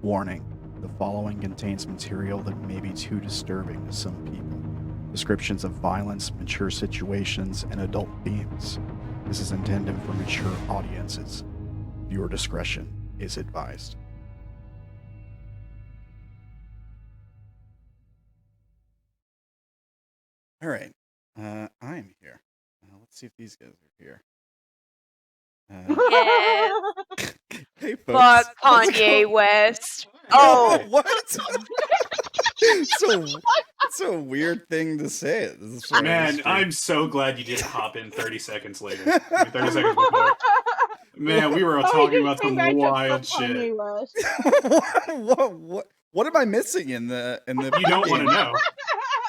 Warning, the following contains material that may be too disturbing to some people. Descriptions of violence, mature situations, and adult themes. This is intended for mature audiences. Viewer discretion is advised. All right, I'm here. Let's see if these guys are here. Yeah. Hey, folks. Fuck Kanye West. Oh, Oh. what? It's a weird thing to say. Man, I'm so glad you didn't hop in 30 seconds later. 30 seconds before. Man, we were talking about some wild shit. What am I missing in the You don't want to know.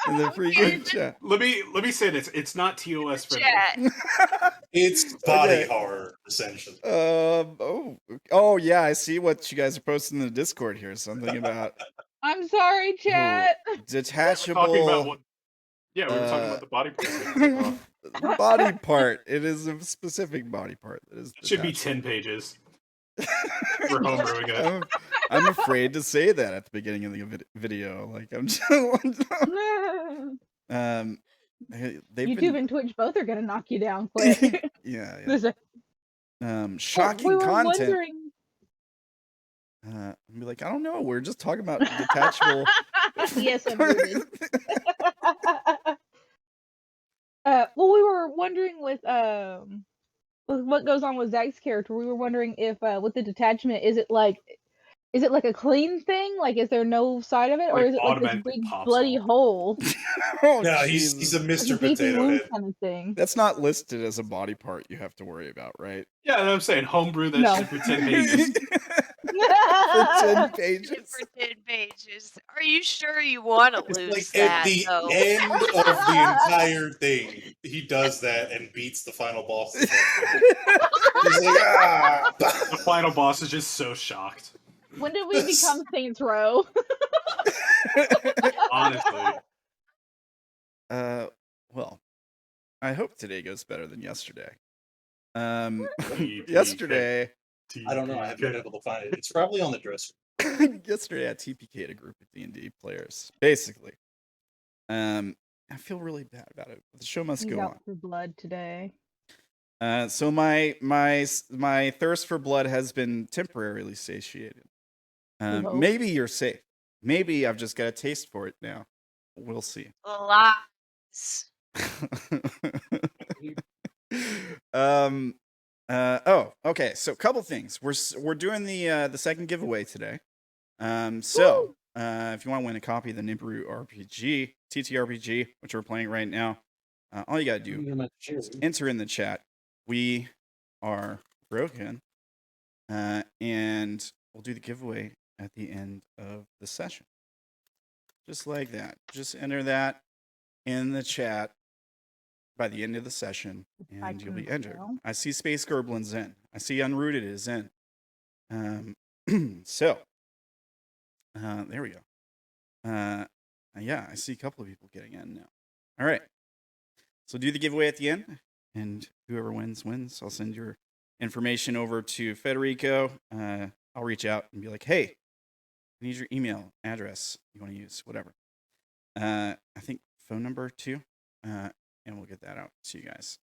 In the pregame chat. Let me say this. It's not TOS friendly. It's body horror, essentially. Oh yeah, I see what you guys are posting in the Discord here. Something about I'm sorry, chat. Detachable. We were talking about the body part. Body part. It is a specific body part that is. It should be 10 pages. We're homebrewing it. I'm afraid to say that at the beginning of the video. Like I'm just. YouTube and Twitch both are gonna knock you down quick. Yeah. Shocking content. I'll be like, I don't know. We're just talking about detachable. Yes, I'm moving. Well, we were wondering with what goes on with Zack's character. We were wondering if with the detachment, is it like a clean thing? Like, is there no side of it, or is it like this big bloody hole? No, he's a Mr. Potato Head kind of thing. That's not listed as a body part you have to worry about, right? Yeah, I'm saying homebrew that shit for 10 pages. For 10 pages. For 10 pages. Are you sure you want to lose like that? At the though? end of the entire thing, he does that and beats the final boss. He's like, ah! The final boss is just so shocked. When did we become Saints Row? Honestly. Well, I hope today goes better than yesterday. Yesterday, I don't know. I haven't been able to find it. It's probably on the dresser. Yesterday, I TPK'd a group of D&D players. Basically, I feel really bad about it. But the show must go on. For blood today. So my thirst for blood has been temporarily satiated. Maybe you're safe. Maybe I've just got a taste for it now. We'll see. Lies. Okay. So a couple things. We're doing the second giveaway today. So if you want to win a copy of the Nibiru RPG, TTRPG, which we're playing right now, all you gotta do is enter in the chat. We are broken, and we'll do the giveaway at the end of the session. Just like that. Just enter that in the chat by the end of the session, and you'll be entered. I see Space Gerblin's in. I see Unrooted is in. So, there we go. Yeah, I see a couple of people getting in now. All right. So do the giveaway at the end, and whoever wins, wins. I'll send your information over to Federico. I'll reach out and be like, hey, I need your email address you want to use, whatever. I think phone number too, and we'll get that out to you guys.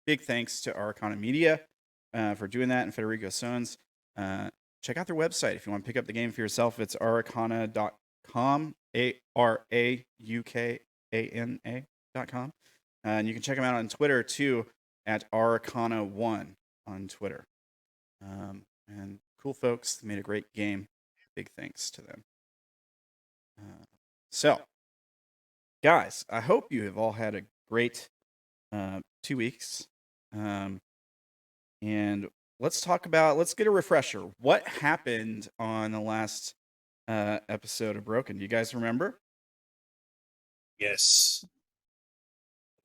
Big thanks to Araukana Media for doing that, and Federico Sones. Check out their website if you want to pick up the game for yourself. It's araukana.com, ARAUKANA.com. And you can check them out on Twitter too, at Araukana1 on Twitter. And cool folks, they made a great game. Big thanks to them. So, guys, I hope you have all had a great 2 weeks. And let's get a refresher. What happened on the last episode of Broken? Do you guys remember? Yes.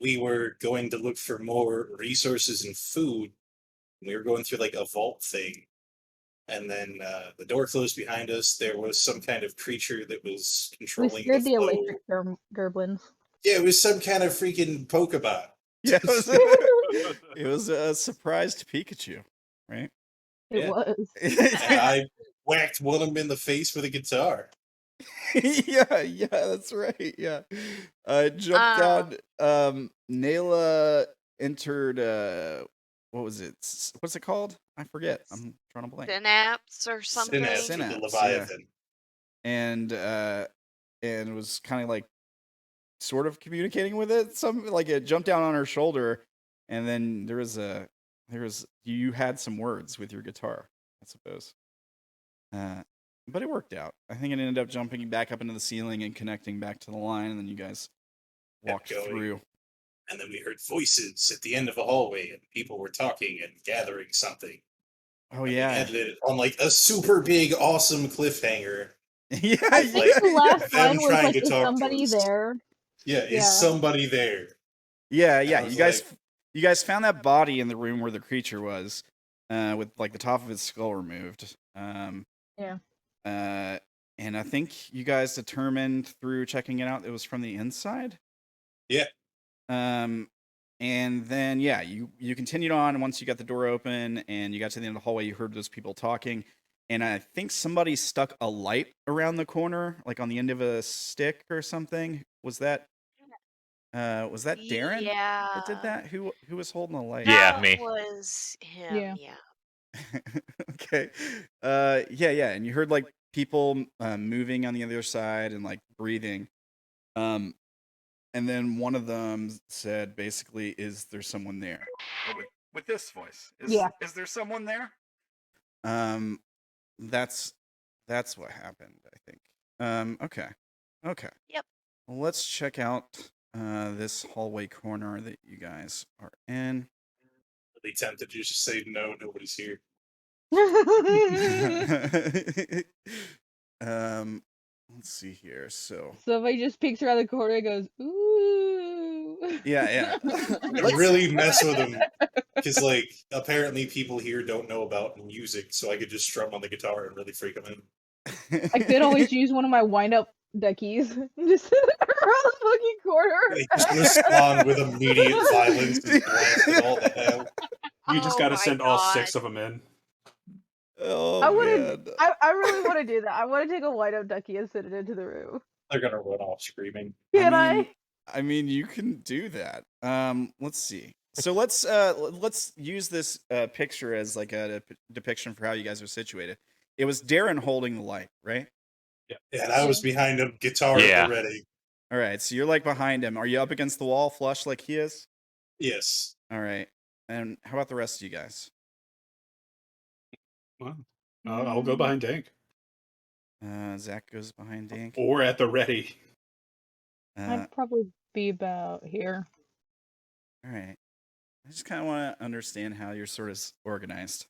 we were going to look for more resources and food. We were going through like a vault thing. And then the door closed behind us. There was some kind of creature that was We controlling scared the the flow. electric gerblins. Yeah, it was some kind of freaking Pokemon. Yeah, it was a surprised Pikachu, right? It Yeah. was. And I whacked one of them in the face with a guitar. yeah, that's right. Yeah, jumped down. Naela entered. What was it? What's it called? I forget. I'm trying to blank. Synapse or something. Synapse, Synapse, the Leviathan. And was kind of like sort of communicating with it. Like it jumped down on her shoulder, and then you had some words with your guitar, I suppose. But it worked out. I think it ended up jumping back up into the ceiling and connecting back to the line, and then you guys walked through. And then we heard voices at the end of a hallway, and people were talking and gathering something. Oh and yeah, we ended it on like a super big, awesome cliffhanger. yeah, I think the last them line was trying like, to "Is talk to somebody us." there?" Yeah, Yeah. is somebody there? yeah. I You was guys found that body in the room where the creature was, with like the top of its skull removed. Yeah. And I think you guys determined through checking it out it was from the inside. Yeah. And then yeah, you continued on, and once you got the door open and you got to the end of the hallway, you heard those people talking, and I think somebody stuck a light around the corner, like on the end of a stick or something. Was that Derrin Yeah. that did that? Who was holding the light? Yeah, That me. was him. Yeah. Yeah. Okay. Yeah, and you heard like people moving on the other side and like breathing. And then one of them said, basically, "Is there someone there?" With this voice. Is there someone there? That's what happened, I think. Okay. Yep. Well, let's check out this hallway corner that you guys are in. They tempted to just say no, nobody's here. Let's see here. So Somebody just peeks around the corner and goes, "Ooh." yeah. Really mess with them because, like, apparently people here don't know about music, so I could just strum on the guitar and really freak them in. I could always use one of my wind-up duckies. Just around the fucking corner. They just respond with immediate violence and blast it all to hell. You just Oh got to my send all God. 6 of them in. Oh, I wanna- man. I really want to do that. I want to take a wind-up ducky and send it into the room. They're gonna run off screaming. Can I? I mean, you can do that. Let's see. So let's use this picture as like a depiction for how you guys are situated. It was Derrin holding the light, right? Yeah, and I was behind him, guitar Yeah. at the ready. All right. So you're like behind him. Are you up against the wall, flush like he is? Yes. All right. And how about the rest of you guys? Well, I'll go behind Dank. Zack goes behind Dank. Or at the ready. I'd probably be about here. All right. I just kind of want to understand how you're sort of organized.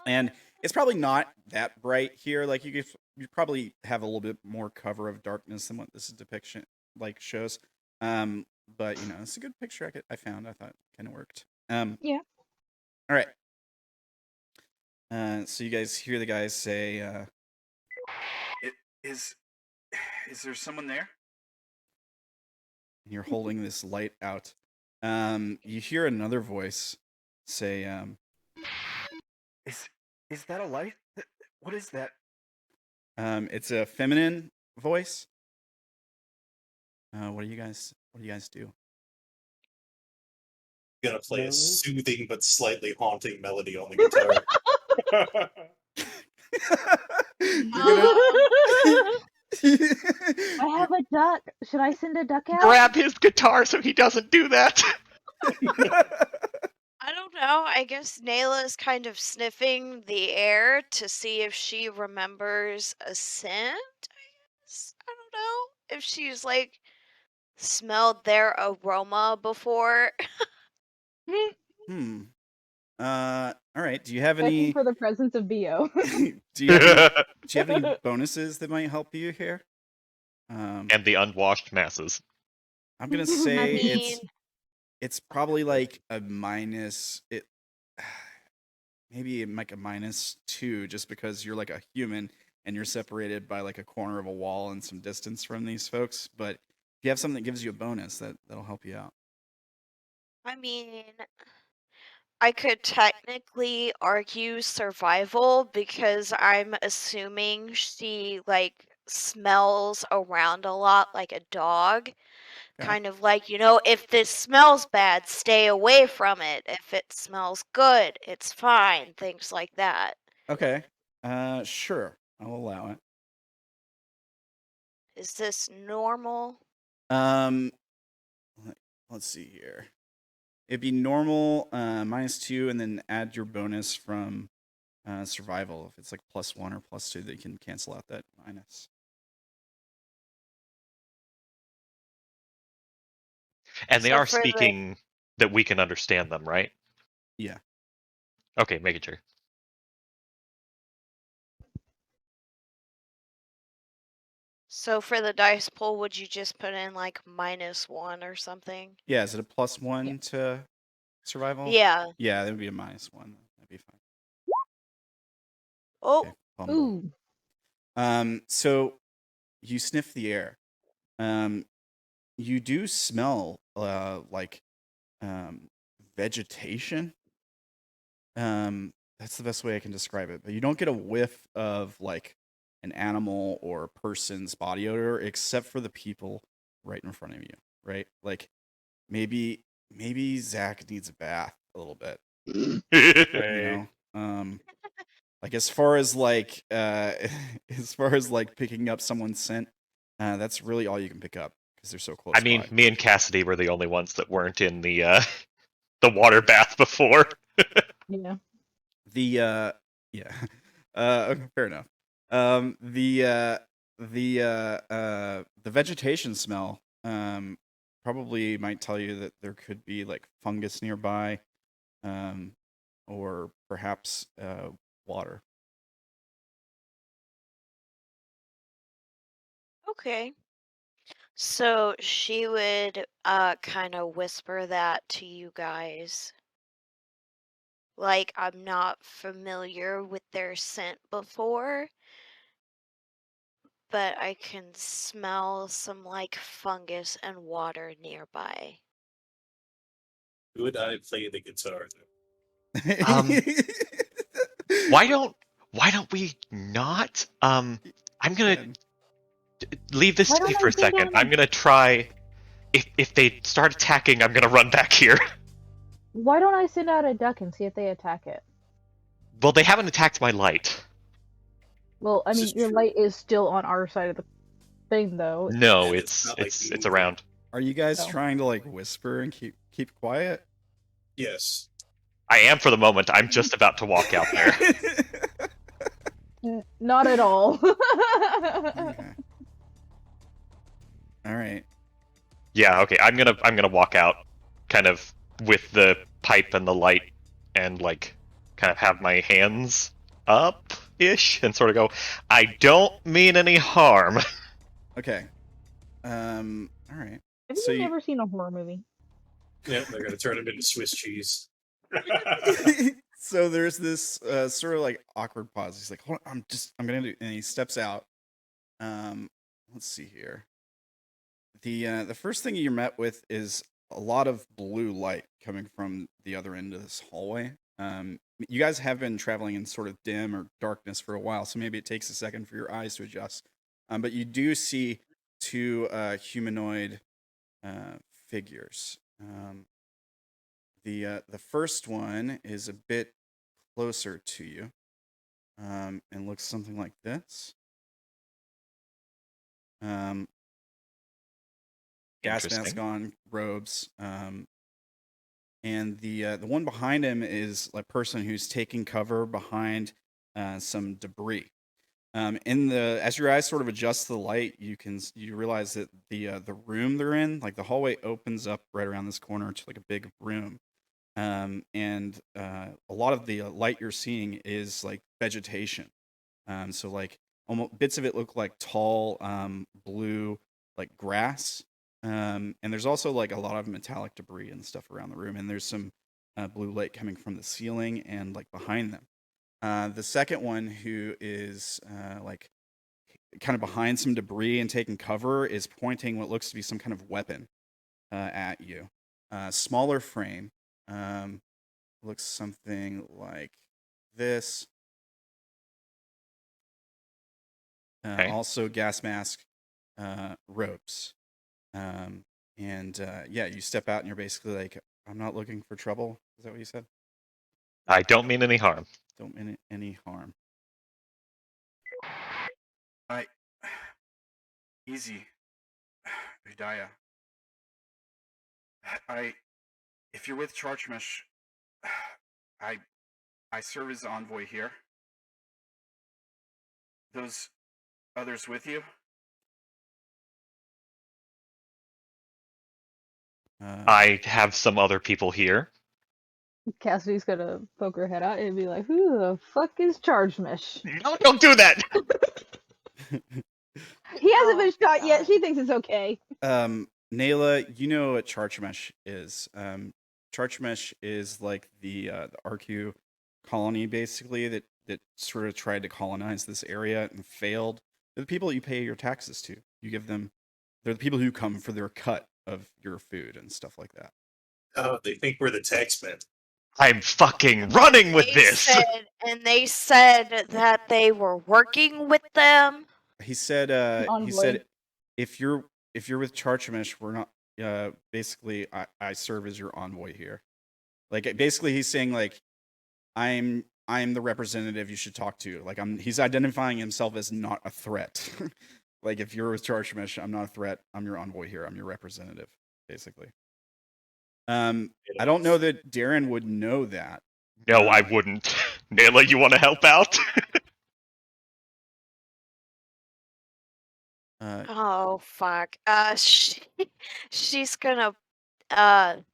And it's probably not that bright here. Like you probably have a little bit more cover of darkness than what this depiction like shows. But you know, it's a good picture I found. I thought it kind of worked. Yeah. All right. So you guys hear the guys say, "Is there someone there?" And you're holding this light out. You hear another voice say, "Is that a light? What is that?" It's a feminine voice. What do you guys do? Gonna play a soothing but slightly haunting melody on the guitar. I have a duck. Should I send a duck out? Grab his guitar so he doesn't do that. I don't know. I guess Naela is kind of sniffing the air to see if she remembers a scent. I guess. I don't know if she's like smelled their aroma before. All right. Do you have Checking any? for the presence of BO. Do you have any bonuses that might help you here? And the unwashed masses. I'm gonna I say mean, it's probably like a minus it maybe like a -2 just because you're like a human and you're separated by like a corner of a wall and some distance from these folks. But if you have something that gives you a bonus, that'll help you out. I mean, I could technically argue survival because I'm assuming she like smells around a lot like a dog. Okay. Kind of like, if this smells bad, stay away from it. If it smells good, it's fine. Things like that. Okay. Sure. I'll allow it. Is this normal? Um, let's see here. It'd be normal, -2, and then add your bonus from survival. If it's like +1 or +2, they can cancel out that minus. And they So are for the speaking that we can understand them, right? Yeah. Okay, making sure. so for the dice pool, would you just put in like -1 or something? Yeah. Is it a +1 to survival? Yeah. Yeah, that would be a -1. That'd be fine. Oh, Okay. Fumble. Ooh. So you sniff the air. You do smell like vegetation. That's the best way I can describe it. But you don't get a whiff of like an animal or a person's body odor, except for the people right in front of you. Right? Like maybe Zack needs a bath a little bit. You Right. know. Like as far as like as far as like picking up someone's scent, that's really all you can pick up because they're so close I mean, by. me and Cassidy were the only ones that weren't in the the water bath before. Yeah. The yeah. Okay, fair enough. The vegetation smell probably might tell you that there could be like fungus nearby, or perhaps water. okay. So she would kind of whisper that to you guys. Like, I'm not familiar with their scent before, but I can smell some like fungus and water nearby. Would I play the guitar? Um, why don't we not? I'm gonna Good. leave this Why to you don't for I a sit second. down I'm gonna try. If they start attacking, I'm gonna run back here. Why don't I send out a duck and see if they attack it? Well, they haven't attacked my light. Well, I This mean, is your true. light is still on our side of the thing, though. No, And it's not like it's we it's moved it. around. Are you guys Oh. trying to like whisper and keep quiet? Yes. I am for the moment. I'm just about to walk out there. Not at all. Okay. All right. Yeah, okay. I'm gonna walk out, kind of with the pipe and the light, and like, kind of have my hands up ish, and sort of go. I don't mean any harm. Okay. All right. Have So you you never seen a horror movie? Yeah, they're gonna turn him into Swiss cheese. so there's this sort of like awkward pause. He's like, "Hold on, I'm gonna do," and he steps out. Let's see here. The first thing you're met with is a lot of blue light coming from the other end of this hallway. You guys have been traveling in sort of dim or darkness for a while, so maybe it takes a second for your eyes to adjust. But you do see two humanoid figures. The first one is a bit closer to you, and looks something like this. Gas mask Interesting. on, robes. And the one behind him is a person who's taking cover behind some debris. As your eyes sort of adjust to the light, you realize that the room they're in, like the hallway, opens up right around this corner to like a big room. And a lot of the light you're seeing is like vegetation. So like almost bits of it look like tall blue like grass, And there's also like a lot of metallic debris and stuff around the room, and there's some blue light coming from the ceiling and like behind them. The second one, who is like kind of behind some debris and taking cover, is pointing what looks to be some kind of weapon at you. Smaller frame, looks something like this. Okay. Also gas mask, ropes. And yeah, you step out and you're basically like, I'm not looking for trouble. Is that what you said? I don't mean any harm. Don't mean any harm. Easy, Udiyah. If you're with Charchmesh, I serve as envoy here. Those others with you? I have some other people here. Cassidy's gonna poke her head out and be like, "Who the fuck is Charchmesh?" No, don't do that! He hasn't Oh, been shot yet. God. She thinks it's okay. Naela, you know what Charchmesh is. Charchmesh is like the Arku colony, basically, that sort of tried to colonize this area and failed. They're the people that you pay your taxes to. You give them. They're the people who come for their cut of your food and stuff like that. Oh, they think we're the taxmen. I'm fucking running with this! They said that they were working with them. He said. He Envoy. said, if you're with Charchmesh, we're not. Basically, I serve as your envoy here. Like, basically, he's saying like, I'm the representative you should talk to. Like, he's identifying himself as not a threat. Like, if you're with Charchmesh, I'm not a threat. I'm your envoy here. I'm your representative, basically. I don't know that Derrin would know that. No, I wouldn't. Naela, you want to help out? Oh fuck. She's gonna kind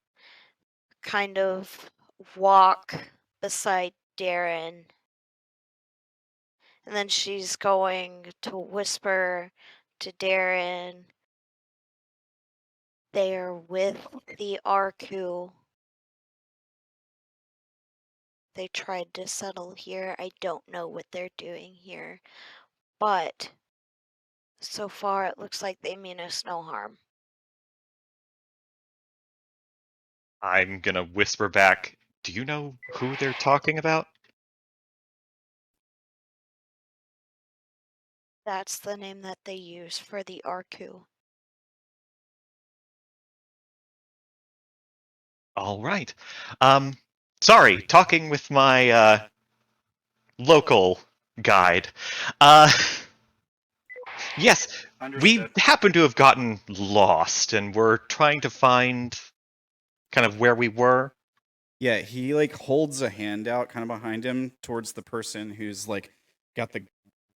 of walk beside Derrin. And then she's going to whisper to Derrin. They're with the Arku. They tried to settle here. I don't know what they're doing here. But so far it looks like they mean us no harm. I'm gonna whisper back, do you know who they're talking about? That's the name that they use for the Arku. All right. Sorry, talking with my local guide. Yes, we happen to have gotten lost, and we're trying to find kind of where we were. Yeah, he like holds a hand out kind of behind him towards the person who's like got the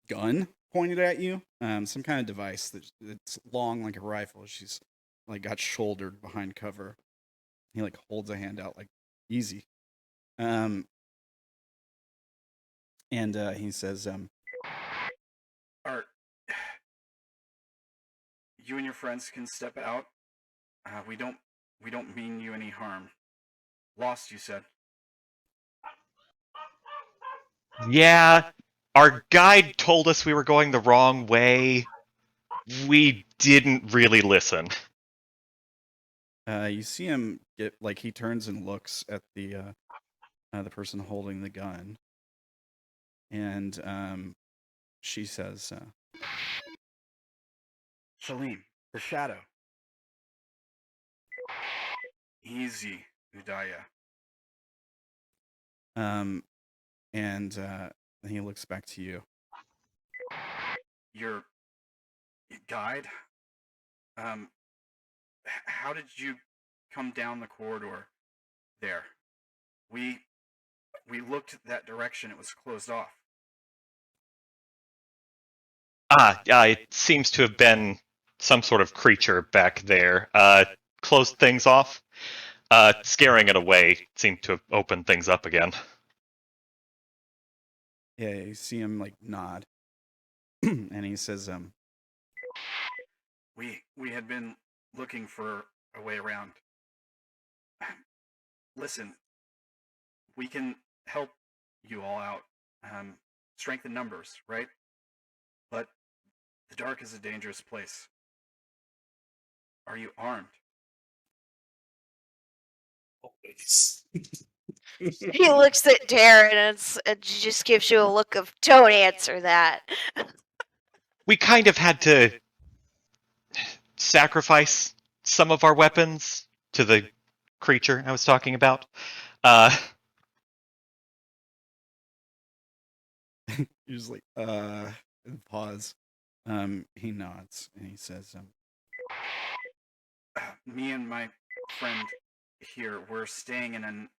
gun pointed at you. Some kind of device that's long like a rifle. She's like got shouldered behind cover. He like holds a hand out like easy. And he says, Art, you and your friends can step out. We don't mean you any harm. Lost, you said. Yeah, our guide told us we were going the wrong way. We didn't really listen. You see him get like he turns and looks at the person holding the gun, and she says, Shalim, the shadow. Easy, Udiyah. And then he looks back to you. Your guide? How did you come down the corridor there? We looked that direction. It was closed off. It seems to have been some sort of creature back there. Closed things off. Scaring it away seemed to have opened things up again. Yeah, you see him like nod. And he says, we had been looking for a way around. Listen, we can help you all out. Strength in numbers, right? But the dark is a dangerous place. Are you armed? Always. He looks at Derrin and it just gives you a look of, don't answer that. We kind of had to sacrifice some of our weapons to the creature I was talking about. Usually, pause. He nods and he says, me and my friend here, we're staying in an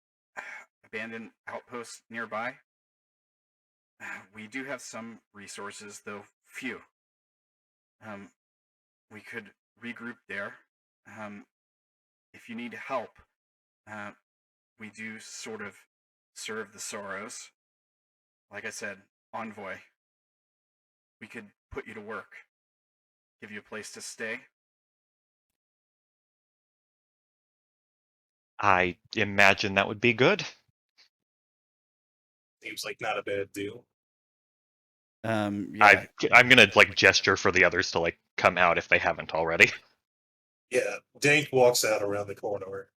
abandoned outpost nearby. We do have some resources, though few. We could regroup there. If you need help, we do sort of serve the sorrows. Like I said, envoy. We could put you to work. Give you a place to stay. I imagine that would be good. Seems like not a bad deal. Yeah. I'm gonna like gesture for the others to like come out if they haven't already. Yeah, Dank walks out around the corner.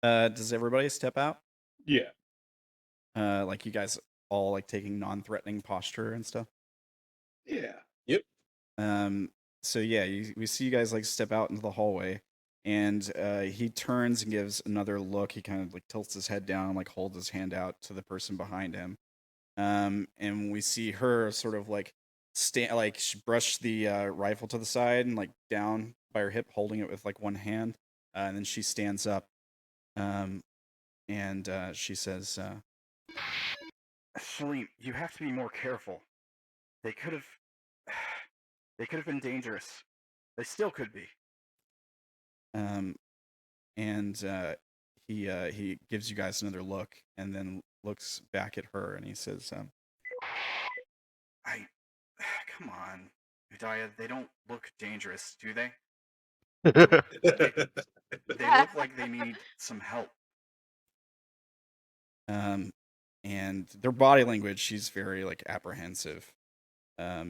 Does everybody step out? Yeah. Like you guys all like taking non-threatening posture and stuff. Yeah. So yeah, we see you guys like step out into the hallway, and he turns and gives another look. He kind of like tilts his head down, like holds his hand out to the person behind him. And we see her sort of like she brush the rifle to the side and like down by her hip, holding it with like one hand, and then she stands up, and she says, "Shalim, you have to be more careful. They could have been dangerous. They still could be." And he gives you guys another look, and then looks back at her, and he says, come on, Udiyah, they don't look dangerous, do they? They look like they need some help. And their body language, she's very like apprehensive.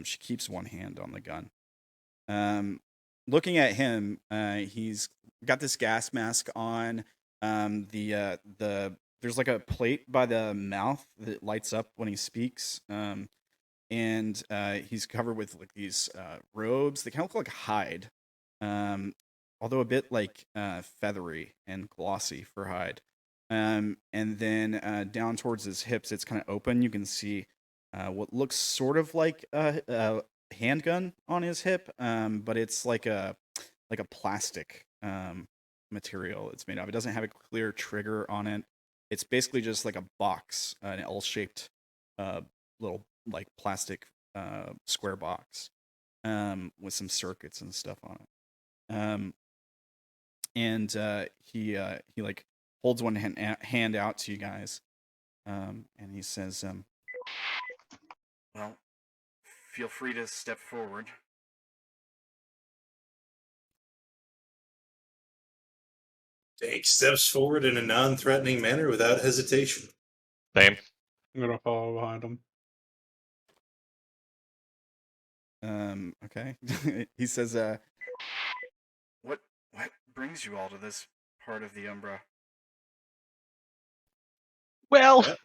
She keeps one hand on the gun. Looking at him, he's got this gas mask on. There's like a plate by the mouth that lights up when he speaks. And he's covered with like these robes. They kind of look like hide, although a bit like feathery and glossy for hide. And then down towards his hips, it's kind of open. You can see what looks sort of like a handgun on his hip, but it's like a plastic material it's made of. It doesn't have a clear trigger on it. It's basically just like a box, an L-shaped little like plastic square box with some circuits and stuff on it. And he like holds one hand out to you guys, and he says, "Well, feel free to step forward." Dank steps forward in a non-threatening manner without hesitation. Same. I'm gonna follow behind him. Okay. He says, what brings you all to this part of the Umbra? Well, Yep.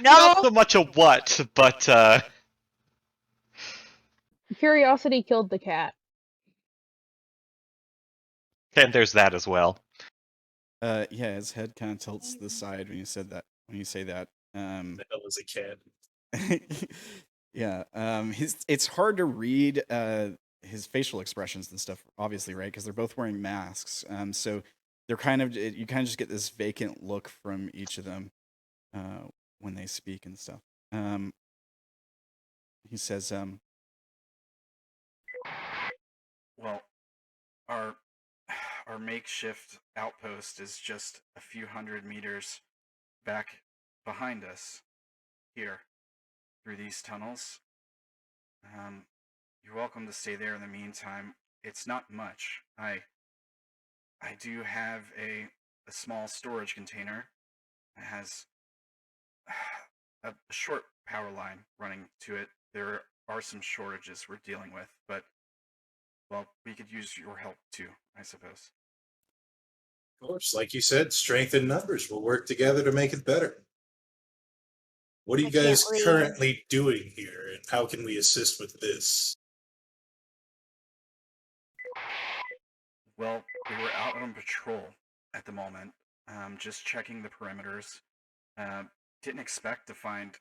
not No, so much a what, but Curiosity killed the cat. and there's that as well. Yeah, his head kind of tilts to the side when you said that. When you say that, The hell is a cat? yeah, it's hard to read his facial expressions and stuff, obviously, right? Because they're both wearing masks. So they're you kind of just get this vacant look from each of them when they speak and stuff. He says, well, our makeshift outpost is just a few hundred meters back behind us here through these tunnels. You're welcome to stay there in the meantime, it's not much. I do have a small storage container. It has a short power line running to it. There are some shortages we're dealing with, but well, we could use your help too, I suppose. Of course, like you said, strength in numbers. We'll work together to make it better. What are you I can't guys leave. currently doing here, and how can we assist with this? Well, we were out on patrol at the moment, just checking the perimeters. Didn't expect to find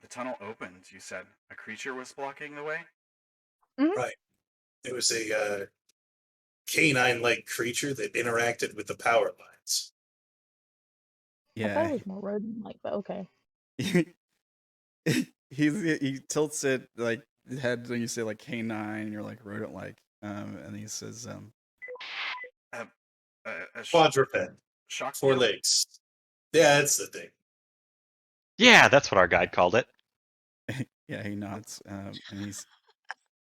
the tunnel opened. You said a creature was blocking the way? Right. It was a canine-like creature that interacted with the power lines. I thought it was more rodent-like, but okay. he tilts it like head when you say like canine, you're like rodent like, and he says a Quadruped. shock 4 tail? legs. Yeah, that's the thing. Yeah, that's what our guide called it. Yeah, he nods, and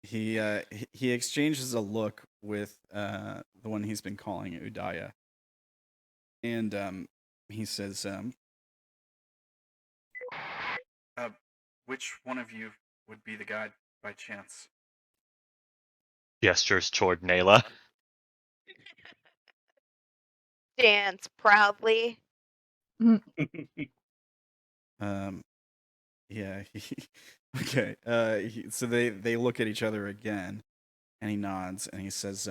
he exchanges a look with the one he's been calling Udiyah, and he says, which one of you would be the guide by chance? Gestures toward Naela. Dance proudly. Yeah. Okay. So they look at each other again, and he nods and he says,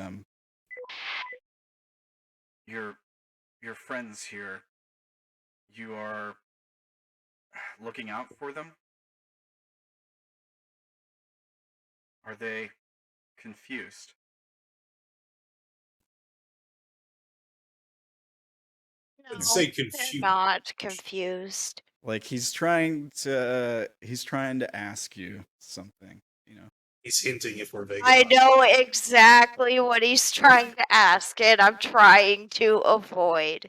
Your friends here. You are looking out for them? Are they confused? No, say they're confused. not confused. Like he's trying to ask you something, you know. He's hinting if we're Vagabonds. I know exactly what he's trying to ask, and I'm trying to avoid.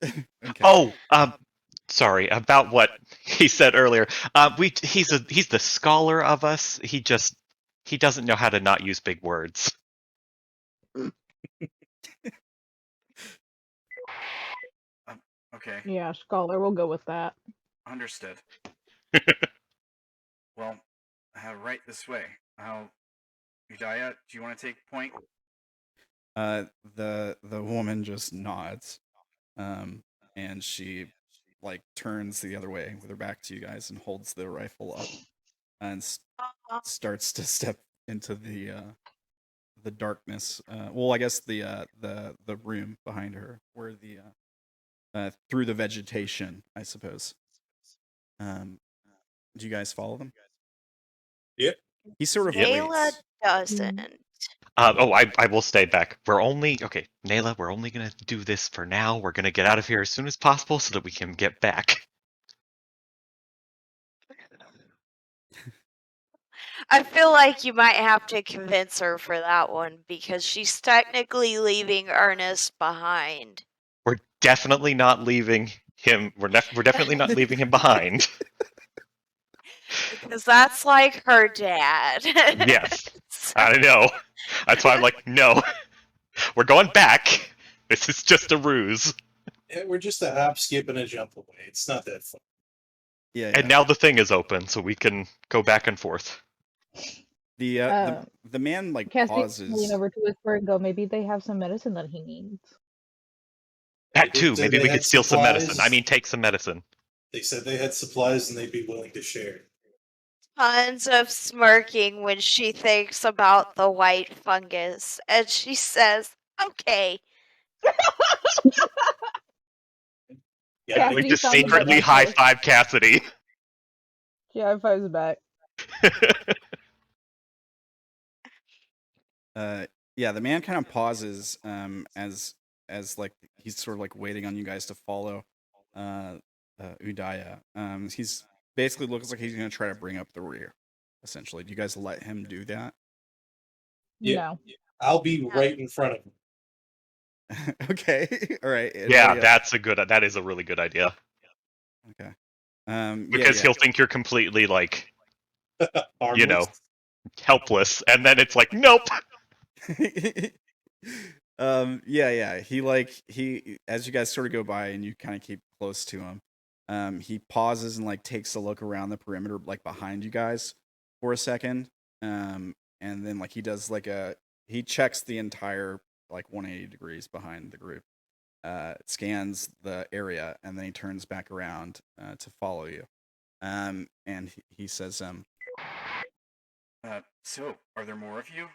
Okay. Oh, sorry about what he said earlier. He's the scholar of us. He doesn't know how to not use big words. Okay. Yeah, scholar, we'll go with that. Understood. Well, right this way. Udiyah, do you want to take point? The woman just nods, and she like turns the other way with her back to you guys and holds the rifle up and starts to step into the darkness. Well, I guess the room behind her, where the through the vegetation, I suppose. Do you guys follow them? Yep. He sort of Naela waits. doesn't. I will stay back. Naela, we're only gonna do this for now. We're gonna get out of here as soon as possible so that we can get back. I feel like you might have to convince her for that one because she's technically leaving Ernest behind. We're definitely not leaving him. We're definitely not leaving him behind. Because that's like her dad. Yes, I know. That's why I'm like, no, we're going back. This is just a ruse. Yeah, we're just a hop, skip, and a jump away. It's not that fun. Yeah. And now the thing is open, so we can go back and forth. The man like Cassidy pauses. lean over to whisper and go, maybe they have some medicine that he needs. That They too. did say Maybe they we had could steal some medicine. supplies. I mean, take some medicine. They said they had supplies and they'd be willing to share. Tons of smirking when she thinks about the white fungus. And she says, okay. Yeah, We Cassidy just found the secretly medicine. high five Cassidy. She high fives back. Yeah, the man kind of pauses as like he's sort of like waiting on you guys to follow Udiyah. He's basically looks like he's gonna try to bring up the rear. Essentially, do you guys let him do that? Yeah. No. I'll be right in front of him. Okay, all right. Yeah, that is a really good idea. Okay. Because yeah. he'll think you're completely like, Armless. helpless, and then it's like, nope. Yeah. He as you guys sort of go by and you kind of keep close to him, he pauses and like takes a look around the perimeter, like behind you guys for a second. And then like he does like he checks the entire like 180 degrees behind the group, scans the area, and then he turns back around to follow you. And he says, so are there more of you?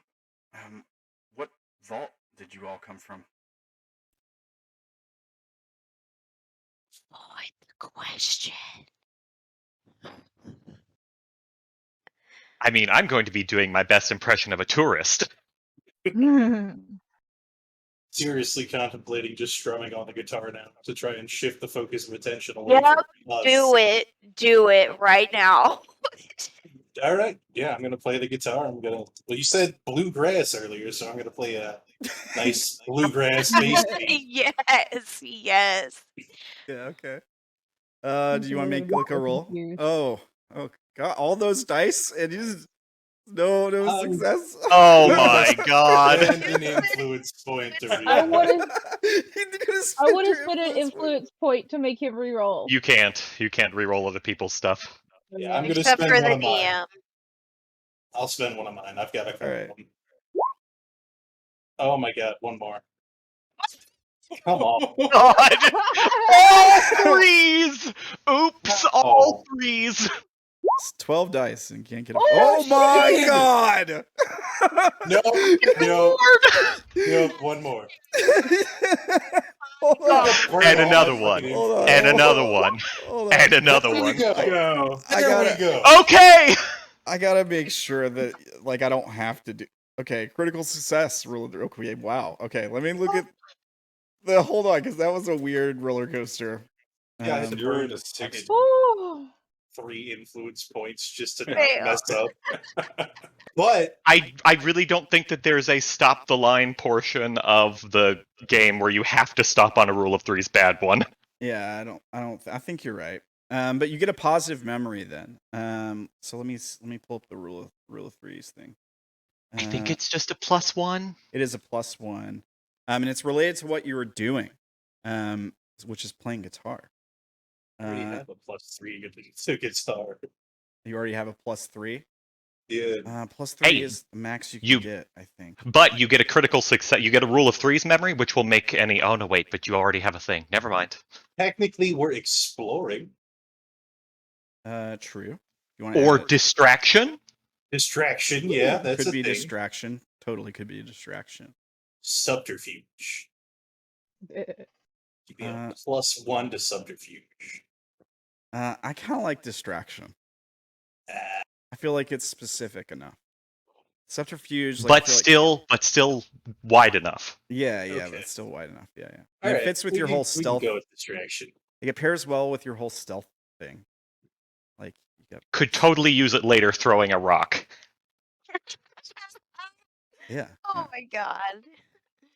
What vault did you all come from? Avoid the question. I mean, I'm going to be doing my best impression of a tourist. Seriously contemplating just strumming on the guitar now to try and shift the focus of attention away Yep, from us. do it right now. All right, yeah, I'm gonna play the guitar. Well, you said bluegrass earlier, so I'm gonna play a nice bluegrass bass beat. Yes. Yeah, okay. Do you want to make like a roll? Oh god, all those dice and you just no success. Oh my god. And an influence point to I reroll. would have spent an influence point to make him reroll. You can't reroll other people's stuff. Yeah, I'm gonna Except spend for one the of mine. DM. I'll spend one of mine. I've got a couple Alright. of them. Oh my god, one more. Come on. God! All threes! Oops, all threes! It's 12 dice and can't get a Oh, my shit! god! No, one more. Hold on. And another one. Hold on. And another one. Hold on. And another There we one. go. I There gotta- we go. Okay! I gotta make sure that like I don't have to do. Okay, critical success. Okay, wow. Okay, let me look at the. Hold on, because that was a weird roller coaster. Guys, Um, You're in a 6. Ooh. 3 influence points just to not Fail. mess up. But I really don't think that there's a stop the line portion of the game where you have to stop on a rule of threes bad one. yeah, I think you're right. But you get a positive memory then. So let me pull up the rule of threes thing. I think it's just a +1. It is a +1. And it's related to what you were doing, which is playing guitar. I already have a +3 to guitar. You already have a +3. Yeah. +3 Hey, is the max you can you- get, I think. But you get a critical success. You get a rule of threes memory, which will make any. Oh no, wait! But you already have a thing. Never mind. Technically, we're exploring. True. You want Or distraction. Distraction, yeah, that's could a be thing. distraction. Totally could be a distraction. Subterfuge. You get a +1 to subterfuge. I kind of like distraction. I feel like it's specific enough. Subterfuge, like, But still wide enough. Yeah, Okay. that's still wide enough. Yeah. All And it right, fits with we your can- whole we can stealth. go with distraction. Like, it pairs well with your whole stealth thing. Like, you got Could totally use it later throwing a rock. yeah. Oh my god.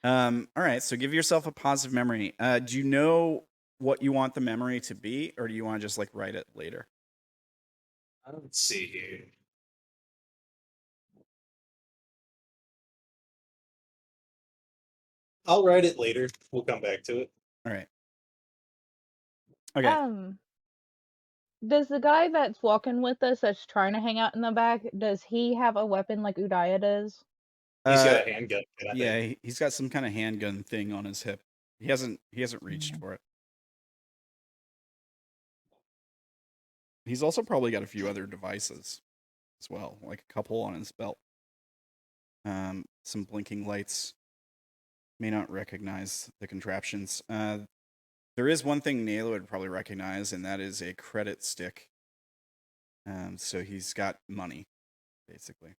All right. So give yourself a positive memory. Do you know what you want the memory to be, or do you want to just like write it later? Let's see here. I'll write it later. We'll come back to it. All right. Okay. Does the guy that's walking with us that's trying to hang out in the back, does he have a weapon like Udiyah does? He's got a handgun. I think. Yeah, he's got some kind of handgun thing on his hip. He hasn't reached for it. He's also probably got a few other devices as well, like a couple on his belt. Some blinking lights. May not recognize the contraptions. There is one thing Naela would probably recognize, and that is a credit stick. So he's got money, basically.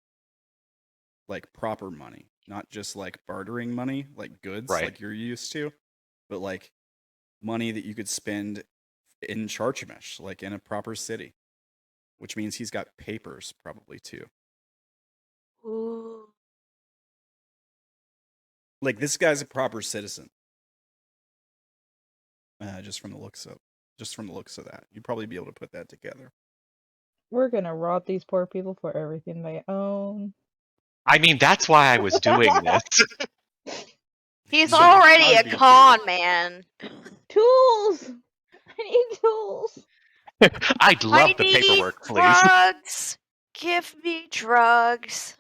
Like proper money, not just like bartering money, like goods, Right. like you're used to, but like money that you could spend in Charchamish, like in a proper city, which means he's got papers probably too. Ooh. Like this guy's a proper citizen. Just from the looks of that, you'd probably be able to put that together. We're gonna rob these poor people for everything they own. I mean, that's why I was doing this. He's So, already I a beat you. con man. Tools! I need tools! I'd I love the need paperwork, please. drugs. Give me drugs.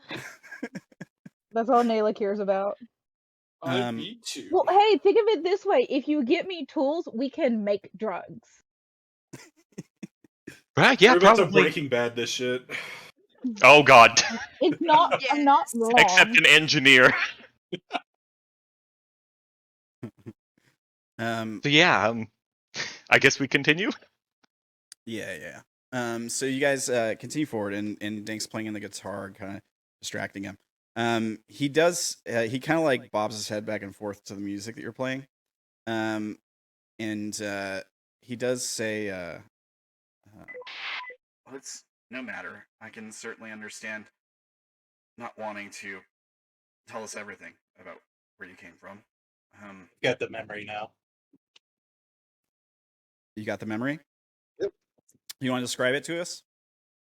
That's all Naela cares about. I beat you. Well, hey, think of it this way. If you get me tools, we can make drugs. Right, yeah, We're about to probably. Breaking Bad this shit. Oh god. It's not, I'm not Yes. wrong. Except an engineer. So yeah, I guess we continue. Yeah. So you guys continue forward, and Dank's playing on the guitar, kind of distracting him. He does. He kind of like bobs his head back and forth to the music that you're playing. And he does say, "It's no matter. I can certainly understand not wanting to tell us everything about where you came from. Got the memory now. You got the memory? Yep. You want to describe it to us?"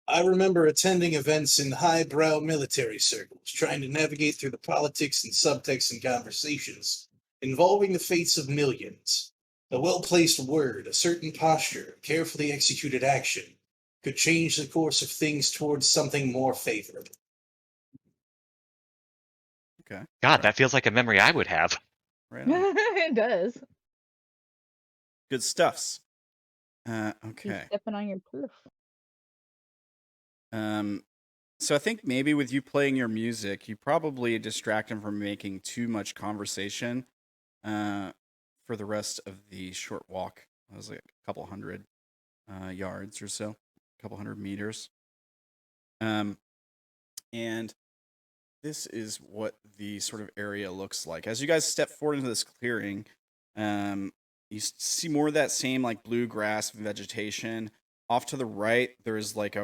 I remember attending events in highbrow military circles, trying to navigate through the politics and subtext and conversations involving the fates of millions. A well-placed word, a certain posture, carefully executed action could change the course of things towards something more favorable. Okay. God, that feels like a memory I would have. Right on. It does. Good stuffs. He's Okay. stepping on your proof. So I think maybe with you playing your music, you probably distract him from making too much conversation for the rest of the short walk. It was like a couple hundred yards or so, a couple hundred meters. And this is what the sort of area looks like. As you guys step forward into this clearing, you see more of that same like blue grass vegetation. Off to the right, there's like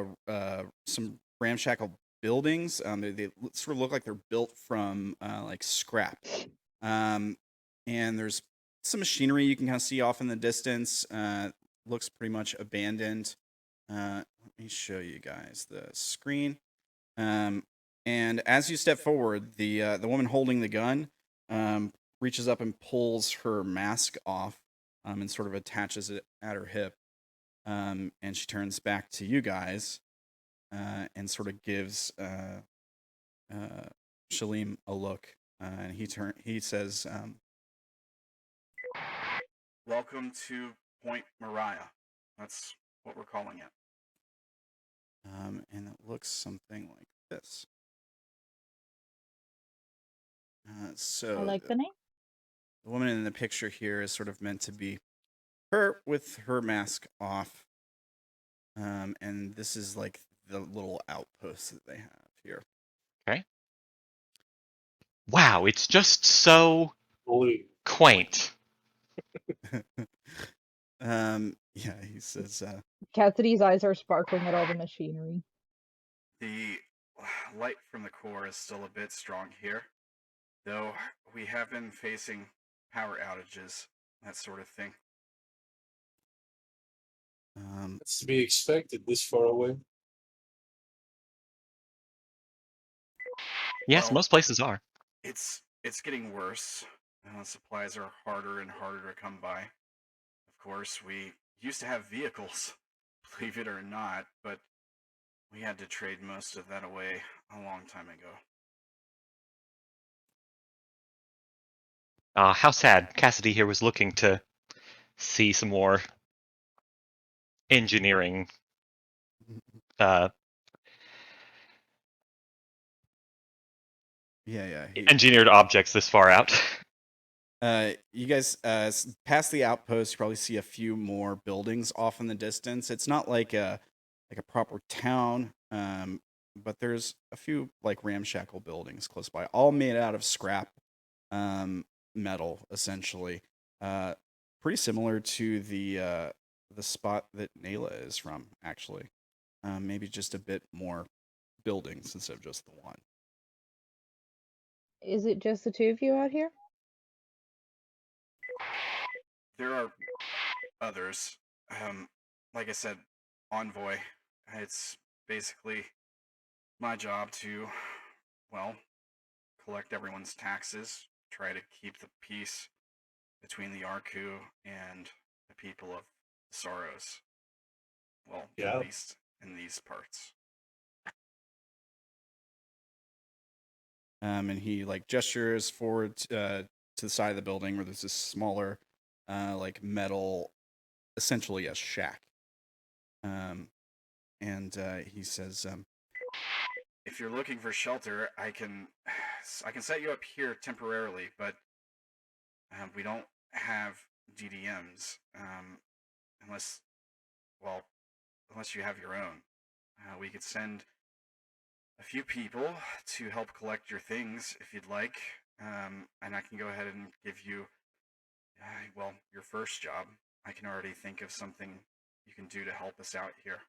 some ramshackle buildings. They sort of look like they're built from like scrap. And there's some machinery you can kind of see off in the distance. Looks pretty much abandoned. Let me show you guys the screen. And as you step forward, the woman holding the gun reaches up and pulls her mask off and sort of attaches it at her hip. And she turns back to you guys and sort of gives Shalim a look. And he says, "Welcome to Point Mariya. That's what we're calling it." And it looks something like this. So I like the name. the woman in the picture here is sort of meant to be her with her mask off. And this is like the little outpost that they have here. Okay. Wow, it's just so Blue. quaint. Yeah, he says, Cassidy's eyes are sparkling at all the machinery. "The light from the core is still a bit strong here, though we have been facing power outages, that sort of thing." That's to be expected this far away. Yes, Well, most places are. It's getting worse. Supplies are harder and harder to come by. Of course, we used to have vehicles, believe it or not, but we had to trade most of that away a long time ago. How sad. Cassidy here was looking to see some more engineering. Yeah. Engineered objects this far out. You guys past the outpost, you probably see a few more buildings off in the distance. It's not like a proper town, but there's a few like ramshackle buildings close by, all made out of scrap metal, essentially. Pretty similar to the spot that Naela is from, actually. Maybe just a bit more buildings instead of just the one. Is it just the two of you out here? There are others. Like I said, envoy. It's basically my job to well, collect everyone's taxes, try to keep the peace between the Arku and the people of Sorrows. Well, Yeah. at least in these parts. And he like gestures forward to the side of the building where there's this smaller, like metal, essentially a shack. And he says, "If you're looking for shelter, I can set you up here temporarily, but we don't have DDMs unless you have your own. We could send a few people to help collect your things if you'd like, and I can go ahead and give you, your first job. I can already think of something you can do to help us out here."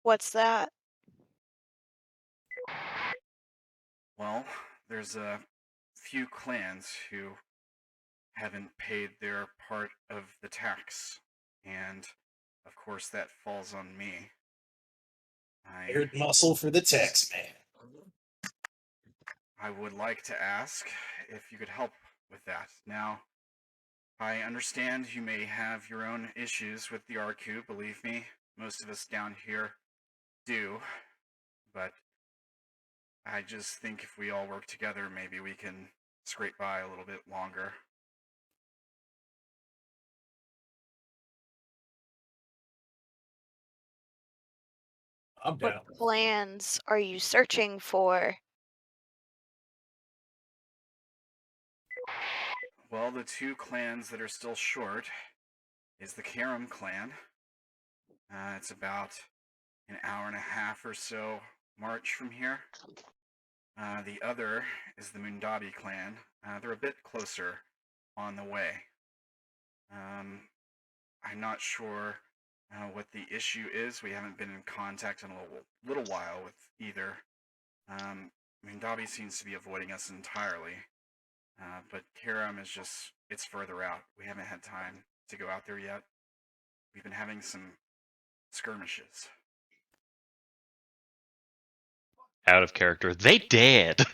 What's that? Well, there's a few clans who haven't paid their part of the tax, and of course that falls on me. Hired muscle for the tax man. I would like to ask if you could help with that. Now, I understand you may have your own issues with the Arku, believe me. Most of us down here do. But I just think if we all work together, maybe we can scrape by a little bit longer. I'm down. What plans are you searching for? Well, the two clans that are still short is the Karam clan. It's about an hour and a half or so march from here. The other is the Mundabi clan. They're a bit closer on the way. I'm not sure what the issue is. We haven't been in contact in a little while with either. Mundabi seems to be avoiding us entirely. But Karam is it's further out. We haven't had time to go out there yet. We've been having some skirmishes. Out of character. They dead.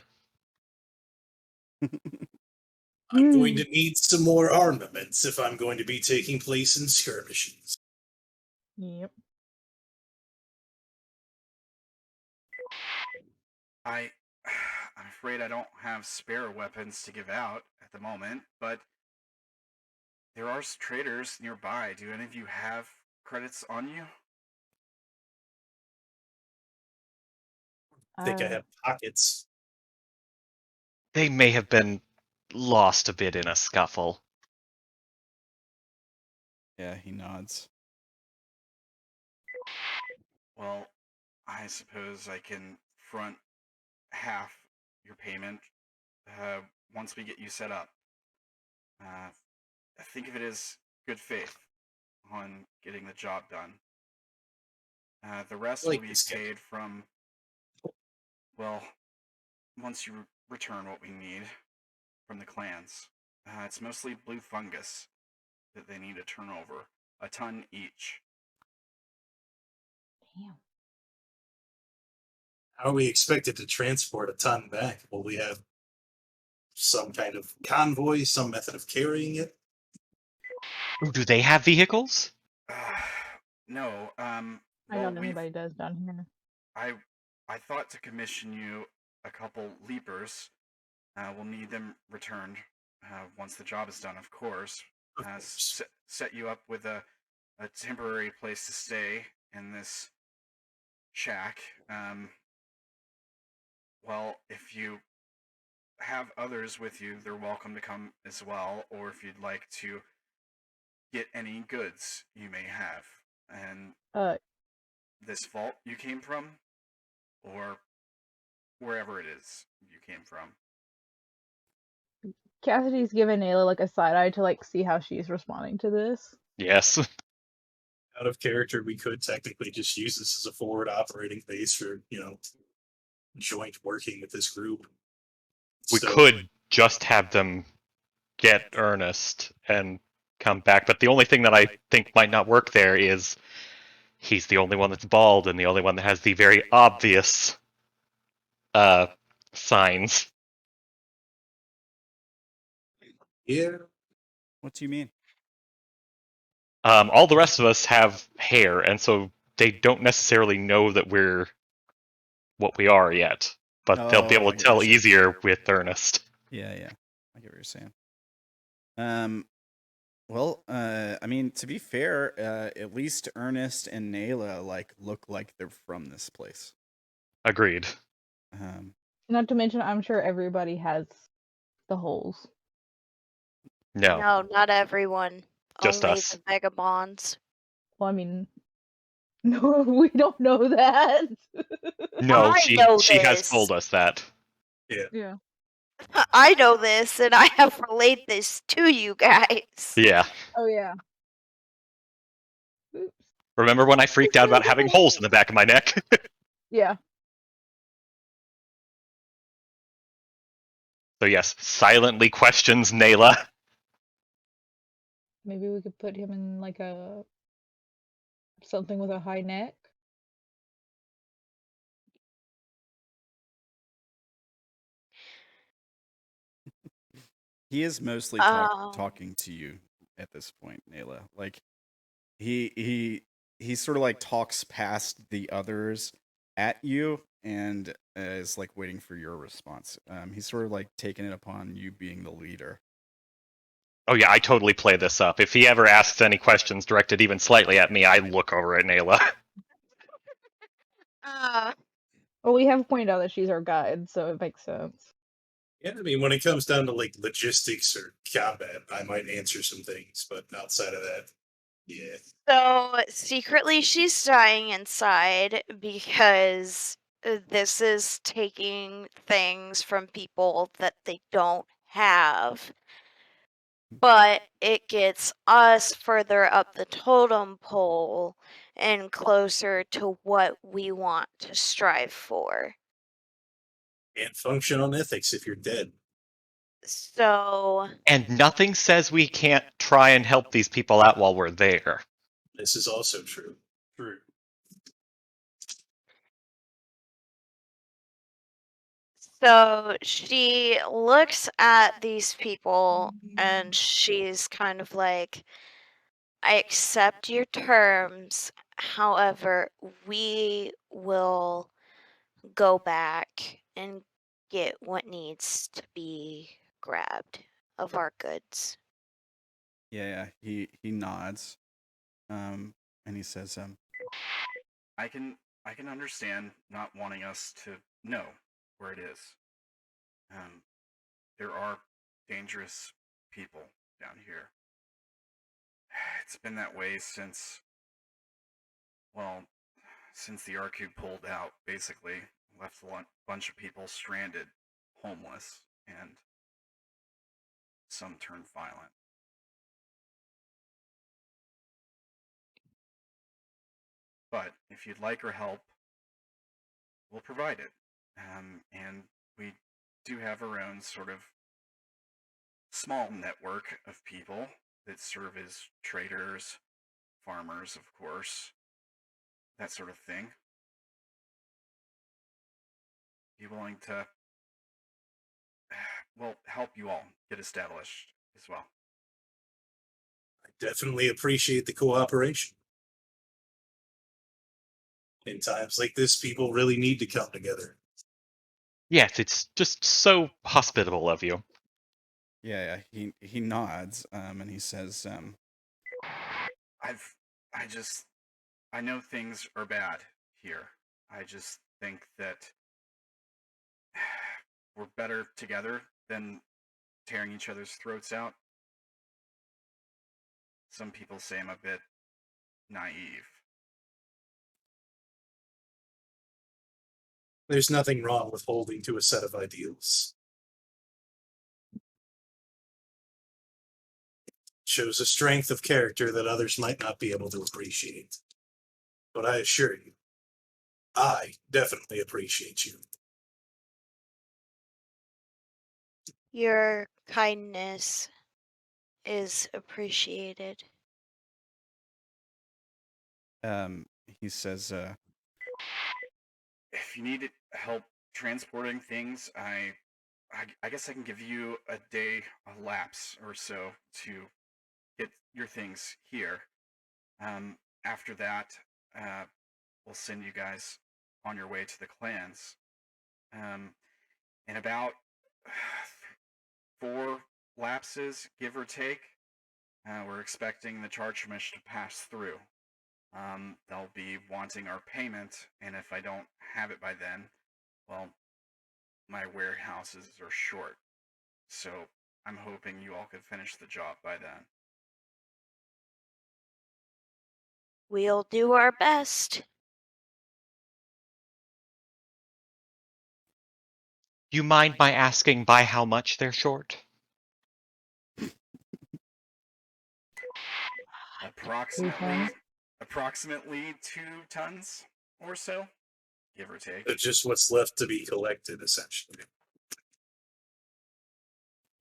I'm going to need some more armaments if I'm going to be taking place in skirmishes. Yep. I'm afraid I don't have spare weapons to give out at the moment, but there are traders nearby. Do any of you have credits on you? I think I have pockets. They may have been lost a bit in a scuffle. Yeah, he nods. Well, I suppose I can front half your payment once we get you set up. Think of it as good faith on getting the job done. The rest will be paid from, once you return what we need from the clans. It's mostly blue fungus that they need to turn over, a ton each. Damn. How are we expected to transport a ton back? Will we have some kind of convoy, some method of carrying it? Ooh, do they have vehicles? No. I don't know if anybody does down here. I thought to commission you a couple leapers. We'll need them returned once the job is done, of course. Set you up with a temporary place to stay in this shack. If you have others with you, they're welcome to come as well, or if you'd like to get any goods you may have. And this vault you came from, or wherever it is you came from. Cassidy's giving Naela like a side eye to like see how she's responding to this. Yes. Out of character, we could technically just use this as a forward operating base for, joint working with this group. We could just have them get Ernest and come back, but the only thing that I think might not work there is he's the only one that's bald and the only one that has the very obvious signs. Yeah. What do you mean? All the rest of us have hair, and so they don't necessarily know that we're what we are yet. But they'll be Oh, able I to get what tell you're saying. easier with Ernest. Yeah. I get what you're saying. Well, I mean, to be fair, at least Ernest and Naela look like they're from this place. Agreed. Not to mention, I'm sure everybody has the holes. No, No, not everyone. Just Only us. the Vagabonds. Well, I mean, no, we don't know that. no, I she know has this. told us that. Yeah. I know this, and I have relayed this to you guys. Yeah. Oh yeah. Oops. Remember when I freaked out about having holes in the back of my neck? Yeah. So yes, silently questions Naela. Maybe we could put him in like a something with a high neck. He is mostly Oh. talking to you at this point, Naela. Like he sort of like talks past the others at you and is like waiting for your response. He's sort of like taking it upon you being the leader. Oh yeah, I totally play this up. If he ever asks any questions directed even slightly at me, I look over at Naela. Well, we have pointed out that she's our guide, so it makes sense. Yeah, I mean, when it comes down to like logistics or combat, I might answer some things, but outside of that, yeah. So secretly, she's dying inside because this is taking things from people that they don't have. But it gets us further up the totem pole and closer to what we want to strive for. Can't function on ethics if you're dead. So, And nothing says we can't try and help these people out while we're there. This is also true. True. so she looks at these people and she's kind of like, I accept your terms. However, we will go back and get what needs to be grabbed of our goods. Yeah. He nods, and he says, I can understand not wanting us to know where it is. There are dangerous people down here. It's been that way since the Arku pulled out, basically left a bunch of people stranded, homeless, and some turned violent. But if you'd like our help, we'll provide it. And we do have our own sort of small network of people that serve as traders, farmers, of course, that sort of thing. Be willing to, help you all get established as well. I definitely appreciate the cooperation. In times like this, people really need to come together. Yes, it's just so hospitable of you. Yeah. He nods, and he says, I know things are bad here. I just think that we're better together than tearing each other's throats out. Some people say I'm a bit naive. There's nothing wrong with holding to a set of ideals. It shows a strength of character that others might not be able to appreciate. But I assure you, I definitely appreciate you. Your kindness is appreciated. he says, "If you need help transporting things, I guess I can give you a day, a lapse or so to get your things here. After that, we'll send you guys on your way to the clans. In about 4 lapses, give or take, we're expecting the charge mission to pass through. They'll be wanting our payment, and if I don't have it by then, well, my warehouses are short. So I'm hoping you all could finish the job by then." We'll do our best. You mind my asking by how much they're short? tons? Approximately 2 tons or so, give or take. But just what's left to be collected, essentially.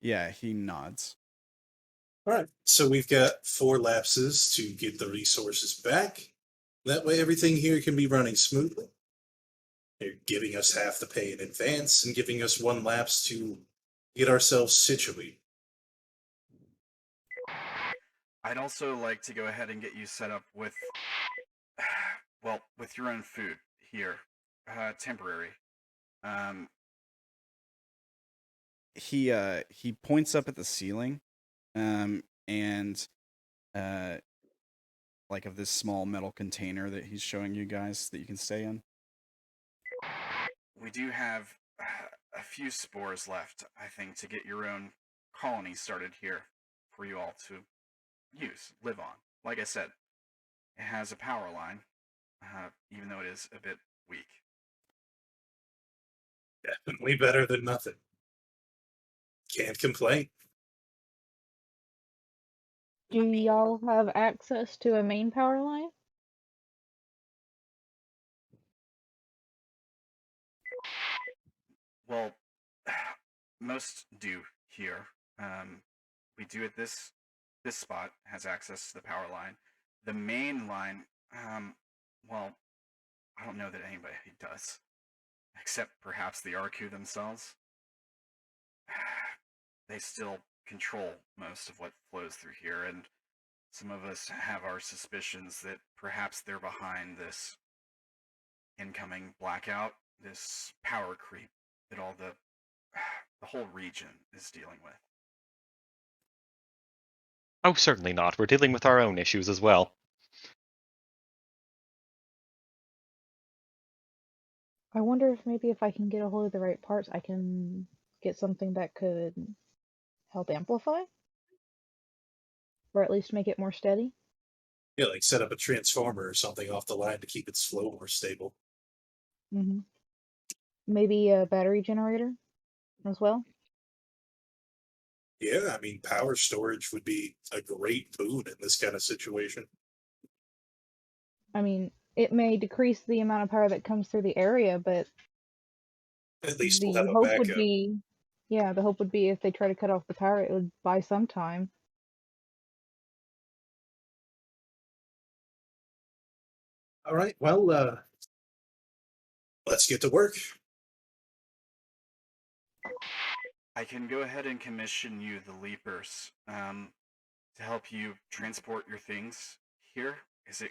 Yeah, he nods. All right, so we've got 4 lapses to get the resources back. That way everything here can be running smoothly. They're giving us half the pay in advance and giving us 1 lapse to get ourselves situated. I'd also like to go ahead and get you set up with, well, with your own food here, temporary. He points up at the ceiling, and like of this small metal container that he's showing you guys that you can stay in. We do have a few spores left, I think, to get your own colony started here for you all to live on. Like I said, it has a power line, even though it is a bit weak. Definitely better than nothing. Can't complain. Do y'all have access to a main power line? Well, most do here. We do at this spot has access to the power line. The main line, well, I don't know that anybody does, except perhaps the Arku themselves. They still control most of what flows through here, and some of us have our suspicions that perhaps they're behind this incoming blackout, this power creep that all the whole region is dealing with. Oh, certainly not. We're dealing with our own issues as well. I wonder if maybe if I can get a hold of the right parts, I can get something that could help amplify? Or at least make it more steady? Yeah, like set up a transformer or something off the line to keep its flow more stable. Mm-hmm. Maybe a battery generator as well? Yeah, I mean, power storage would be a great boon in this kind of situation. I mean, it may decrease the amount of power that comes through the area, but At least we'll the have a hope would backup. be, yeah, the hope would be if they try to cut off the power, it would buy some time. All right, well, let's get to work. I can go ahead and commission you the Leapers to help you transport your things here. Is it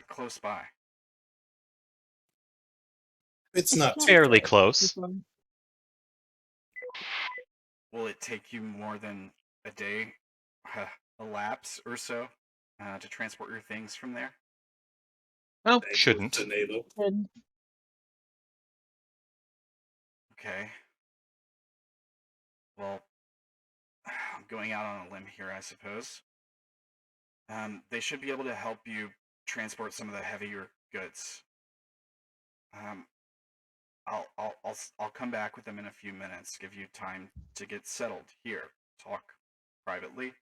close by? It's not too Fairly far. close. Will it take you more than a day, a lapse or so, to transport your things from there? Well, Thankfully shouldn't. to Naela. Good. Okay. Well, I'm going out on a limb here, I suppose. They should be able to help you transport some of the heavier goods. I'll come back with them in a few minutes. Give you time to get settled here. Talk privately.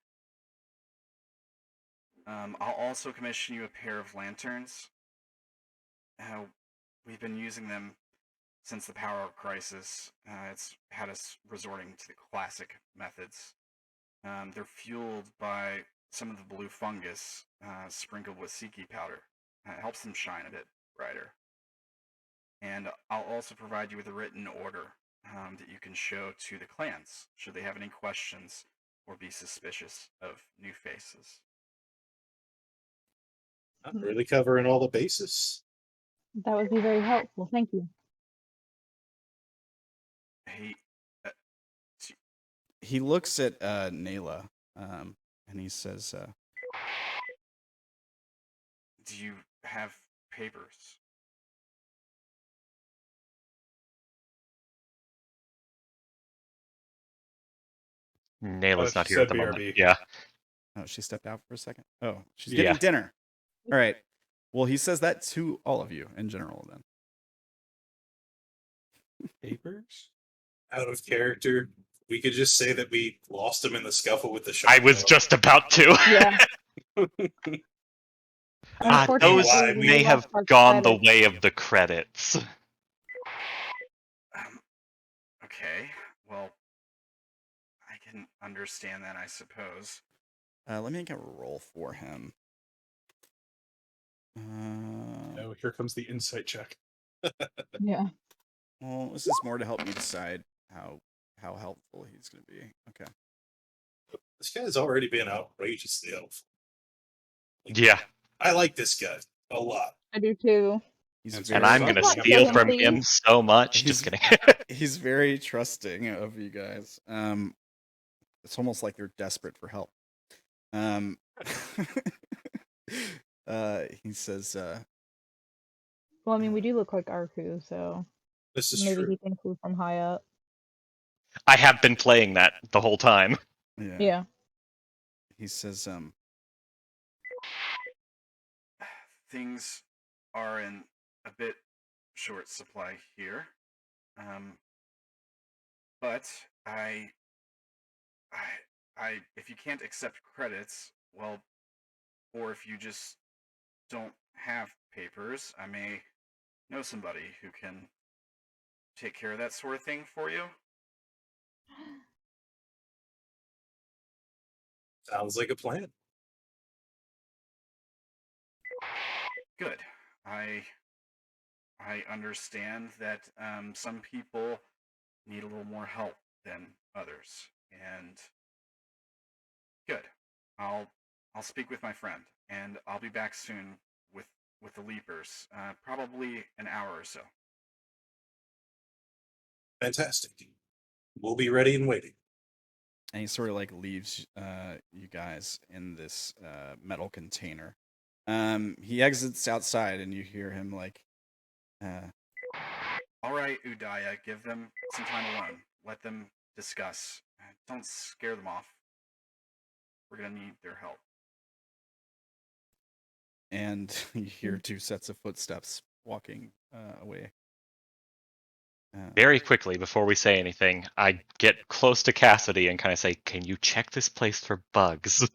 I'll also commission you a pair of lanterns. We've been using them since the power crisis. It's had us resorting to the classic methods. They're fueled by some of the blue fungus sprinkled with Siki powder. helps them shine a bit brighter. And I'll also provide you with a written order that you can show to the clans should they have any questions or be suspicious of new faces. I'm really covering all the bases. That would be very helpful. Thank you. He looks at Naela, and he says, "Do you have papers?" Naela's not she here at said the moment. BRB. Yeah. Oh, she stepped out for a second. Oh, she's Yeah. getting dinner. All right. Well, he says that to all of you in general then. Papers? Out of character, we could just say that we lost him in the scuffle with the I shark. was just about to. Yeah. Those Why we may have lost our gone the credits. way of the credits. Okay. Well, I can understand that, I suppose. Let me get a roll for him. Oh, here comes the insight check. Yeah. Well, this is more to help me decide how helpful he's going to be. Okay. This guy's already been outrageously helpful. Yeah. I like this guy a lot. I do too. He's And very, And I'm gonna Let's not steal kill him, from please. him so much. He's- Just kidding. he's very trusting of you guys. It's almost like they're desperate for help. He says, Well, I mean, we do look like Arku, so This is maybe true. he thinks we're from high up. I have been playing that the whole time. Yeah. He says, things are in a bit short supply here. But if you can't accept credits, well, or if you just don't have papers, I may know somebody who can take care of that sort of thing for you. Sounds like a plan. Good. I understand that some people need a little more help than others, and good. I'll speak with my friend, and I'll be back soon with the Leapers, probably an hour or so. Fantastic. We'll be ready and waiting. And he sort of like leaves you guys in this metal container. He exits outside, and you hear him like, "All right, Udiyah, give them some time alone. Let them discuss. Don't scare them off. We're gonna need their help." And you hear two sets of footsteps walking away. Very quickly, before we say anything, I get close to Cassidy and kind of say, "Can you check this place for bugs?"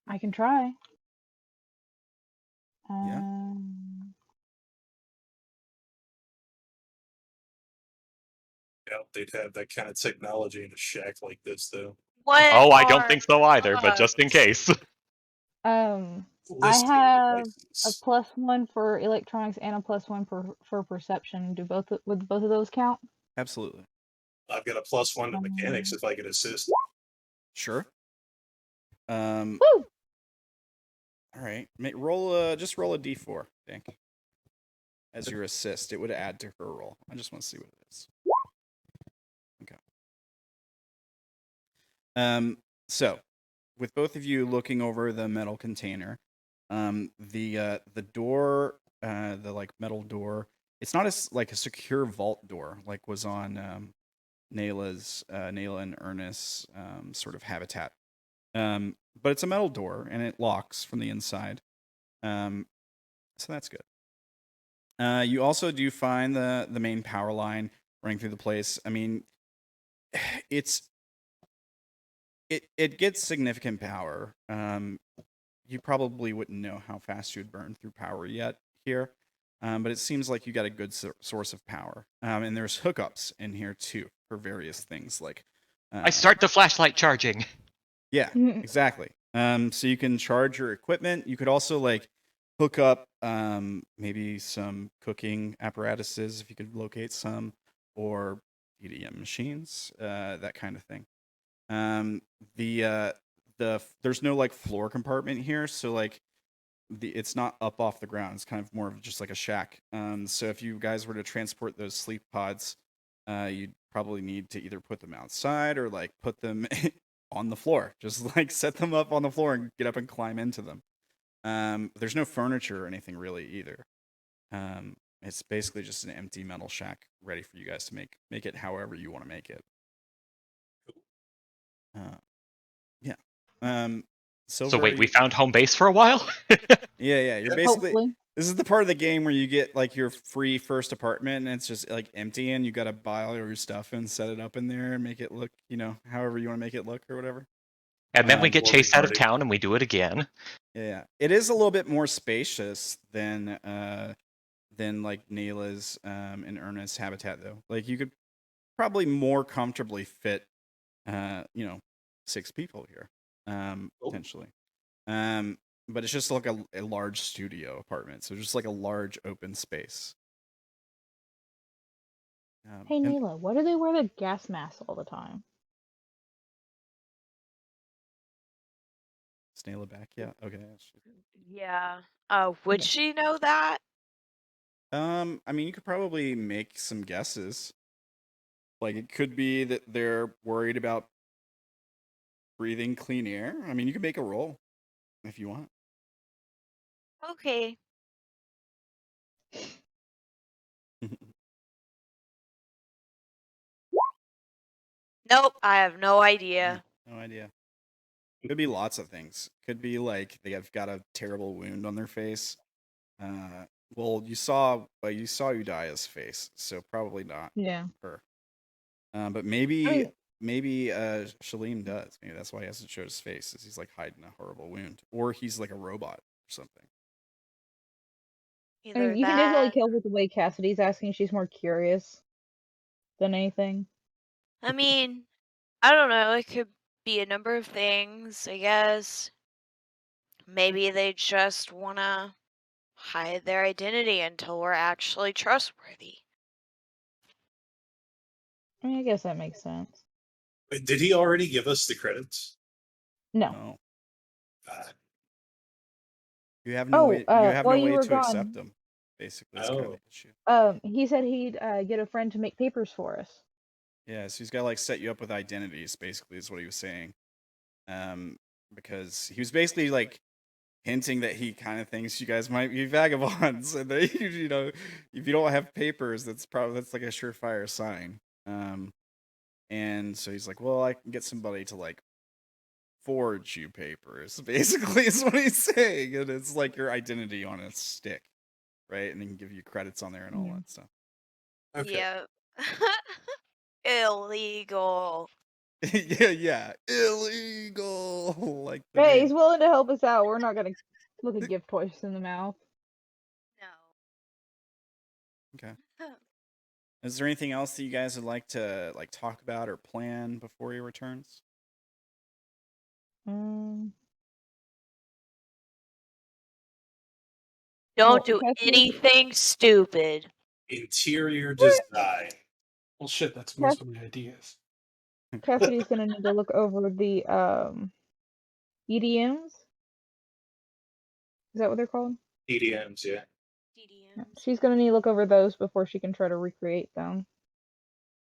I can try. Yeah. Yeah, they'd have that kind of technology in a shack like this, though. What Oh, I don't are think so either, but just in bugs? case. I Listing have a devices. +1 for electronics and a +1 for perception. Would both of those count? Absolutely. I've got a +1 to mechanics if I could assist. Sure. Woo! All right. Just roll a d4, Dank. As your assist, it would add to her roll. I just want to see what it is. Okay. So, with both of you looking over the metal container, the door, the like metal door, it's not like a secure vault door like was on Naela and Ernest's sort of habitat. But it's a metal door, and it locks from the inside. So that's good. You also do find the main power line running through the place. I mean, it gets significant power. You probably wouldn't know how fast you'd burn through power yet here, but it seems like you got a good source of power. And there's hookups in here too for various things like. I start the flashlight charging. Yeah, exactly. So you can charge your equipment. You could also like hook up maybe some cooking apparatuses if you could locate some, or EDM machines, that kind of thing. There's no like floor compartment here, so like it's not up off the ground. It's kind of more of just like a shack. So if you guys were to transport those sleep pods, you'd probably need to either put them outside or like put them on the floor. Just like set them up on the floor and get up and climb into them. There's no furniture or anything really either. It's basically just an empty metal shack ready for you guys to make it however you want to make it. Yeah. So wait, we found home base for a while? Yeah. You're basically. Hopefully. This is the part of the game where you get like your free first apartment and it's just like empty and you gotta buy all your stuff and set it up in there and make it look, however you want to make it look or whatever. And then we get Or chased out of retarded. town and we do it again. Yeah. It is a little bit more spacious than like Naela's and Ernest's habitat though. Like you could probably more comfortably fit 6 people here. Potentially. But it's just like a large studio apartment, so just like a large open space. Hey, Naela, why do they wear the gas mask all the time? Is Naela back? Yeah. Okay. Yeah. Would Yeah. she know that? I mean, you could probably make some guesses. Like it could be that they're worried about breathing clean air. I mean, you can make a roll if you want. Okay. Nope, I have no idea. No idea. Could be lots of things. Could be like they have got a terrible wound on their face. Well, you saw Udiyah's face, so probably not Yeah. her. But maybe I mean, Shalim does. Maybe that's why he hasn't showed his face. Is he's like hiding a horrible wound, or he's like a robot or something. I mean, you can definitely tell with the way Cassidy's asking. She's more curious than anything. I mean, I don't know. It could be a number of things, I guess. Maybe they just want to hide their identity until we're actually trustworthy. I mean, I guess that makes sense. Wait, did he already give us the credits? No. No. Uh, You have no way. You have while no you way were to accept gone, them. Basically, that's kind of the issue. he said he'd get a friend to make papers for us. Yeah, so he's got to like set you up with identities. Basically, is what he was saying. Because he was basically like hinting that he kind of thinks you guys might be vagabonds, and that if you don't have papers, that's like a surefire sign. And so he's like, well, I can get somebody to like forge you papers. Basically, is what he's saying, and it's like your identity on a stick, right? And he can give you credits on there and all that stuff. Okay. Yeah. Illegal. yeah, illegal. Like Hey, he's willing to help us out. We're not gonna look a gift horse in the mouth. No. Okay. Is there anything else that you guys would like to like talk about or plan before he returns? Don't do anything stupid. Interior design. Well, shit, that's most of my ideas. Cassidy's gonna need to look over the EDMs. Is that what they're called? EDMs, yeah. She's gonna need to look over those before she can try to recreate them.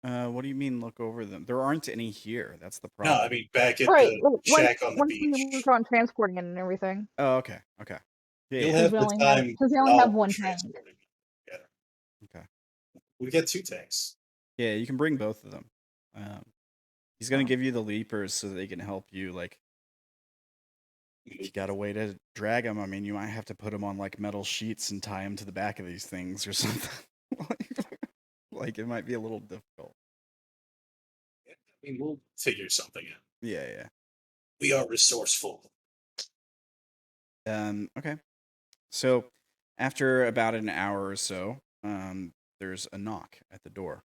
What do you mean look over them? There aren't any here. That's the problem. No, I mean back at the shack on the once beach. we work on transporting it and everything. Oh, okay. Yeah, You'll have the time. Because we only have one tank. Yeah. Okay. We get 2 tanks. Yeah, you can bring both of them. He's gonna give you the leapers so that they can help you. Like, if you got a way to drag them, I mean, you might have to put them on like metal sheets and tie them to the back of these things or something. Like, it might be a little difficult. I mean, we'll figure something out. Yeah. We are resourceful. Okay. So, after about an hour or so, there's a knock at the door.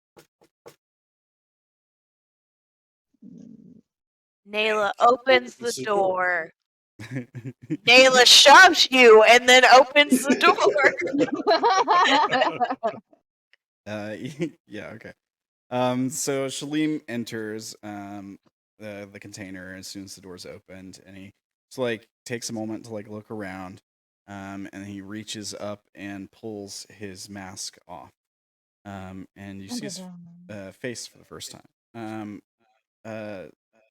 Naela opens the door. Naela shoves you and then opens the door. Yeah, okay. So Shalim enters the container as soon as the door's opened, and he just like takes a moment to like look around, and he reaches up and pulls his mask off, and you see his face for the first time.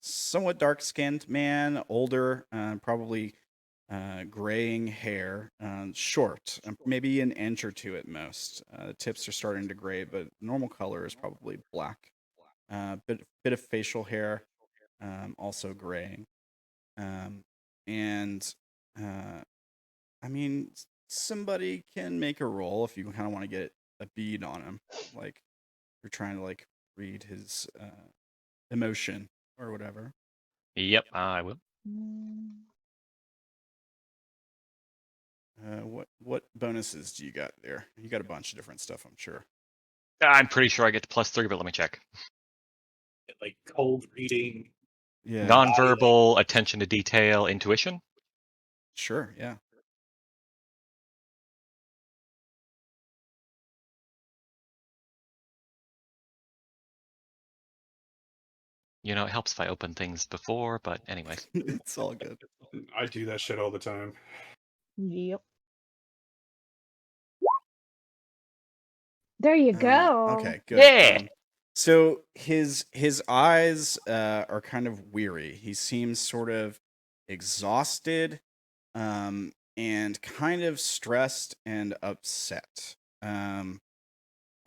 Somewhat dark-skinned man, older, probably graying hair, short, maybe an inch or two at most. Tips are starting to gray, but normal color is probably black. Bit of facial hair, also graying. And I mean, somebody can make a roll if you kind of want to get a bead on him, like you're trying to like read his emotion or whatever. Yep, I will. What bonuses do you got there? You got a bunch of different stuff, I'm sure. I'm pretty sure I get to +3, but let me check. Like cold reading. Yeah. Nonverbal, attention to detail, intuition. Sure, yeah. You know, it helps if I open things before, but anyway. It's all good. I do that shit all the time. Yep. There you go. Okay, good. Yeah. So his eyes are kind of weary. He seems sort of exhausted, and kind of stressed and upset. You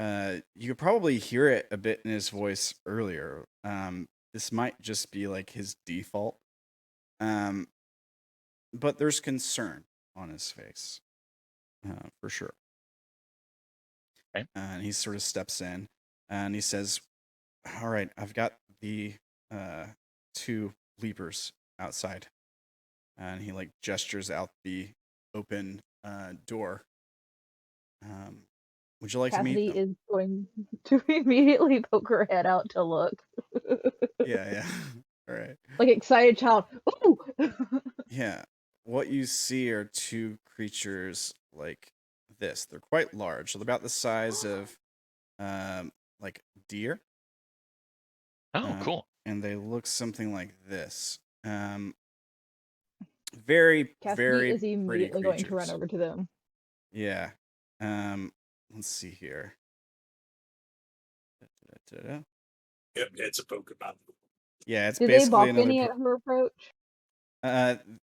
could probably hear it a bit in his voice earlier. This might just be like his default. But there's concern on his face, for sure. Okay. And he sort of steps in and he says, "All right, I've got the 2 leapers outside." And he like gestures out the open door. Would you like to meet Cassidy them? is going to immediately poke her head out to look. Yeah. All right. Like excited child. Ooh! Yeah. What you see are 2 creatures like this. They're quite large. They're about the size of like deer. Oh, cool. And they look something like this. Very, Cassidy very is pretty immediately going to run creatures. over to them. Yeah. Let's see here. Da-da-da-da. Yep, it's a Pokemon. Yeah, it's Do they basically balk another. any at her approach?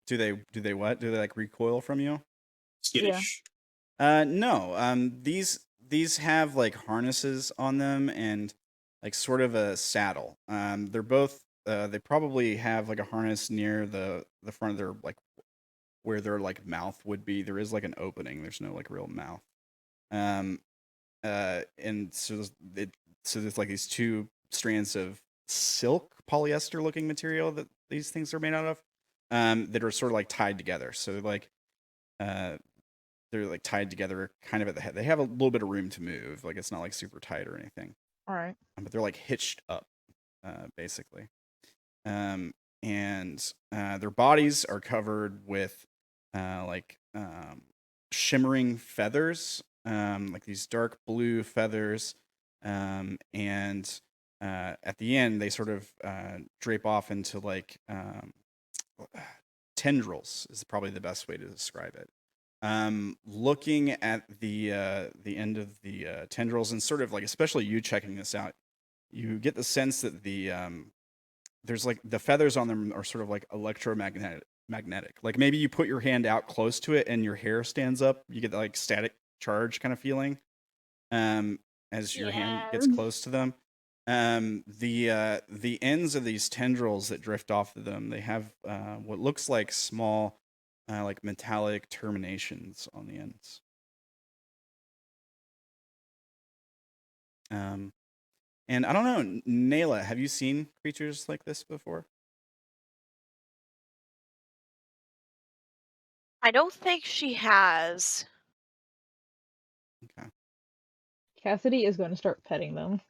Do they what? Do they like recoil from you? Skittish. No. These have like harnesses on them and like sort of a saddle. They're both. They probably have like a harness near the front of their like where their like mouth would be. There is like an opening. There's no like real mouth. And so there's like these 2 strands of silk polyester looking material that these things are made out of, that are sort of like tied together. So like, they're like tied together kind of at the head. They have a little bit of room to move. Like it's not like super tight or anything. All right. But they're like hitched up, basically. And their bodies are covered with like shimmering feathers, like these dark blue feathers, and at the end they sort of drape off into like tendrils is probably the best way to describe it. Looking at the end of the tendrils, and sort of like, especially you checking this out, you get the sense that there's like the feathers on them are sort of like magnetic. Like maybe you put your hand out close to it and your hair stands up. You get that like static charge kind of feeling, as your hand gets close to them. The ends of these tendrils that drift off of them, they have what looks like small, like metallic terminations on the ends. And I don't know, Naela, have you seen creatures like this before? I don't think she has. Okay. Cassidy is going to start petting them.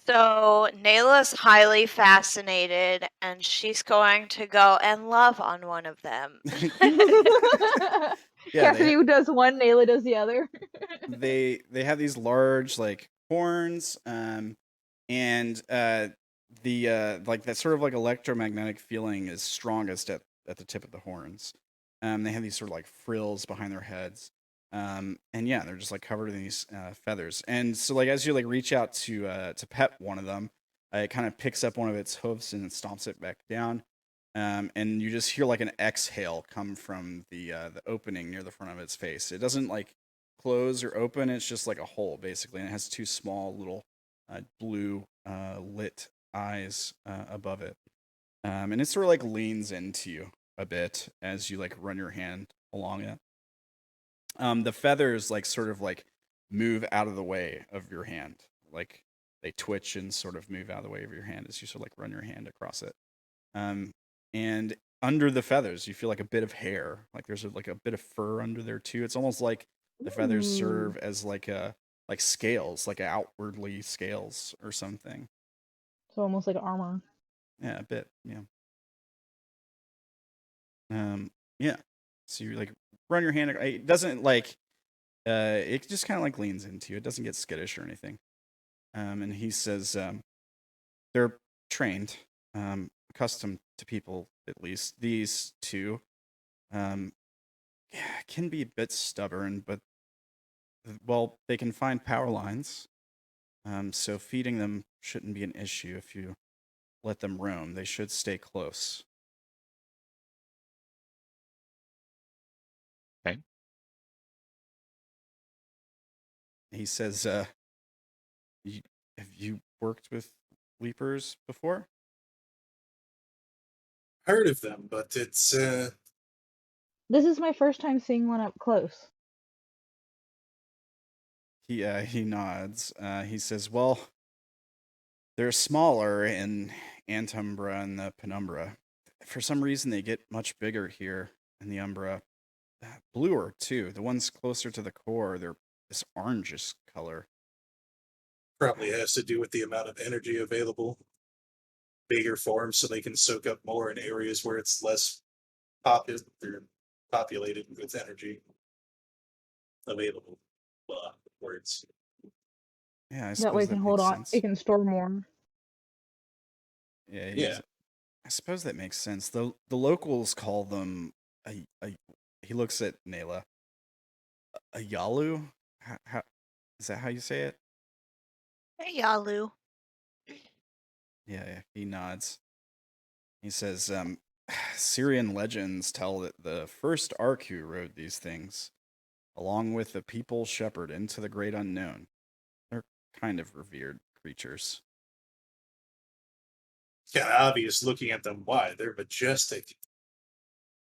So Naela's highly fascinated, and she's going to go and love on one of them. Yeah, Cassidy does one, Naela does the other. they have these large like horns, and the like that sort of like electromagnetic feeling is strongest at the tip of the horns. They have these sort of like frills behind their heads. And yeah, they're just like covered in these feathers. And so like as you like reach out to pet one of them, it kind of picks up one of its hoofs and stomps it back down. And you just hear like an exhale come from the opening near the front of its face. It doesn't like close or open. It's just like a hole basically, and it has two small little blue lit eyes above it. And it sort of like leans into you a bit as you like run your hand along it. The feathers like sort of like move out of the way of your hand, like they twitch and sort of move out of the way of your hand as you sort of like run your hand across it. And under the feathers, you feel like a bit of hair, like there's like a bit of fur under there too. It's almost like the feathers serve as like scales, like outwardly scales or something. So almost like armor. Yeah, a bit. Yeah. Yeah. So you like run your hand. It doesn't like. It just kind of like leans into you. It doesn't get skittish or anything. And he says, they're trained, accustomed to people at least. These two, can be a bit stubborn, but well, they can find power lines. So feeding them shouldn't be an issue if you let them roam. They should stay close. Okay. He says, have you worked with leapers before? Heard of them, but it's This is my first time seeing one up close. He nods. He says, well, they're smaller in Umbra and the Penumbra. For some reason, they get much bigger here in the Umbra. Bluer, too. The ones closer to the core, they're this orangish color. probably has to do with the amount of energy available. Bigger forms so they can soak up more in areas where it's less populated with energy available. Words. Yeah, I That way suppose it can that hold makes on. sense. It can store more. Yeah. I suppose that makes sense. The locals call them he looks at Naela. A yalu? How is that how you say it? Hey, Yalu. Yeah, he nods. He says, Syrian legends tell that the first Arku rode these things, along with the people shepherd into the great unknown. They're kind of revered creatures. Kind of obvious looking at them. Why? They're majestic.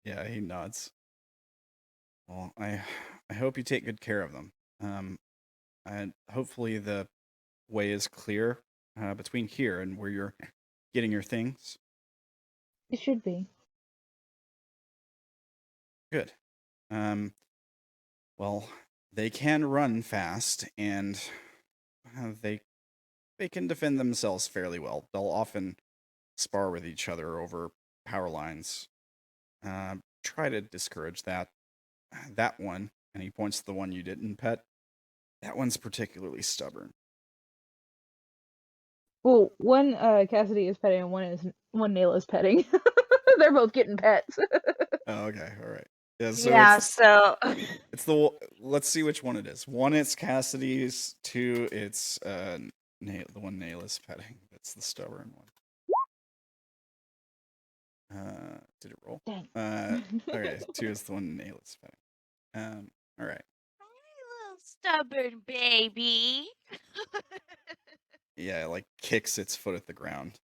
Yeah, he nods. Well, I hope you take good care of them. And hopefully the way is clear between here and where you're getting your things. It should be. Good. Well, they can run fast, and they can defend themselves fairly well. They'll often spar with each other over power lines. Try to discourage that. That one, and he points to the one you didn't pet. That one's particularly stubborn. Well, one Cassidy is petting and one Naela is petting. They're both getting pets. Oh, okay, all right. Yeah, so Yeah, so it's the let's see which one it is. One, it's Cassidy's. Two, it's the one Naela's petting. That's the stubborn one. Did it roll? Dang. Okay, two is the one Naela's petting. All right. little stubborn baby. Yeah, it like kicks its foot at the ground.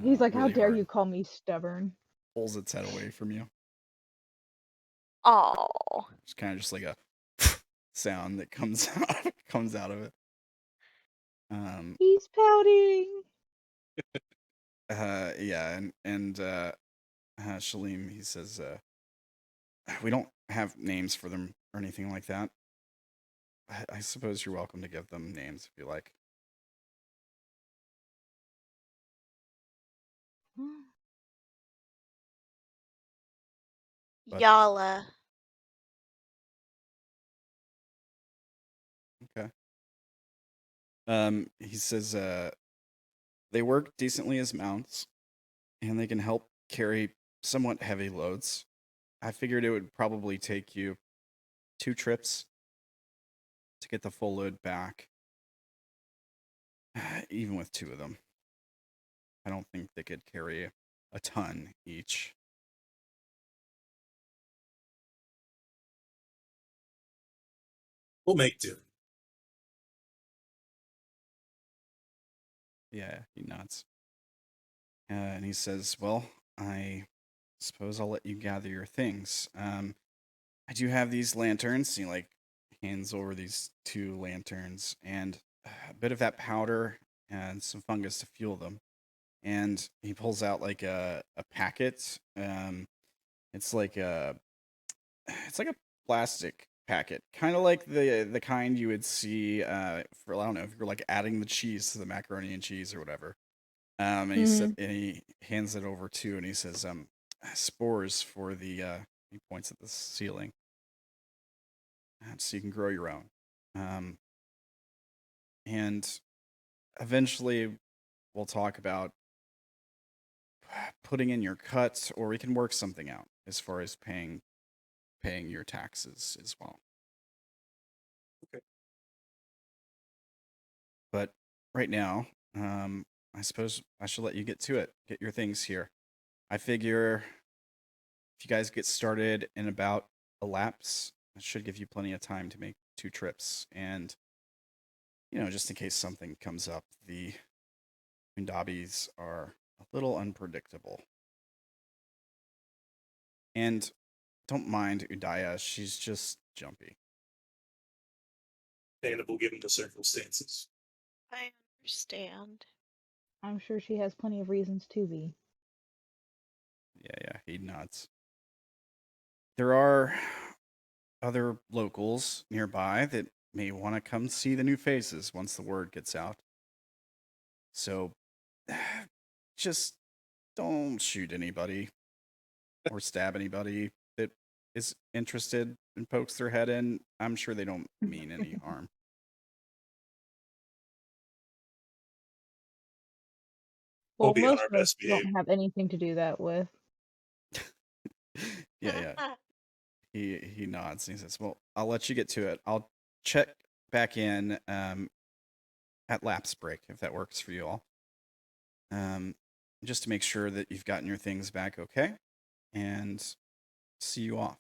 He's like, really how dare hard. you call me stubborn? Pulls its head away from you. Oh. It's kind of just like a sound that comes out of it. He's pouting. Yeah, and Shalim, he says, we don't have names for them or anything like that. I suppose you're welcome to give them names if you like. But- Yala. Okay. He says they work decently as mounts, and they can help carry somewhat heavy loads. I figured it would probably take you 2 trips to get the full load back, even with 2 of them. I don't think they could carry a ton each. We'll make do. Yeah, he nods. And he says, well, I suppose I'll let you gather your things. I do have these lanterns. He hands over these 2 lanterns and a bit of that powder and some fungus to fuel them. And he pulls out a packet. It's like a plastic packet, kind of like the kind you would see for, I don't know, if you're adding the cheese to the macaroni and cheese or whatever. And he hands it over to, and he says, spores for the. He points at the ceiling, so you can grow your own. And eventually, we'll talk about putting in your cut, or we can work something out as far as paying your taxes as well. Okay. But right now, I suppose I should let you get to it. Get your things here. I figure if you guys get started in about a lapse, it should give you plenty of time to make 2 trips. And, just in case something comes up, the Undabis are a little unpredictable. And don't mind Udiyah, she's just jumpy. Understandable given the circumstances. I understand. I'm sure she has plenty of reasons to be. Yeah, he nods. There are other locals nearby that may want to come see the new faces once the word gets out. So, just don't shoot anybody or stab anybody that is interested and pokes their head in. I'm sure they don't mean any harm. We'll Well, be on most our of us best behavior. don't have anything to do that with. Yeah. He nods and he says, well, I'll let you get to it. I'll check back in at lapse break, if that works for you all. Just to make sure that you've gotten your things back okay. And see you off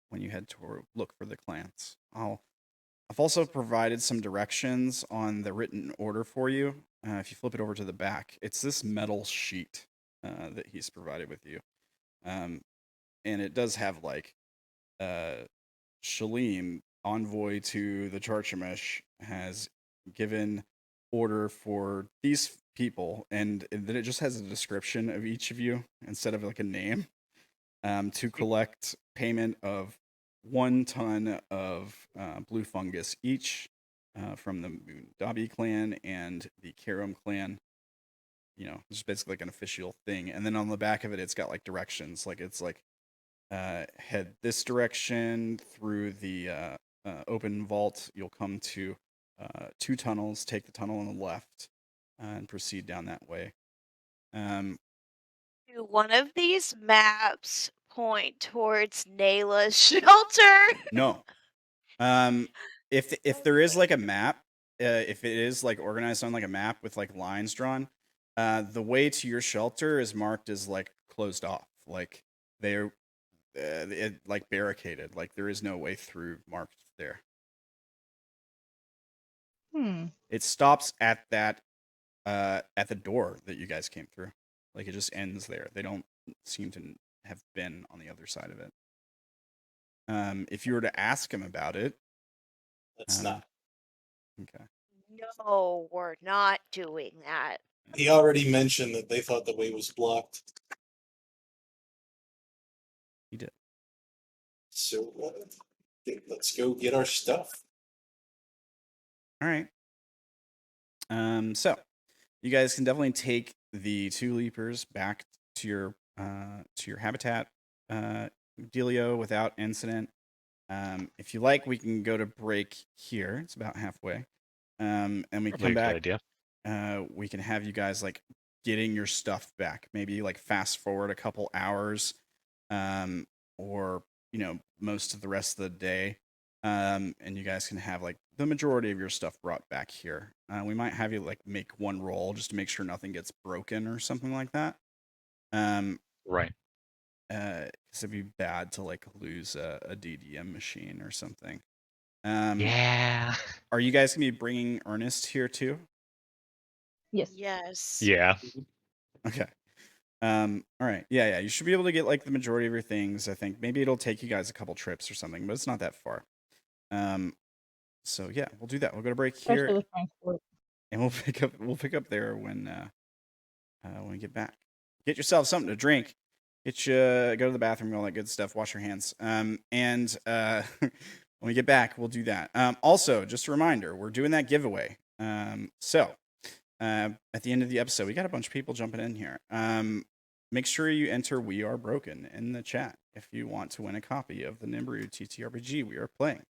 when you head to look for the clans. I've also provided some directions on the written order for you. If you flip it over to the back, it's this metal sheet that he's provided with you. And it does have Shalim, envoy to the Charchamish, has given order for these people, and then it just has a description of each of you instead of a name, to collect payment of 1 ton of blue fungus each from the Dabi clan and the Karam clan. It's basically an official thing. And then on the back of it, it's got directions. It's head this direction through the open vault. You'll come to 2 tunnels. Take the tunnel on the left and proceed down that way. Do one of these maps point towards Naela's shelter? No. If there is a map, if it is organized on a map with lines drawn, the way to your shelter is marked as closed off. They're barricaded. There is no way through marked there. It stops at that at the door that you guys came through. It just ends there. They don't seem to have been on the other side of it. If you were to ask him about it, Let's not. Okay. No, we're not doing that. He already mentioned that they thought the way was blocked. He did. So let's go get our stuff. All right. So you guys can definitely take the 2 leapers back to your habitat. dealio without incident. If you like, we can go to break here. It's about halfway. And we Probably come a back. good idea. We can have you guys like getting your stuff back. Maybe like fast forward a couple hours, or most of the rest of the day, and you guys can have like the majority of your stuff brought back here. We might have you like make one roll just to make sure nothing gets broken or something like that. Right. Because it'd be bad to like lose a DDM machine or something. Yeah. Are you guys gonna be bringing Ernest here too? Yes. Yes. Yeah. Okay. All right. Yeah. You should be able to get like the majority of your things. I think maybe it'll take you guys a couple trips or something, but it's not that far. So yeah, we'll do that. We'll go to break Especially here, with transport. and we'll pick up there when we get back. Get yourself something to drink. Go to the bathroom, all that good stuff. Wash your hands. And when we get back, we'll do that. Also, just a reminder, we're doing that giveaway. So at the end of the episode, we got a bunch of people jumping in here. Make sure you enter "We Are Broken" in the chat if you want to win a copy of the Nibiru TTRPG we are playing.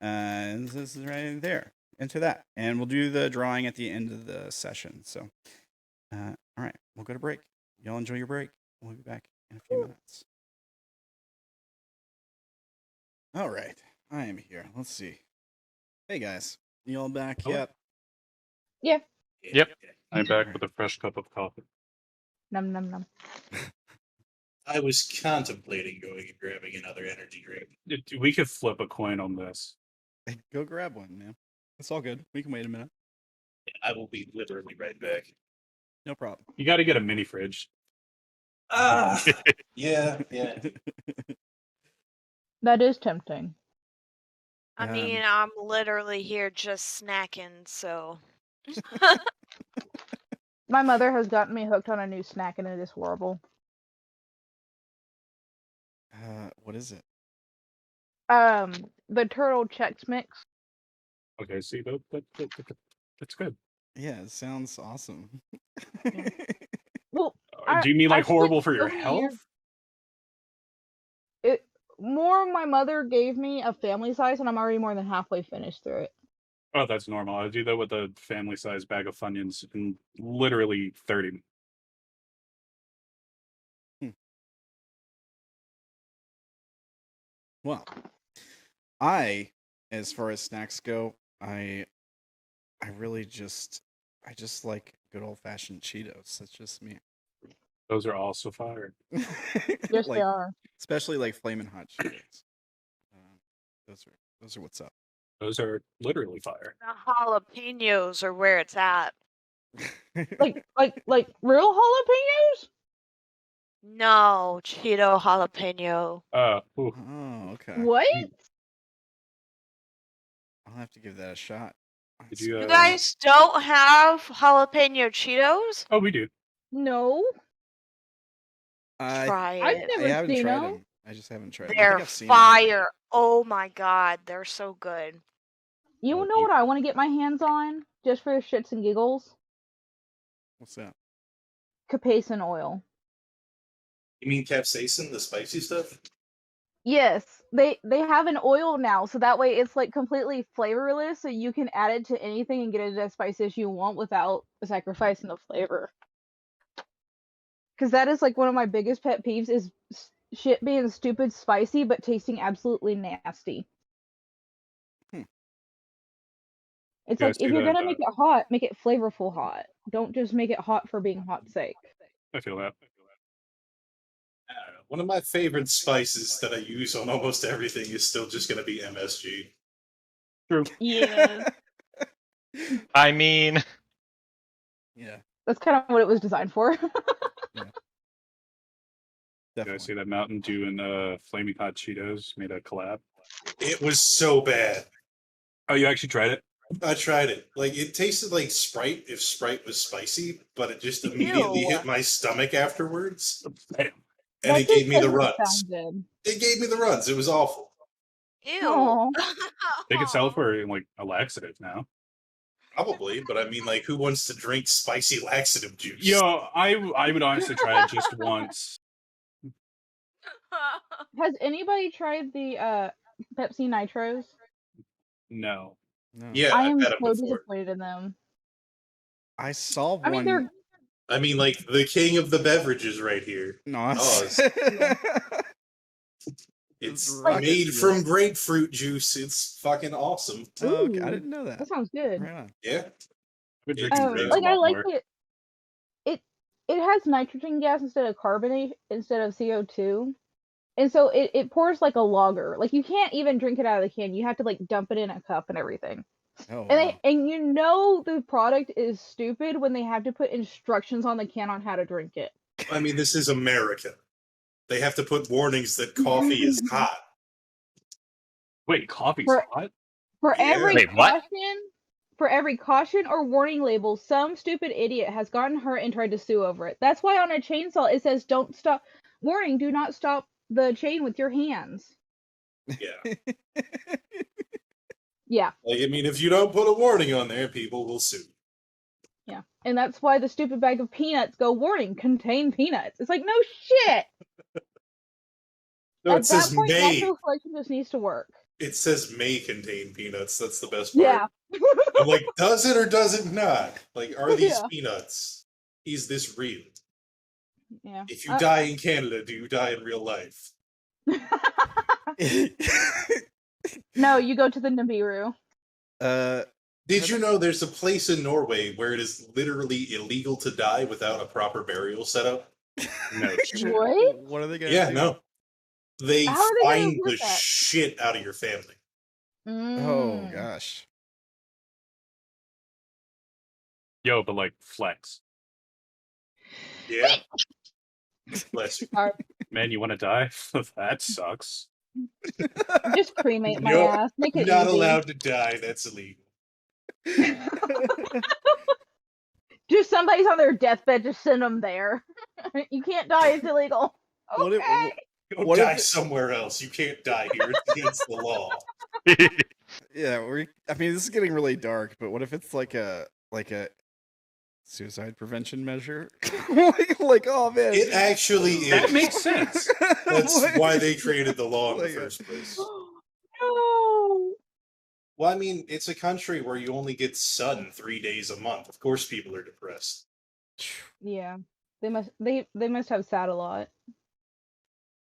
This is right there. Enter that, and we'll do the drawing at the end of the session. So, all right, we'll go to break. Y'all enjoy your break. We'll be back in a few minutes. All right, I am here. Let's see. Hey guys, you all back yet? Yeah. Yep. I'm back with a fresh cup of coffee. Num num num. I was contemplating going and grabbing another energy drink. We could flip a coin on this. Go grab one, man. It's all good. We can wait a minute. I will be literally right back. No problem. You got to get a mini fridge. Ah, yeah. That is tempting. I mean, I'm literally here just snacking, so. My mother has gotten me hooked on a new snack, and it is horrible. What is it? The turtle Chex Mix. Okay, see, that's good. Yeah, it sounds awesome. Well, Do you mean like I've spent horrible for your so many health? years- my mother gave me a family size, and I'm already more than halfway finished through it. Oh, that's normal. I do that with a family size bag of Funyuns in literally 30. Well, as far as snacks go, I just like good old fashioned Cheetos. That's just me. Those are also fire. Yes, Like, they are. especially like flaming hot Cheetos. Those are what's up. Those are literally fire. The jalapenos are where it's at. Like real jalapenos? No, Cheeto jalapeno. Ooh. Oh, okay. What? I'll have to give that a shot. Did you, You guys don't have jalapeno Cheetos? Oh, we do. No. Try I've it. I never haven't seen tried them. them. I just haven't tried them. They're fire. Oh my god, they're so good. You Well, know what I want to get my hands on, just for shits and giggles? What's that? Capsaicin oil. You mean capsaicin, the spicy stuff? Yes, they have an oil now, so that way it's like completely flavorless, so you can add it to anything and get it as spicy as you want without sacrificing the flavor. Because that is like one of my biggest pet peeves is shit being stupid spicy but tasting absolutely nasty. It's Yeah, I like see if you're that, gonna make it hot, make it flavorful hot. Don't just make it hot for being hot's sake. I feel that. I don't know. One of my favorite spices that I use on almost everything is still just going to be MSG. True. Yeah. I mean, Yeah, That's kind of what it was designed for. You definitely. guys see that Mountain Dew and Flaming Hot Cheetos made a collab? It was so bad. Oh, you actually tried it? I tried it. Like, it tasted like Sprite if Sprite was spicy, but it just immediately Ew. hit my stomach afterwards. Damn. And That it gave just me the doesn't runs. sound good. It gave me the runs. It was awful. Ew. Aw. They could sell it for like a laxative now. Probably, but I mean, like, who wants to drink spicy laxative juice? Yo, I would honestly try it just once. Has anybody tried the Pepsi Nitros? No. No. Yeah, I I've am had them so before. disappointed in them. I saw one. I mean, they're I mean, like, the king of the beverages right here. Nos. It's rocket made fuel. from grapefruit juice. It's fucking awesome. Oh, okay. I Ooh, didn't know that. that sounds good. Right on. Yeah. I've been It's drinking great. Raisin Like I like more. it. It has nitrogen gas instead of carbonate instead of CO2, and so it pours like a lager. Like you can't even drink it out of the can. You have to like dump it in a cup and everything. Oh, And wow. and you know the product is stupid when they have to put instructions on the can on how to drink it. I mean, this is America. They have to put warnings that coffee is hot. Wait, coffee's For- hot? For Yeah. every Wait, what? caution or warning label, some stupid idiot has gotten hurt and tried to sue over it. That's why on a chainsaw it says "Don't stop." Warning: Do not stop the chain with your hands. Yeah. Yeah, Like, I mean, if you don't put a warning on there, people will sue. yeah, and that's why the stupid bag of peanuts go warning: contain peanuts. It's like no shit. No, At it says that point, may. natural selection just needs to work. It says may contain peanuts. That's the best part. Yeah. I'm like, does it or does it not? Like, are these Yeah. peanuts? Is this real? Yeah. If you die in Canada, do you die in real life? No, you go to the Nibiru. Did you know there's a place in Norway where it is literally illegal to die without a proper burial setup? No shit. What? What are they gonna Yeah, do? no. They How are they gonna find enforce the that? shit out of your family. Oh Mm. gosh. Yo, but like flex. Yeah. Bless you. Sorry. Man, you want to die? That sucks. Just cremate my Nope. ass. Make it Not easy. allowed to die. That's illegal. Just somebody's on their deathbed, just send them there. You can't die, it's illegal. What if- Okay. Go What if die it- somewhere else. You can't die here. It's against the law. Yeah, I mean, this is getting really dark, but what if it's like a suicide prevention measure? like, oh man, It actually is. That makes sense. That's What? why they created the law in the Like a- first place. No. Well, I mean, it's a country where you only get sun 3 days a month. Of course, people are depressed. Yeah. They must have sat a lot.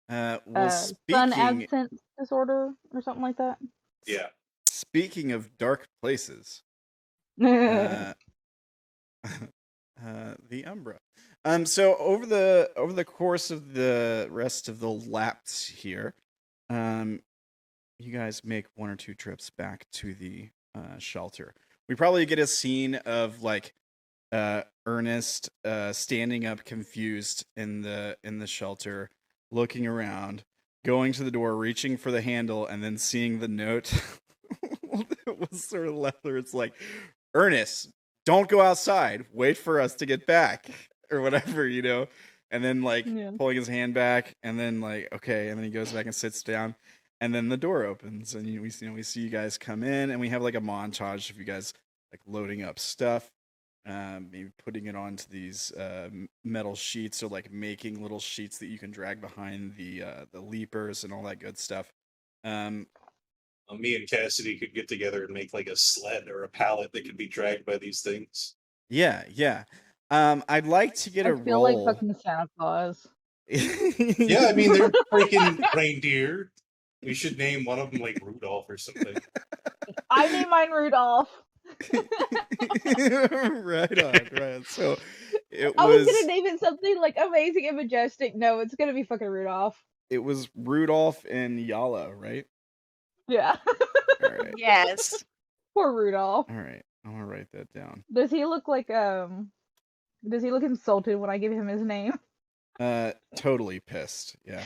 Well, Sun speaking absence disorder or something like that. Yeah. speaking of dark places, the Umbra. So over the course of the rest of the laps here, you guys make one or two trips back to the shelter. We probably get a scene of like Ernest standing up confused in the shelter, looking around, going to the door, reaching for the handle, and then seeing the note. It was sort of left there. It's like, Ernest, don't go outside. Wait for us to get back, or whatever, you know. And then like Yeah. pulling his hand back, and then like okay, and then he goes back and sits down, and then the door opens, and we see you guys come in, and we have like a montage of you guys like loading up stuff, maybe putting it onto these metal sheets, or like making little sheets that you can drag behind the leapers and all that good stuff. Me and Cassidy could get together and make like a sled or a pallet that could be dragged by these things. Yeah. I'd like to get a I feel like roll. fucking Santa Claus. Yeah, I mean, they're freaking reindeer. We should name one of them like Rudolph or something. I named mine Rudolph. right on. So it I was was gonna name it something like amazing and majestic. No, it's gonna be fucking Rudolph. it was Rudolph and Yala, right? Yeah. All right. Yes. Poor Rudolph. All right. I'm gonna write that down. Does he look like does he look insulted when I give him his name? Totally pissed. Yeah.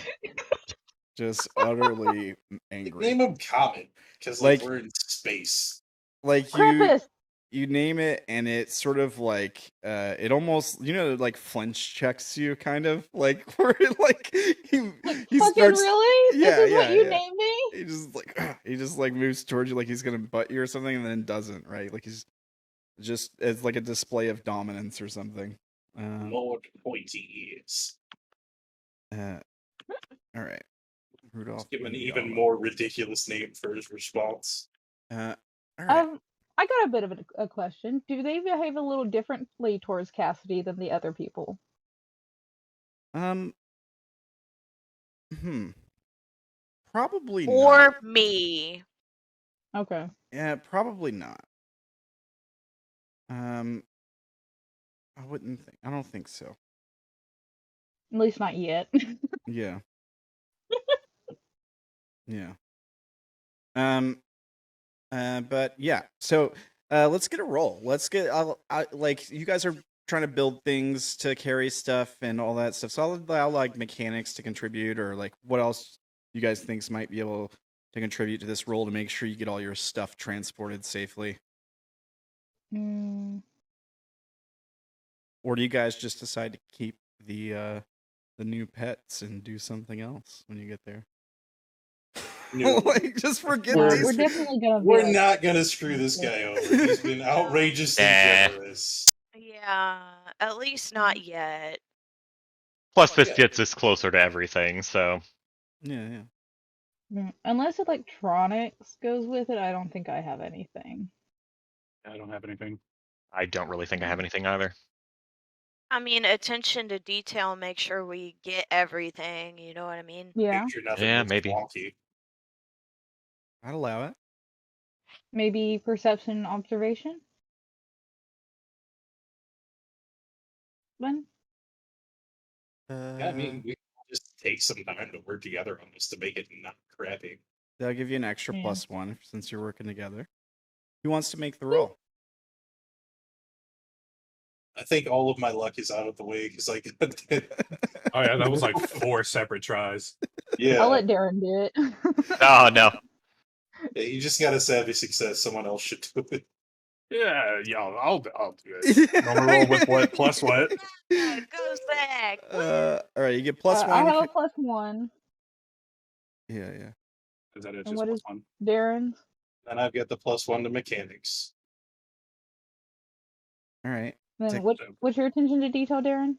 Just utterly angry. Name him Comet, because like we're in space. Like Krampus! you name it, and it sort of like it almost like flinch checks you, kind of like where it, like he Fucking starts. really? Yeah, This is what you yeah. named me? He just like moves towards you like he's gonna butt you or something, and then doesn't, right? Like he's just, it's like a display of dominance or something. Lord Pointy Ears. All right. Rudolph. Let's give him an Udiyah. even more ridiculous name for his response. All right. I got a bit of a question. Do they behave a little differently towards Cassidy than the other people? Probably Or not. me. Okay. Yeah, probably not. I wouldn't think. I don't think so. At least not yet. Yeah. Yeah. But yeah. So, let's get a roll. Let's get. Like you guys are trying to build things to carry stuff and all that stuff. So I'll allow like mechanics to contribute, or like what else you guys think might be able to contribute to this roll to make sure you get all your stuff transported safely. Or do you guys just decide to keep the new pets and do something else when you get there? No. Like, just forget We're- these. We're definitely gonna be We're like, not gonna screw this guy over. He's been outrageously Nah. generous. Yeah, at least not yet. Plus, this Yeah. gets us closer to everything, so Yeah. unless electronics goes with it, I don't think I have anything. I don't have anything. I don't really think I have anything either. I mean, attention to detail, make sure we get everything, you know what I mean? Yeah. Make sure nothing Yeah, looks maybe. wonky. I'd allow it. Maybe perception and observation? Then? Yeah, I mean, we just take some time to work together on this to make it not crappy. They'll give you an extra Yeah. +1 since you're working together. Who wants to make the roll? I think all of my luck is out of the way because like, Oh yeah, that was like 4 separate tries. yeah, I'll let Derrin do it. Oh no. you just gotta savvy success. Someone else should do it. Yeah, I'll do it. Normal roll with what plus what? Yeah, go Zack. All right, you get +1. I have a +1. Yeah. Is that it? And Just what plus is- one? Darren's? And I've got the +1 to mechanics. All right. Then Take- what's your attention to detail, Derrin?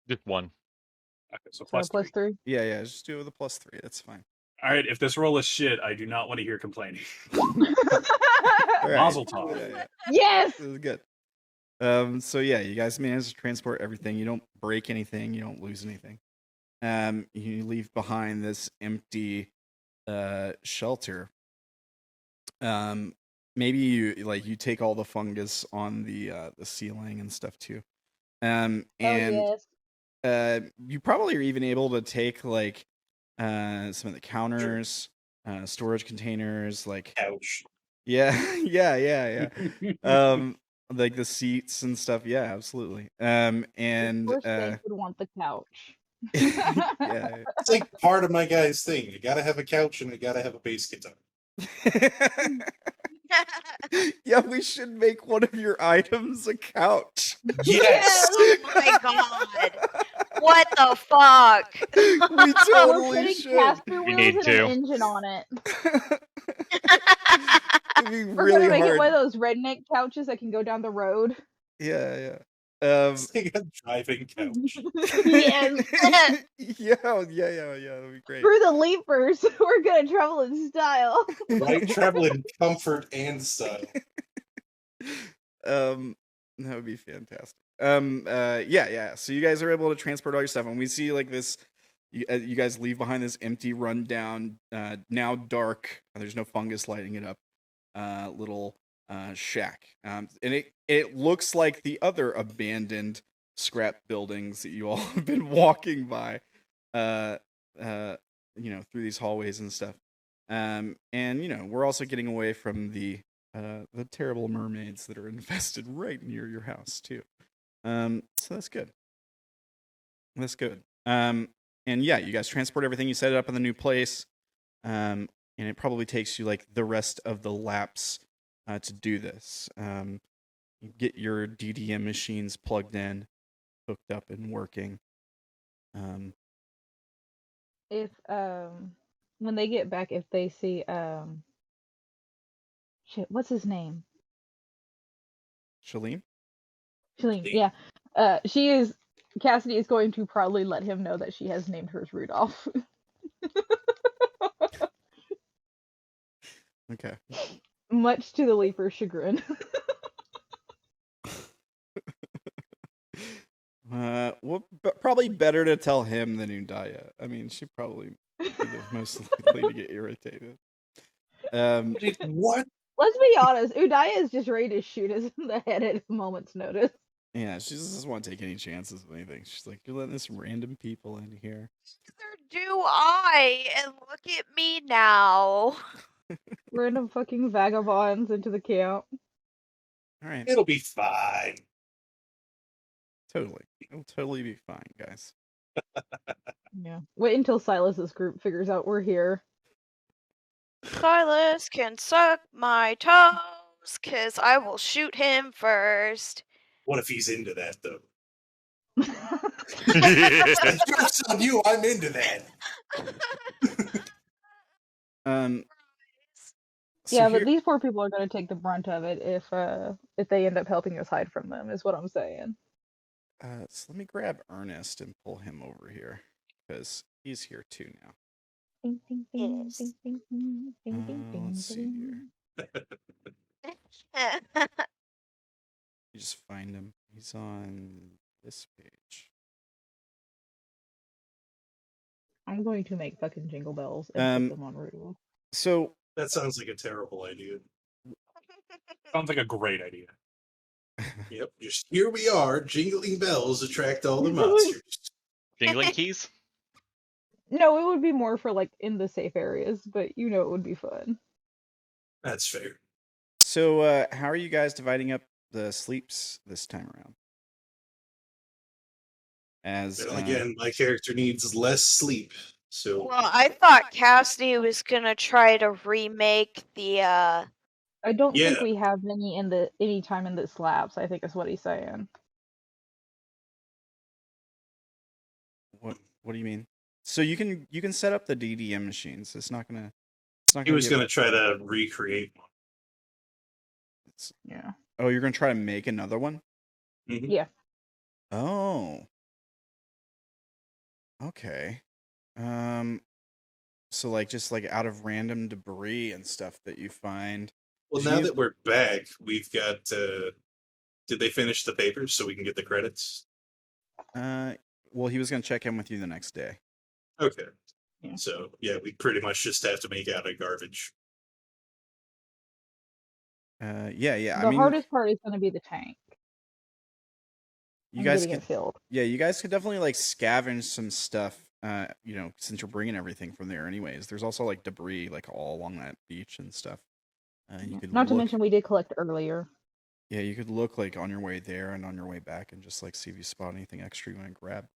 Just one. Okay, so So plus three. +3. Yeah. Just do it with a +3. That's fine. All right, if this roll is shit, I do not want to hear complaining. All right. Mazel tov. Yeah. Yes! This is good. So yeah, you guys manage to transport everything. You don't break anything. You don't lose anything. You leave behind this empty shelter. Maybe you take all the fungus on the ceiling and stuff too. And yes. you probably are even able to take like some of the counters, storage containers, like Ouch. yeah. Like the seats and stuff. Yeah, absolutely. And Of course they would want the couch. yeah. It's like part of my guy's thing. You gotta have a couch and you gotta have a bass guitar. Yeah, we should make one of your items a couch. Yes! Oh my god. What the fuck? We We're totally putting should. caster We wheels need and to. an engine on it. It'd be We're really gonna make hard. it one of those redneck couches that can go down the road. Yeah. It's like a driving couch. Yes. Yeah, that'd be great. For the leapers, we're gonna travel in style. Right? Travel in comfort and style. That would be fantastic. Yeah. So you guys are able to transport all your stuff, and we see like this. You guys leave behind this empty, rundown, now dark. There's no fungus lighting it up. Little shack, and it looks like the other abandoned scrap buildings that you all have been walking by, through these hallways and stuff. And we're also getting away from the terrible mermaids that are infested right near your house too. So that's good. And yeah, you guys transport everything. You set it up in the new place. And it probably takes you like the rest of the laps to do this. You get your DDM machines plugged in, hooked up and working. If when they get back, if they see shit, what's his name? Shalim? Shalim, yeah. She is Cassidy is going to probably let him know that she has named hers Rudolph. Okay. Much to the Leaper's chagrin. Well, probably better to tell him than Udiyah. I mean, she probably be the most likely to get irritated. What? Let's be honest, Udiyah is just ready to shoot us in the head at a moment's notice. Yeah, she just doesn't want to take any chances with anything. She's like, you're letting this random people in here. Neither do I, and look at me now. Random fucking vagabonds into the camp. All right. It'll be fine. Totally. It'll totally be fine, guys. Yeah. Wait until Silas's group figures out we're here. Silas can suck my toes, 'cause I will shoot him first. What if he's into that, though? Yeah. Joke's on you, I'm into that. So Yeah, here- but these poor people are going to take the brunt of it if they end up helping us hide from them, is what I'm saying. so let me grab Ernest and pull him over here because he's here too now. Ding, ding, ding, Yes. ding, ding, ding, ding, ding, ding, Let's see ding. here. You just find him. He's on this page. I'm going to make fucking jingle bells and put them on Rudolph. So That sounds like a terrible idea. Sounds like a great idea. Yep, just here we are, jingling bells attract all the monsters. Jingling keys? No, it would be more for like in the safe areas, but you know it would be fun. That's fair. So how are you guys dividing up the sleeps this time around? As Well, again, my character needs less sleep, so Well, I thought Cassidy was gonna try to remake the I don't think Yeah. we have any time in this lapse, I think is what he's saying. what do you mean? So you can set up the DDM machines. It's not gonna. he was going to try to recreate one. Yeah. Oh, you're gonna try to make another one? Mhm. Yeah. Oh. Okay. So like just like out of random debris and stuff that you find. Well, Did now you- that we're back, we've got. Did they finish the papers so we can get the credits? Well, he was gonna check in with you the next day. Okay. Yeah. So, yeah, we pretty much just have to make out of garbage. Yeah. The I mean, hardest part is going to be the tank. you and guys getting can. it filled. Yeah, you guys could definitely like scavenge some stuff. Since you're bringing everything from there, anyways. There's also like debris like all along that beach and stuff. You could Not to look- mention we did collect earlier. Yeah, you could look like on your way there and on your way back and just like see if you spot anything extra you want to grab.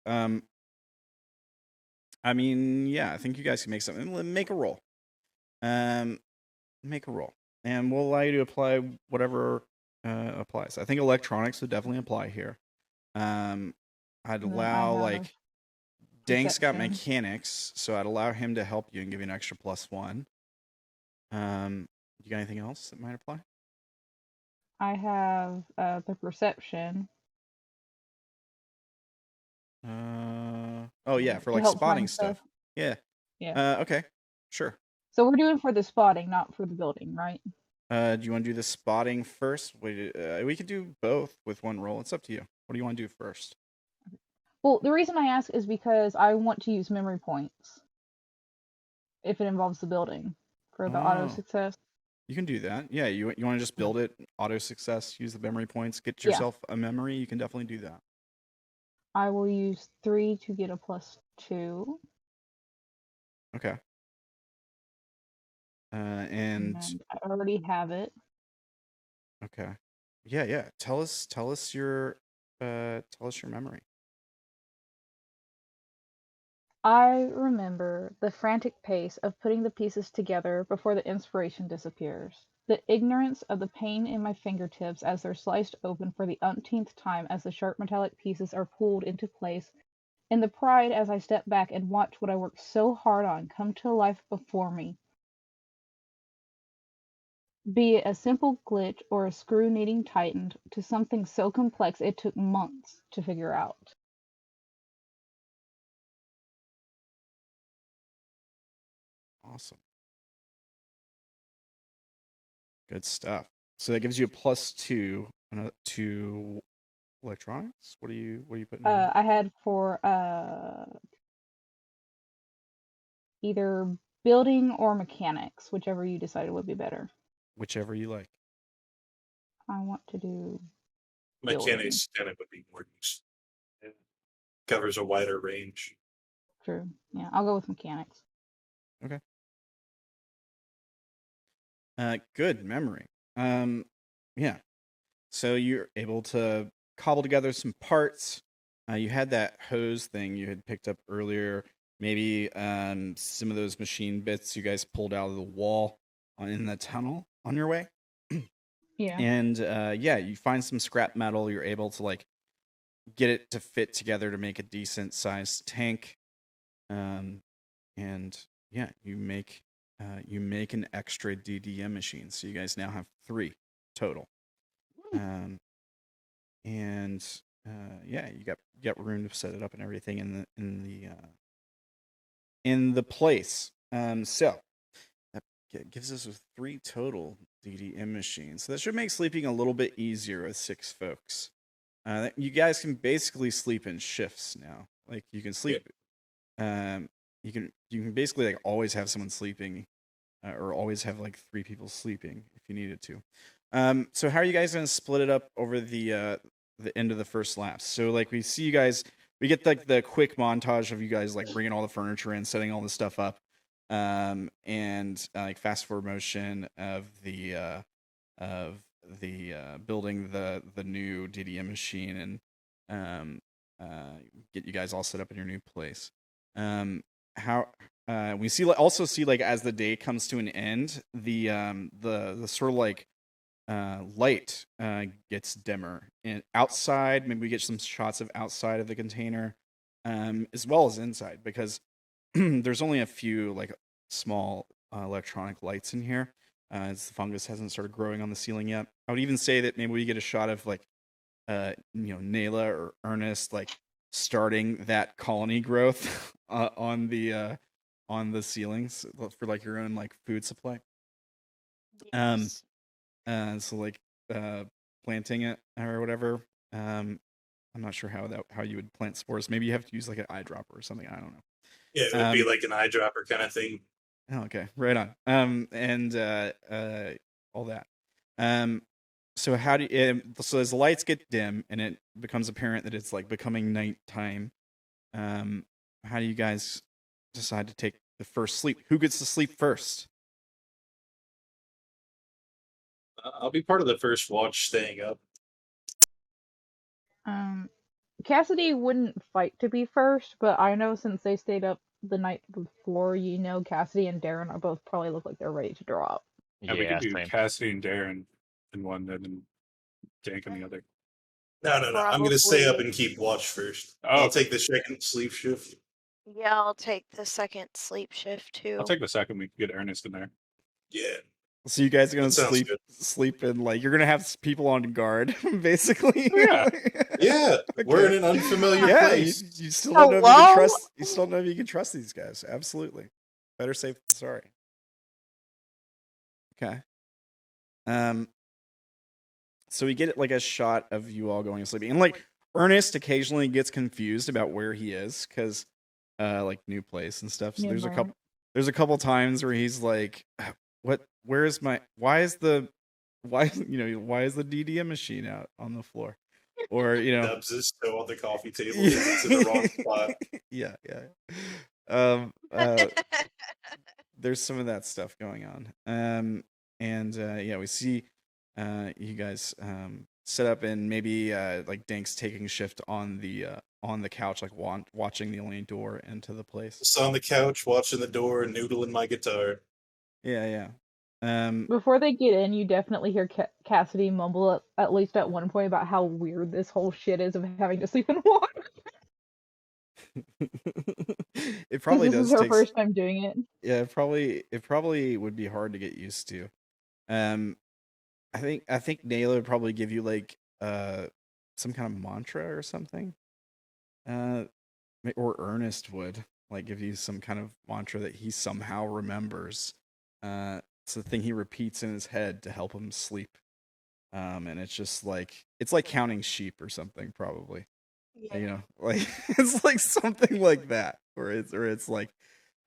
I mean, yeah, I think you guys can make something. Make a roll. Make a roll, and we'll allow you to apply whatever applies. I think electronics would definitely apply here. I'd then allow I have like Dank's got perception. mechanics, so I'd allow him to help you and give you an extra +1. You got anything else that might apply? I have the perception. Oh yeah, to for like help spotting find stuff. Yeah. Yeah. Okay. Sure. So we're doing for the spotting, not for the building, right? Do you want to do the spotting first? We could do both with one roll. It's up to you. What do you want to do first? Well, the reason I ask is because I want to use memory points if it involves the building for the auto Oh. success. You can do that. Yeah, you want to just build it, auto success, use the memory points, get Yeah. yourself a memory. You can definitely do that. I will use 3 to get a +2. Okay. And And I already have it. okay. Yeah. Tell us your memory. I remember the frantic pace of putting the pieces together before the inspiration disappears. The ignorance of the pain in my fingertips as they're sliced open for the umpteenth time as the sharp metallic pieces are pulled into place, and the pride as I step back and watch what I worked so hard on come to life before me. Be it a simple glitch or a screw needing tightened to something so complex it took months to figure out. Awesome. Good stuff. So that gives you a +2 to electronics. What are you putting in? I had for either building or mechanics, whichever you decided would be better. Whichever you like. I want to do Mechanics kind of would be more useful. It covers a wider range. True. Yeah, I'll go with mechanics. Okay. Good memory. Yeah. So you're able to cobble together some parts. You had that hose thing you had picked up earlier. Maybe some of those machine bits you guys pulled out of the wall in the tunnel on your way. Yeah. And you find some scrap metal. You're able to like get it to fit together to make a decent sized tank. And yeah, you make an extra DDM machine. So you guys now have 3 total. And you got room to set it up and everything in the place. So that gives us 3 total DDM machines. So that should make sleeping a little bit easier with 6 folks. You guys can basically sleep in shifts now. Like you can sleep. You can basically like always have someone sleeping, or always have like 3 people sleeping if you needed to. So how are you guys gonna split it up over the end of the first lap? So like we see you guys, we get like the quick montage of you guys like bringing all the furniture in, setting all the stuff up, and like fast forward motion of the building the new DDM machine and get you guys all set up in your new place. How we also see like as the day comes to an end, the sort of like light gets dimmer, and outside maybe we get some shots of outside of the container, as well as inside, because there's only a few like small electronic lights in here, as the fungus hasn't started growing on the ceiling yet. I would even say that maybe we get a shot of like Naela or Ernest like starting that colony growth on the ceilings for like your own like food supply. Yes. So like planting it or whatever. I'm not sure how you would plant spores. Maybe you have to use like an eyedropper or something. I don't know. Yeah, it would be like an eyedropper kind of thing. Oh, okay, right on. And all that. So how do you, so as the lights get dim and it becomes apparent that it's like becoming nighttime, how do you guys decide to take the first sleep? Who gets to sleep first? I'll be part of the first watch staying up. Cassidy wouldn't fight to be first, but I know since they stayed up the night before, Cassidy and Derrin are both probably look like they're ready to drop. Yeah, we could do same. Cassidy and Derrin in one, and then Dank in the other. No. I'm going to stay up Probably. and keep watch first. Oh. I'll take the second sleep shift. Yeah, I'll take the second sleep shift too. I'll take the second. We can get Ernest in there. Yeah. So you guys are gonna That sounds good. sleep in like you're gonna have people on guard, basically. Yeah. Yeah, Okay. we're in an unfamiliar Yeah, place. you still don't know if you can Hello? trust. You still don't know if you can trust these guys. Absolutely, better safe than sorry. Okay. So we get like a shot of you all going to sleep, and like Ernest occasionally gets confused about where he is because, like new place and stuff. So Yeah, there's a right. couple times where he's like, "What? Where is my? Why is the DDM machine out on the floor?" Or Dubs is still on the coffee table. It's in the wrong spot. yeah. There's some of that stuff going on. We see you guys set up, and maybe like Dank's taking shift on the couch, like watching the only door into the place. Just on the couch, watching the door, noodling my guitar. Yeah. Before they get in, you definitely hear Cassidy mumble at least at one point about how weird this whole shit is of having to sleep in water. It probably this does is her take first time doing it. Yeah, it probably would be hard to get used to. I think Naela would probably give you like some kind of mantra or something. Or Ernest would. like give you some kind of mantra that he somehow remembers. It's the thing he repeats in his head to help him sleep. And it's just like it's like counting sheep or something, probably. Yeah. Like it's like something like that, or it's like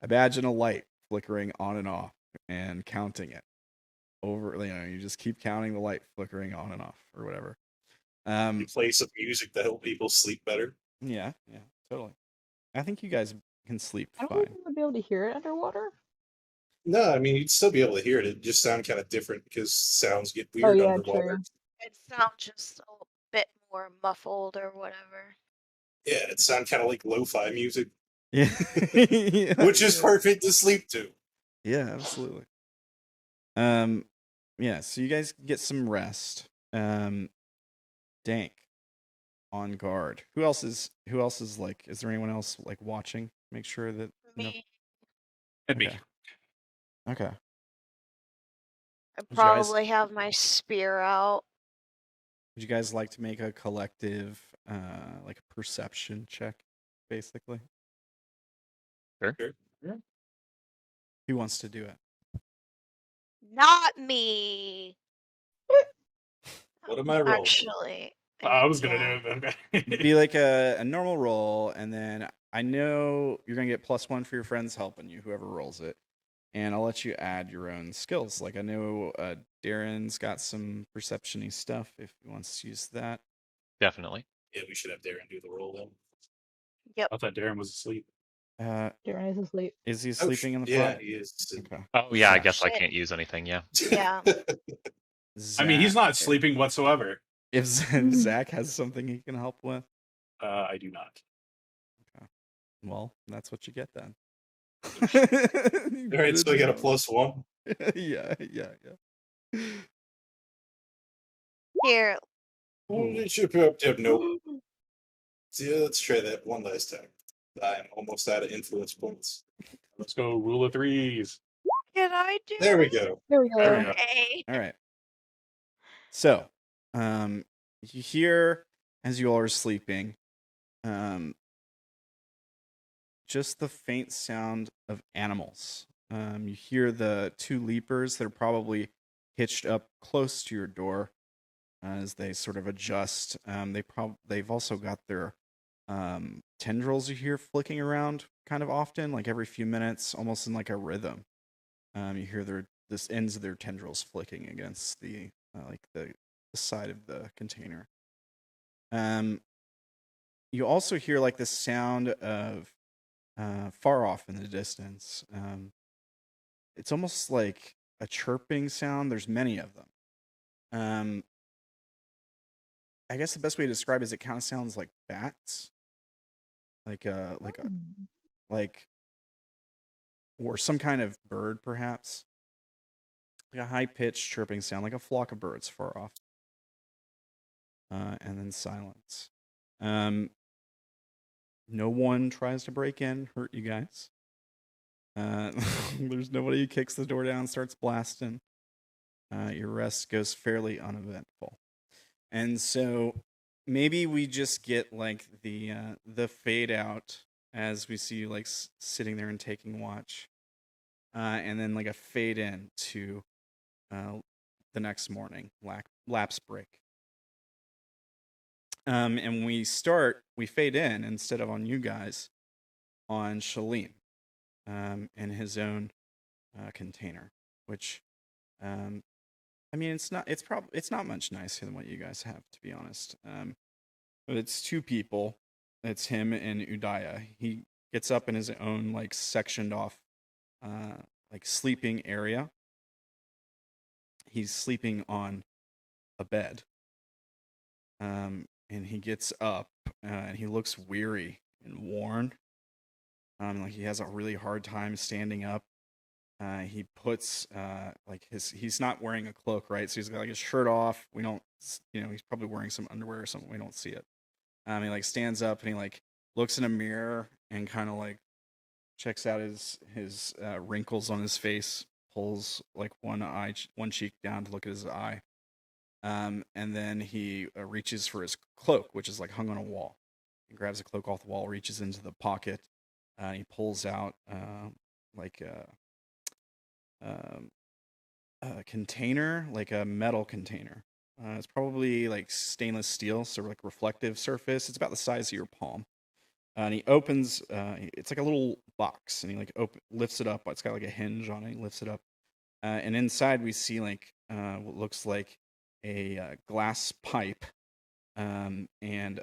imagine a light flickering on and off and counting it over. You just keep counting the light flickering on and off, or whatever. You play some music to help people sleep better. Yeah, totally. I think you guys can sleep I don't fine. think I'm gonna be able to hear it underwater. No, I mean you'd still be able to hear it. It just sound kind of different because sounds get weird yeah, underwater. true. It sounds just a bit more muffled or whatever. Yeah, it sounds kind of like lo-fi music, Yeah, which is perfect to sleep to. Yeah, absolutely. Yeah. So you guys get some rest. Dank on guard. Who else is like? Is there anyone else like watching? Make sure that. Me, It'd be. Okay. Okay. I you guys- probably have my spear out. Would you guys like to make a collective, like a perception check, basically? Sure. Who wants to do it? Not me. What am I rolling? Actually, I was gonna yeah. do it, but It'd okay. be like a normal roll, and then I know you're gonna get +1 for your friends helping you, whoever rolls it, and I'll let you add your own skills. Like I know Derrin's got some perception-y stuff if he wants to use that. Definitely. Yeah, we should have Derrin do the roll then. Yep. I thought Derrin was asleep. Darren is asleep. Is he Oh, sleeping in the yeah, front? he is. Okay. Oh yeah, I Yeah. guess I Shit. can't use anything. Yeah. Yeah. I mean, he's Zack- not sleeping whatsoever. If Zack has something he can help with, I do not. well, that's what you get then. All right, so we got a +1. Yeah. Here, Nope. Yeah, let's try that one last time. I'm almost out of influence points. Let's go rule of threes. can I do There we it? go. There we go. There we go. Okay. All right. So, you hear as you all are sleeping, just the faint sound of animals. You hear the 2 leapers that are probably hitched up close to your door as they sort of adjust. They've also got their tendrils you hear flicking around kind of often, like every few minutes, almost in like a rhythm. You hear this ends of their tendrils flicking against the side of the container. You also hear like the sound of far off in the distance. It's almost like a chirping sound. There's many of them. I guess the best way to describe it is it kind of sounds like bats, or some kind of bird, perhaps, like a high-pitched chirping sound, like a flock of birds far off. And then silence. No one tries to break in, hurt you guys. There's nobody who kicks the door down, starts blasting. Your rest goes fairly uneventful. And so maybe we just get like the fade out as we see you like sitting there and taking watch. And then like a fade in to the next morning, lapse break. And we fade in instead of on you guys, on Shalim, in his own container, which, I mean, it's not much nicer than what you guys have, to be honest. But it's 2 people. It's him and Udiyah. He gets up in his own like sectioned off, like sleeping area. He's sleeping on a bed. And he gets up, and he looks weary and worn. Like he has a really hard time standing up. He puts like he's not wearing a cloak, right? So he's got like his shirt off. We don't, he's probably wearing some underwear or something. We don't see it. He like stands up and he like looks in a mirror and kind of like checks out his wrinkles on his face, pulls like one cheek down to look at his eye. And then he reaches for his cloak, which is like hung on a wall. He grabs a cloak off the wall, reaches into the pocket, And he pulls out like a container, like a metal container. It's probably like stainless steel, so like reflective surface. It's about the size of your palm. And he opens. It's like a little box, and he like lifts it up. It's got like a hinge on it. He lifts it up, and inside we see like what looks like a glass pipe, and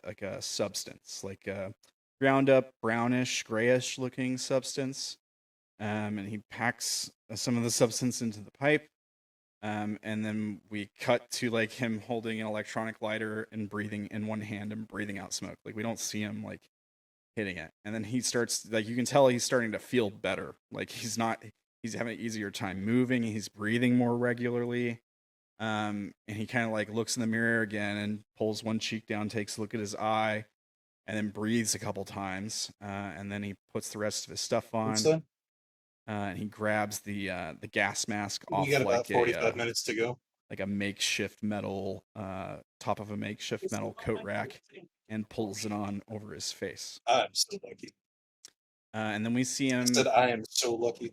like a substance, like a ground up brownish, grayish looking substance. And he packs some of the substance into the pipe. And then we cut to like him holding an electronic lighter and breathing in one hand and breathing out smoke. Like we don't see him like hitting it. And then he starts, like, you can tell he's starting to feel better. Like he's having an easier time moving. He's breathing more regularly. And he kind of like looks in the mirror again and pulls one cheek down, takes a look at his eye, and then breathes a couple times. And then he puts the rest of his stuff on. And he grabs the gas mask off. We got about like 45 minutes to go. Like a makeshift metal, top of a makeshift metal coat rack, and pulls it on over his face. I'm so lucky. And then we see him. I said I am so lucky.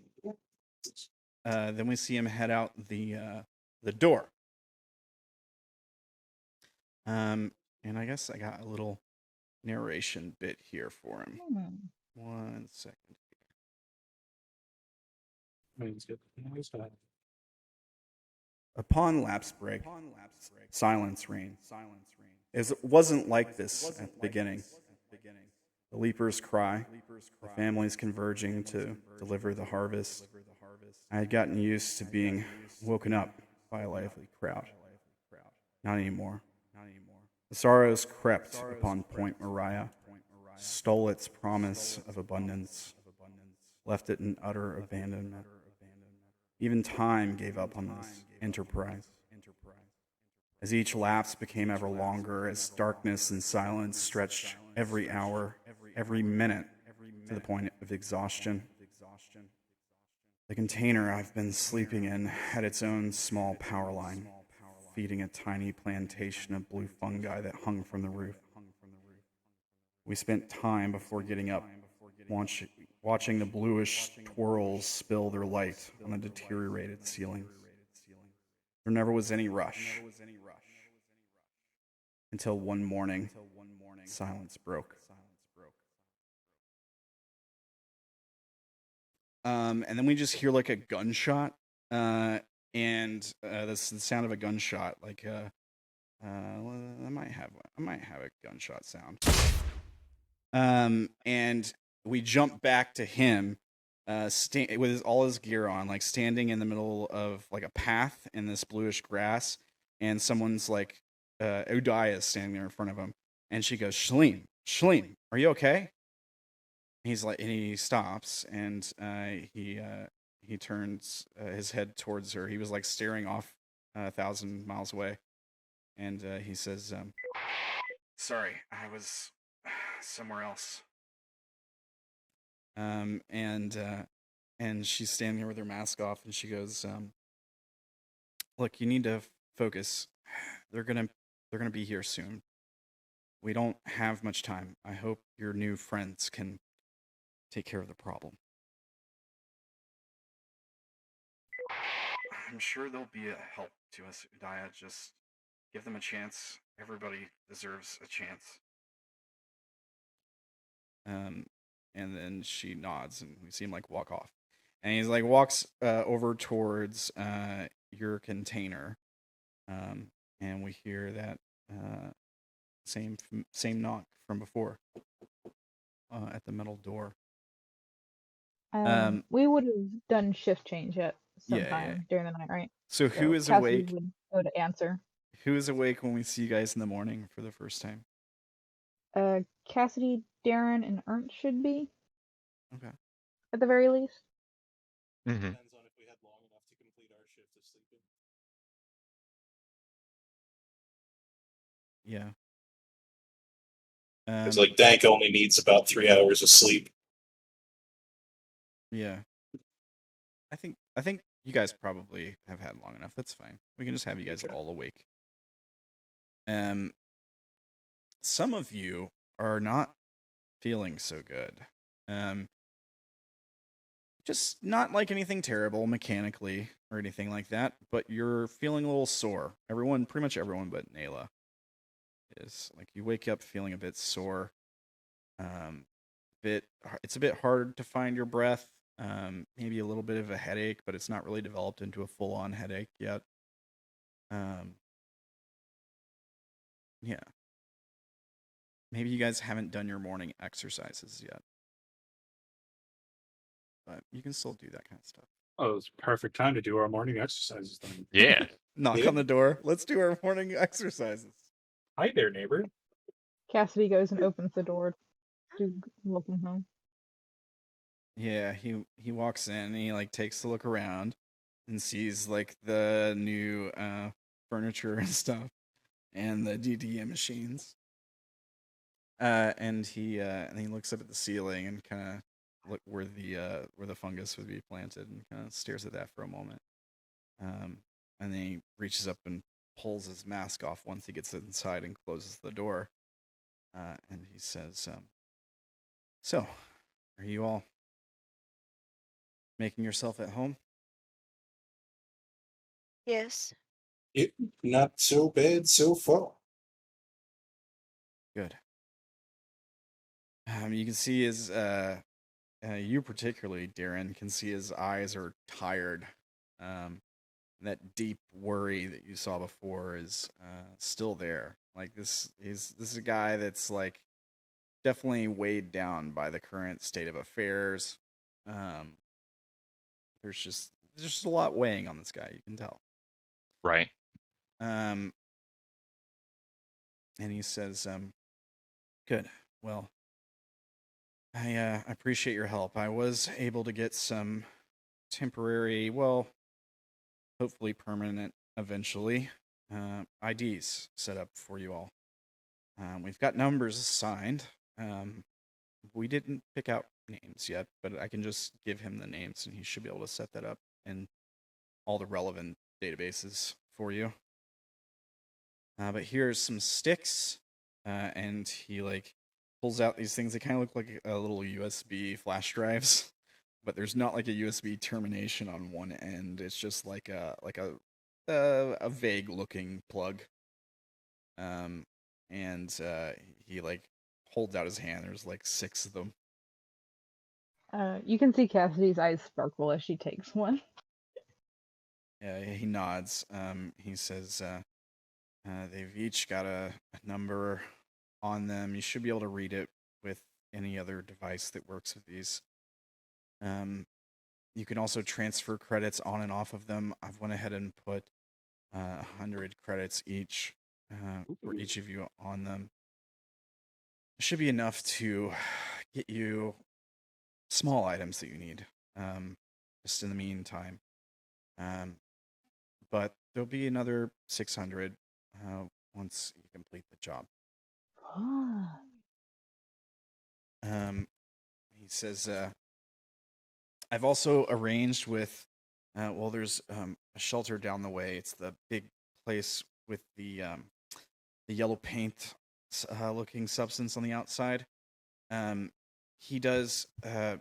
Then we see him head out the door. And I guess I got a little narration bit here for him. 1 second. Upon lapse break, silence reigned. It wasn't like this at the beginning. The leapers cry, the families converging to deliver the harvest. I had gotten used to being woken up by a lively crowd. Not anymore. The sorrows crept upon Point Mariya, stole its promise of abundance, left it in utter abandonment. Even time gave up on this enterprise. As each lapse became ever longer, as darkness and silence stretched every hour, every minute, to the point of exhaustion, the container I've been sleeping in had its own small power line, feeding a tiny plantation of blue fungi that hung from the roof. We spent time before getting up, watching the bluish twirls spill their light on the deteriorated ceiling. There never was any rush. Until one morning, silence broke. And then we just hear like a gunshot, and this the sound of a gunshot. Like, I might have a gunshot sound. And we jump back to him, with all his gear on, like standing in the middle of like a path in this bluish grass, and someone's like, Udiyah is standing there in front of him, and she goes, Shalim, are you okay? He's like, and he stops, and he turns his head towards her. He was like staring off 1,000 miles away, and he says, "Sorry, I was somewhere else." And she's standing there with her mask off, and she goes, "Look, you need to focus. They're gonna be here soon. We don't have much time. I hope your new friends can take care of the problem. I'm sure they'll be a help to us, Udiyah. Just give them a chance. Everybody deserves a chance." And then she nods, and we see him like walk off. And he's like walks over towards your container, and we hear that same knock from before at the metal door. We would have done shift change at some Yeah. time during the night, right? So who is Cassidy awake? would go to answer. Who is awake when we see you guys in the morning for the first time? Cassidy, Derrin, and Ernst should be. Okay. At the very least. Mm-hmm. Depends on if we had long enough to complete our shift of sleeping. Yeah. It's like Dank only needs about 3 hours of sleep. Yeah. I think you guys probably have had long enough. That's fine. We can just have you guys all awake. Some of you are not feeling so good. Just not like anything terrible mechanically or anything like that, but you're feeling a little sore. Pretty much everyone but Naela is. Like, you wake up feeling a bit sore. It's a bit hard to find your breath. Maybe a little bit of a headache, but it's not really developed into a full-on headache yet. Yeah. Maybe you guys haven't done your morning exercises yet. But you can still do that kind of stuff. Oh, it's perfect time to do our morning exercises then. Yeah. Knock Yeah. on the door. Let's do our morning exercises. Hi there, neighbor. Cassidy goes and opens the door to welcome home. Yeah, he walks in and he like takes a look around and sees like the new furniture and stuff and the DDM machines. And he looks up at the ceiling and kind of look where the fungus would be planted and kind of stares at that for a moment. And then he reaches up and pulls his mask off once he gets inside and closes the door. And he says, "So, are you all making yourself at home?" Yes. Not so bad so far. Good. You can see his, you particularly, Derrin, can see his eyes are tired. That deep worry that you saw before is still there. Like this is a guy that's like definitely weighed down by the current state of affairs. There's just a lot weighing on this guy. You can tell. Right. And he says, "Good. Well, I appreciate your help. I was able to get some temporary, well, hopefully permanent eventually, IDs set up for you all. We've got numbers assigned. We didn't pick out names yet, but I can just give him the names and he should be able to set that up in all the relevant databases for you. But here's some sticks, and he like pulls out these things that kind of look like little USB flash drives, but there's not like a USB termination on one end. It's just like a vague looking plug. And he like holds out his hand. There's like 6 of them. You can see Cassidy's eyes sparkle as she takes one. Yeah, he nods. He says, they've each got a number on them. You should be able to read it with any other device that works with these. You can also transfer credits on and off of them. I've went ahead and put 100 credits each for each of you on them. It should be enough to get you small items that you need, just in the meantime. But there'll be another 600 once you complete the job. He says, I've also arranged with, there's a shelter down the way. It's the big place with the yellow paint looking substance on the outside. He does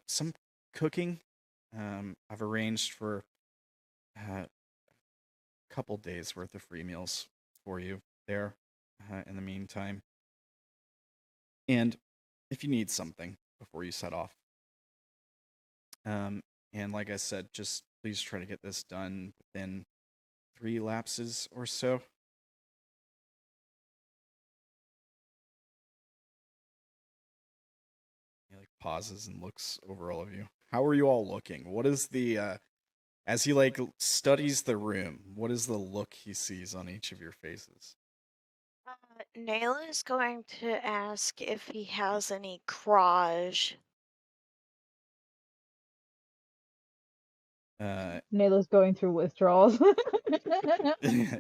some cooking. I've arranged for a couple days worth of free meals for you there in the meantime. And if you need something before you set off. And like I said, just please try to get this done within 3 lapses or so. He like pauses and looks over all of you. How are you all looking? What is the as he like studies the room, what is the look he sees on each of your faces? Naela is going to ask if he has any Kraj. Naela's going through withdrawals. yeah.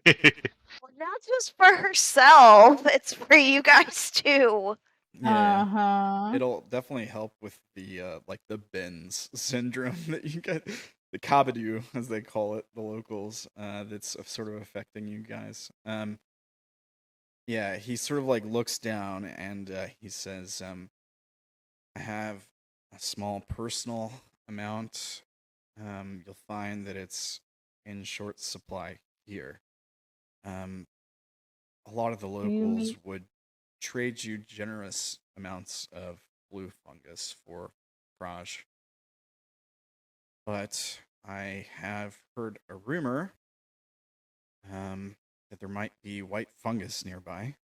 Well, not just for herself, it's for you guys too. Yeah. Uh-huh. It'll definitely help with the like the Benz syndrome that you get, the Kabadoo as they call it, the locals. That's sort of affecting you guys. Yeah, he sort of like looks down and he says, I have a small personal amount, you'll find that it's in short supply here. A lot of the locals would trade you generous amounts of blue fungus for Praj. But I have heard a rumor that there might be white fungus nearby.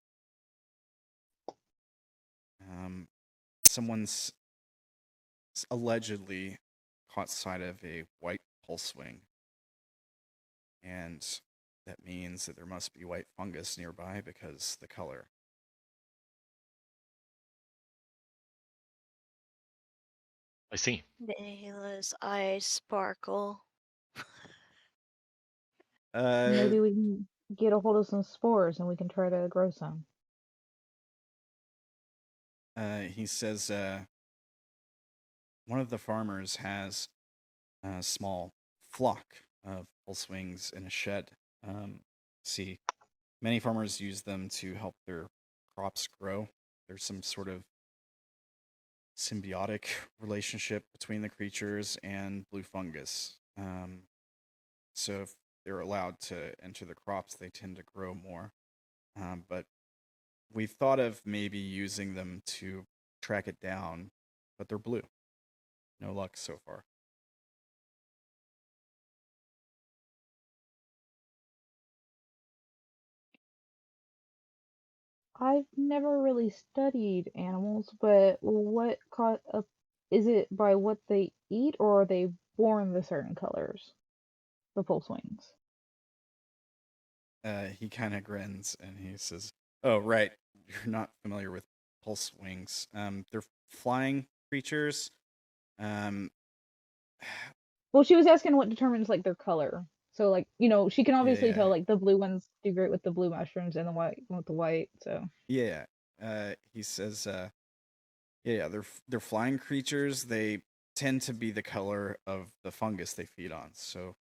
Someone's allegedly caught sight of a white pulsewing, and that means that there must be white fungus nearby because the color. I see. Naela's eyes sparkle. Maybe we can get a hold of some spores and we can try to grow some. He says one of the farmers has a small flock of pulsewings in a shed. See, many farmers use them to help their crops grow. There's some sort of symbiotic relationship between the creatures and blue fungus. So if they're allowed to enter the crops, they tend to grow more. But we've thought of maybe using them to track it down, but they're blue. No luck so far. I've never really studied animals, but what is it by what they eat, or are they born with certain colors? The pulsewings. He kind of grins and he says, "Oh, right, you're not familiar with pulsewings. They're flying creatures. Well, she was asking what determines like their color. So like, she can obviously tell like the blue ones do great with the blue mushrooms and the white with the white. So yeah." He says, they're flying creatures. They tend to be the color of the fungus they feed on. So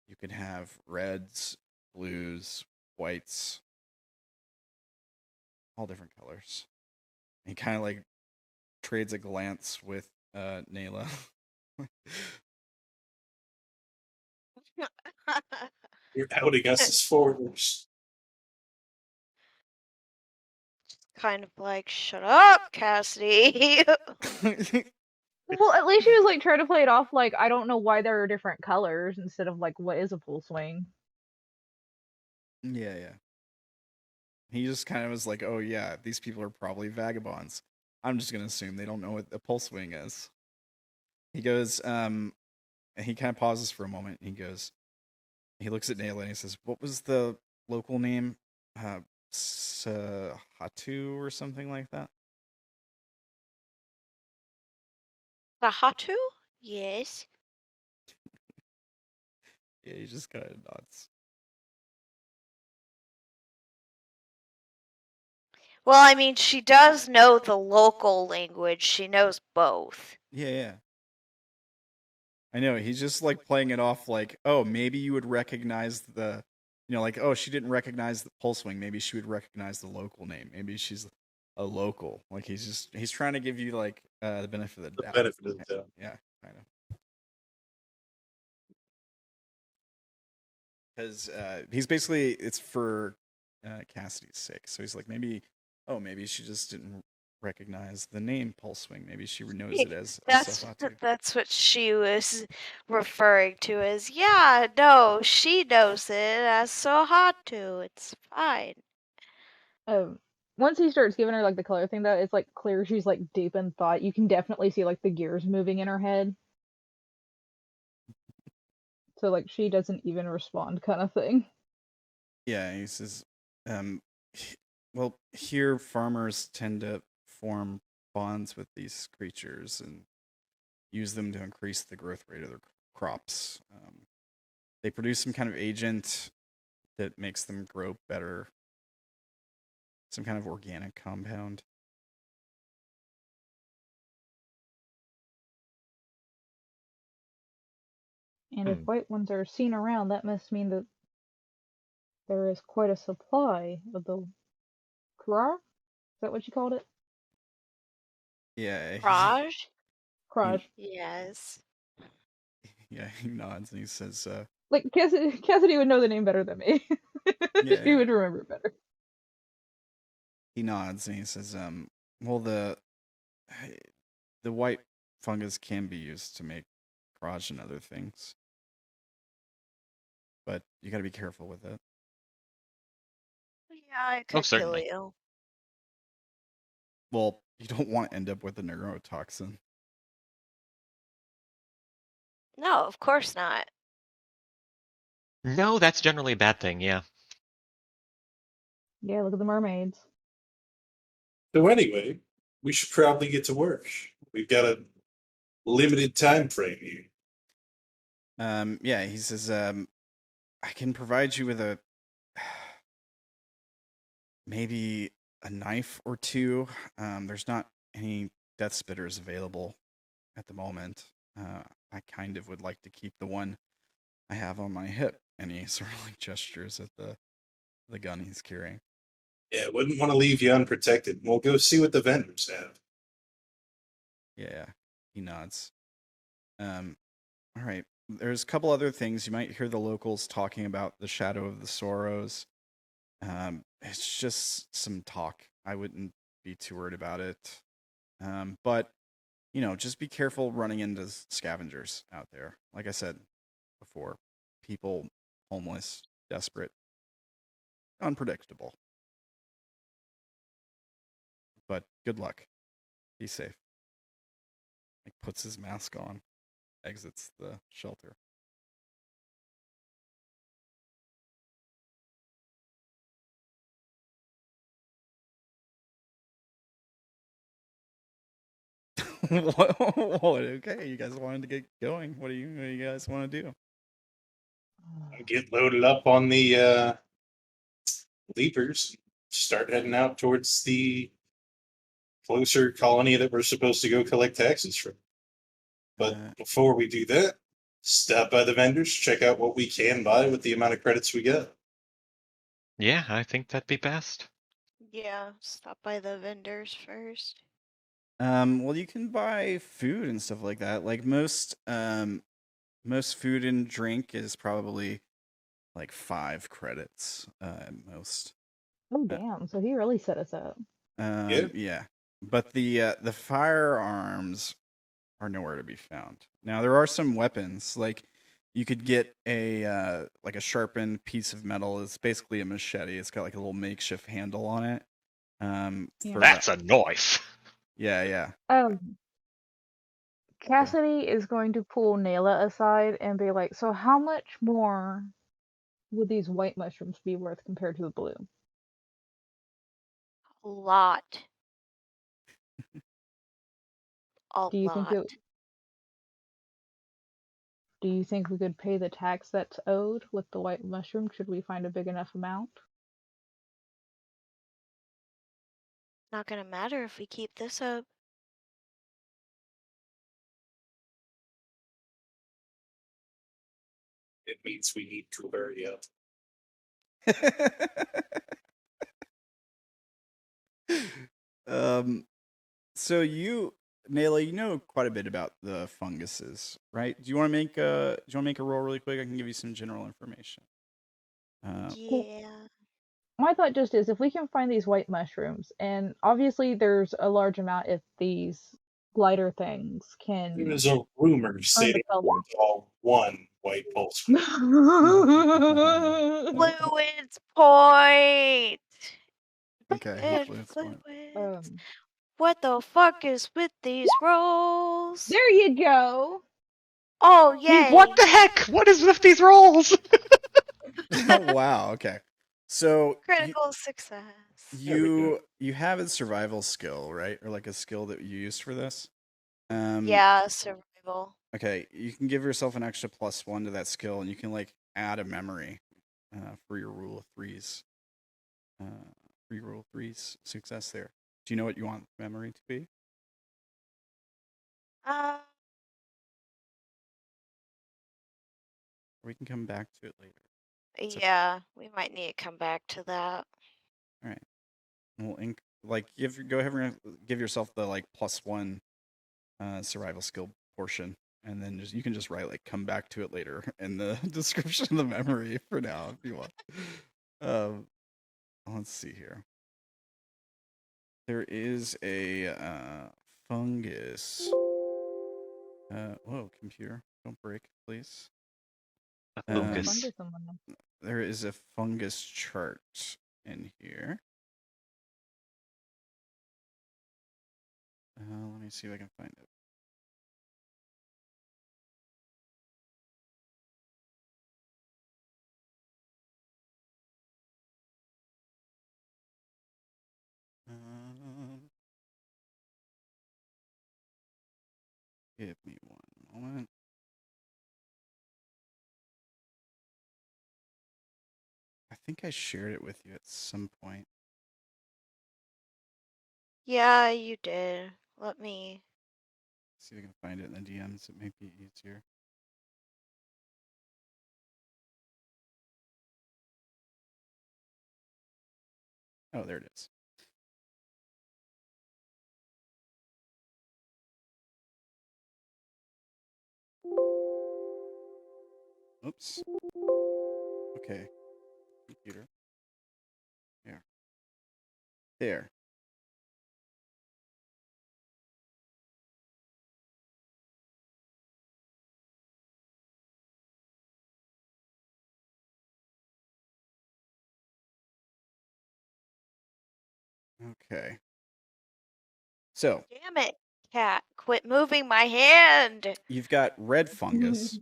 you can have reds, blues, whites, all different colors. He kind of like trades a glance with Naela. You're outing us as foreigners. Kind of like, shut up, Cassidy. well, at least she was like trying to play it off like I don't know why there are different colors instead of like what is a pulsewing. Yeah. He just kind of was like, "Oh yeah, these people are probably vagabonds. I'm just gonna assume they don't know what a pulsewing is." He goes, and he kind of pauses for a moment. And he looks at Naela and he says, "What was the local name? Hatu or something like that?" The Hatu? Yes. Yeah, he just kind of nods. Well, I mean, she does know the local language. She knows both. Yeah. I know, he's just like playing it off like, oh, maybe you would recognize the, like, oh, she didn't recognize the pulsewing. Maybe she would recognize the local name. Maybe she's a local. Like he's trying to give you like the benefit of the doubt. Benefit of the doubt. Yeah, kind of. Because he's basically, it's for Cassidy's sake. So he's like, maybe she just didn't recognize the name Pulsewing. Maybe she knows it as Safatu. That's what she was referring to as, yeah, no, she knows it as Sohatu. It's fine. Once he starts giving her like the color thing, though, it's like clear she's like deep in thought. You can definitely see like the gears moving in her head. So like she doesn't even respond, kind of thing. Yeah, he says, well, here farmers tend to form bonds with these creatures and use them to increase the growth rate of their crops. They produce some kind of agent that makes them grow better. Some kind of organic compound. And if white ones are seen around, that must mean that there is quite a supply of the Kraj? Is that what you called it? Yeah. Kraj? Kraj. Yes. Yeah, he nods and he says, Like Cassidy would know the name better than me. Yeah, She yeah. would remember it better. he nods and he says, well, the white fungus can be used to make Kraj and other things, but you got to be careful with it. Yeah, it could kill certainly. you. Well, you don't want to end up with a neurotoxin. No, of course not. No, that's generally a bad thing, yeah. Yeah, look at the mermaids. So anyway, we should probably get to work. We've got a limited time frame here. Yeah, he says, I can provide you with maybe a knife or two. There's not any death spitters available at the moment. I kind of would like to keep the one I have on my hip. And he sort of like gestures at the gun he's carrying. Yeah, wouldn't want to leave you unprotected. We'll go see what the vendors have. Yeah, he nods. All right. There's a couple other things. You might hear the locals talking about the Shadow of the Sorrows. It's just some talk. I wouldn't be too worried about it. But, just be careful running into scavengers out there. Like I said before, people, homeless, desperate, unpredictable. But good luck. Be safe. He puts his mask on, exits the shelter. What? Okay, you guys wanted to get going. What do you guys want to do? Get loaded up on the leapers. Start heading out towards the closer colony that we're supposed to go collect taxes from. But before we do that, stop by the vendors, check out what we can buy with the amount of credits we got. Yeah, I think that'd be best. Yeah, stop by the vendors first. Well, you can buy food and stuff like that. Like most food and drink is probably like 5 credits at most. Oh damn! So he really set us up. Yeah. But the firearms are nowhere to be found. Now there are some weapons. Like you could get a like a sharpened piece of metal. It's basically a machete. It's got like a little makeshift handle on it. Yeah. That's a knife. Yeah. Cassidy is going to pull Naela aside and be like, "So how much more would these white mushrooms be worth compared to the blue?" A lot. A Do you lot. Do you think we could pay the tax that's owed with the white mushroom? Should we find a big enough amount? Not gonna matter if we keep this up. It means we need to hurry up. So Naela, you know quite a bit about the funguses, right? Do you want to make a roll really quick? I can give you some general information. Yeah. My thought just is if we can find these white mushrooms, and obviously there's a large amount if these glider things can. There's a rumor saying the color. all one white pulse. Fluids point. Okay. Fluids. What the fuck is with these rolls? There you go. Oh yay! What the heck? What is with these rolls? Wow. Okay. So Critical success. you have a survival skill, right? Or like a skill that you used for this. Yeah, survival. Okay, you can give yourself an extra +1 to that skill, and you can like add a memory for your rule of threes. For your rule of threes success there. Do you know what you want memory to be? We can come back to it later. Yeah, we might need to come back to that. All right. Well, go ahead and give yourself the like +1 survival skill portion, and then you can just write like come back to it later in the description of the memory for now if you want. Let's see here. There is a fungus. Whoa, computer, don't break, please. A fungus. Fungus on one. There is a fungus chart in here. Let me see if I can find it. Give me one moment. I think I shared it with you at some point. Yeah, you did. Let me. See if I can find it in the DMs. It may be easier. Oh, there it is. Oops. Okay. Computer. Here. There. Okay. So Damn it, cat. Quit moving my hand. you've got red fungus,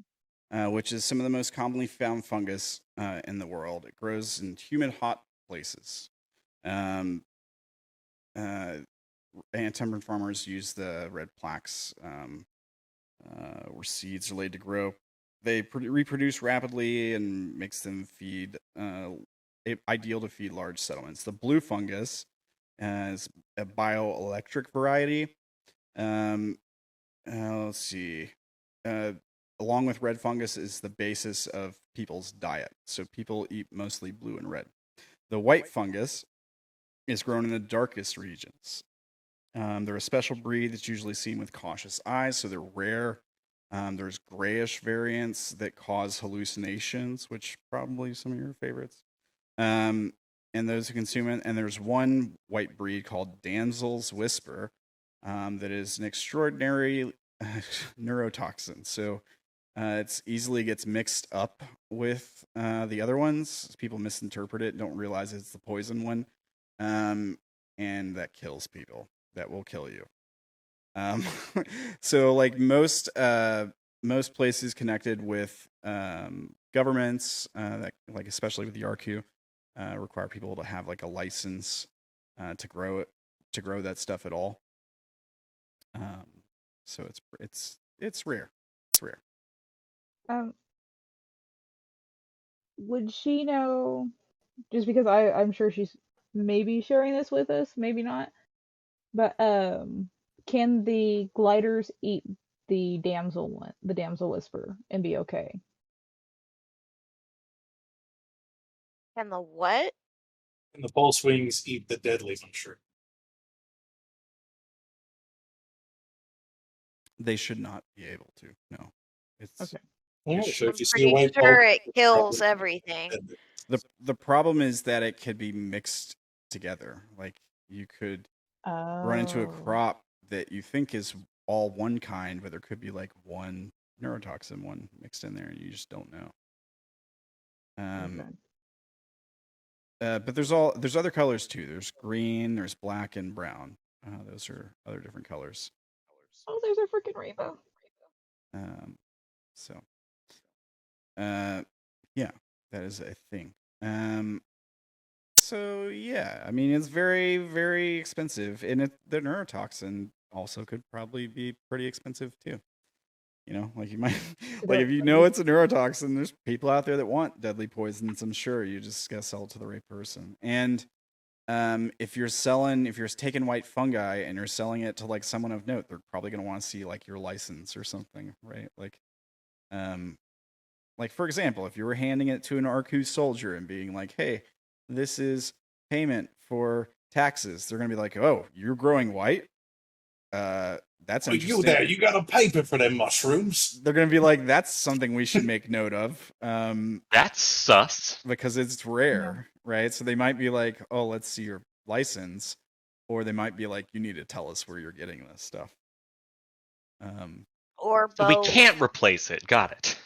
which is some of the most commonly found fungus in the world. It grows in humid, hot places. And temperate farmers use the red plaques where seeds are laid to grow. They reproduce rapidly and makes them ideal to feed large settlements. The blue fungus is a bioelectric variety. Let's see. Along with red fungus is the basis of people's diet. So people eat mostly blue and red. The white fungus is grown in the darkest regions. They're a special breed that's usually seen with cautious eyes, so they're rare. There's grayish variants that cause hallucinations, which probably some of your favorites. And those who consume it. And there's one white breed called Damsel's Whisper that is an extraordinary neurotoxin. So it easily gets mixed up with the other ones. People misinterpret it, don't realize it's the poison one. And that kills people. That will kill you. So like most places connected with governments, that like especially with the Arku, require people to have like a license to grow that stuff at all. So it's rare. It's rare. Would she know? Just because I'm sure she's maybe sharing this with us, maybe not. But can the gliders eat the damsel whisper and be okay? And the what? And the pulse wings eat the deadly mushroom. They should not be able to. No, it's Okay. Yeah, It so I'm if you see a pretty white sure pulse, it kills everything. the problem is that it could be mixed together. Like you could run into a Oh. crop that you think is all one kind, but there could be like one neurotoxin one mixed in there, and you just don't know. Okay. But there's other colors too. There's green, there's black, and brown. Those are other different colors. Oh, there's a freaking rainbow. So, yeah, that is a thing. So yeah, I mean it's very, very expensive, and the neurotoxin also could probably be pretty expensive too. You know, like you might, like if you know it's a neurotoxin, there's people out there that want deadly poisons. I'm sure you just gotta sell it to the right person. And if you're taking white fungi and you're selling it to like someone of note, they're probably gonna want to see like your license or something, right? Like for example, if you were handing it to an Arku soldier and being like, "Hey, this is payment for taxes," they're gonna be like, "Oh, you're growing white? that's Well, interesting. you there, you got a paper for them mushrooms. They're gonna be like, that's something we should make note of. That's sus. Because it's rare, right? So they might be like, oh, let's see your license, or they might be like, you need to tell us where you're getting this stuff. Or So we both. can't replace it. Got it.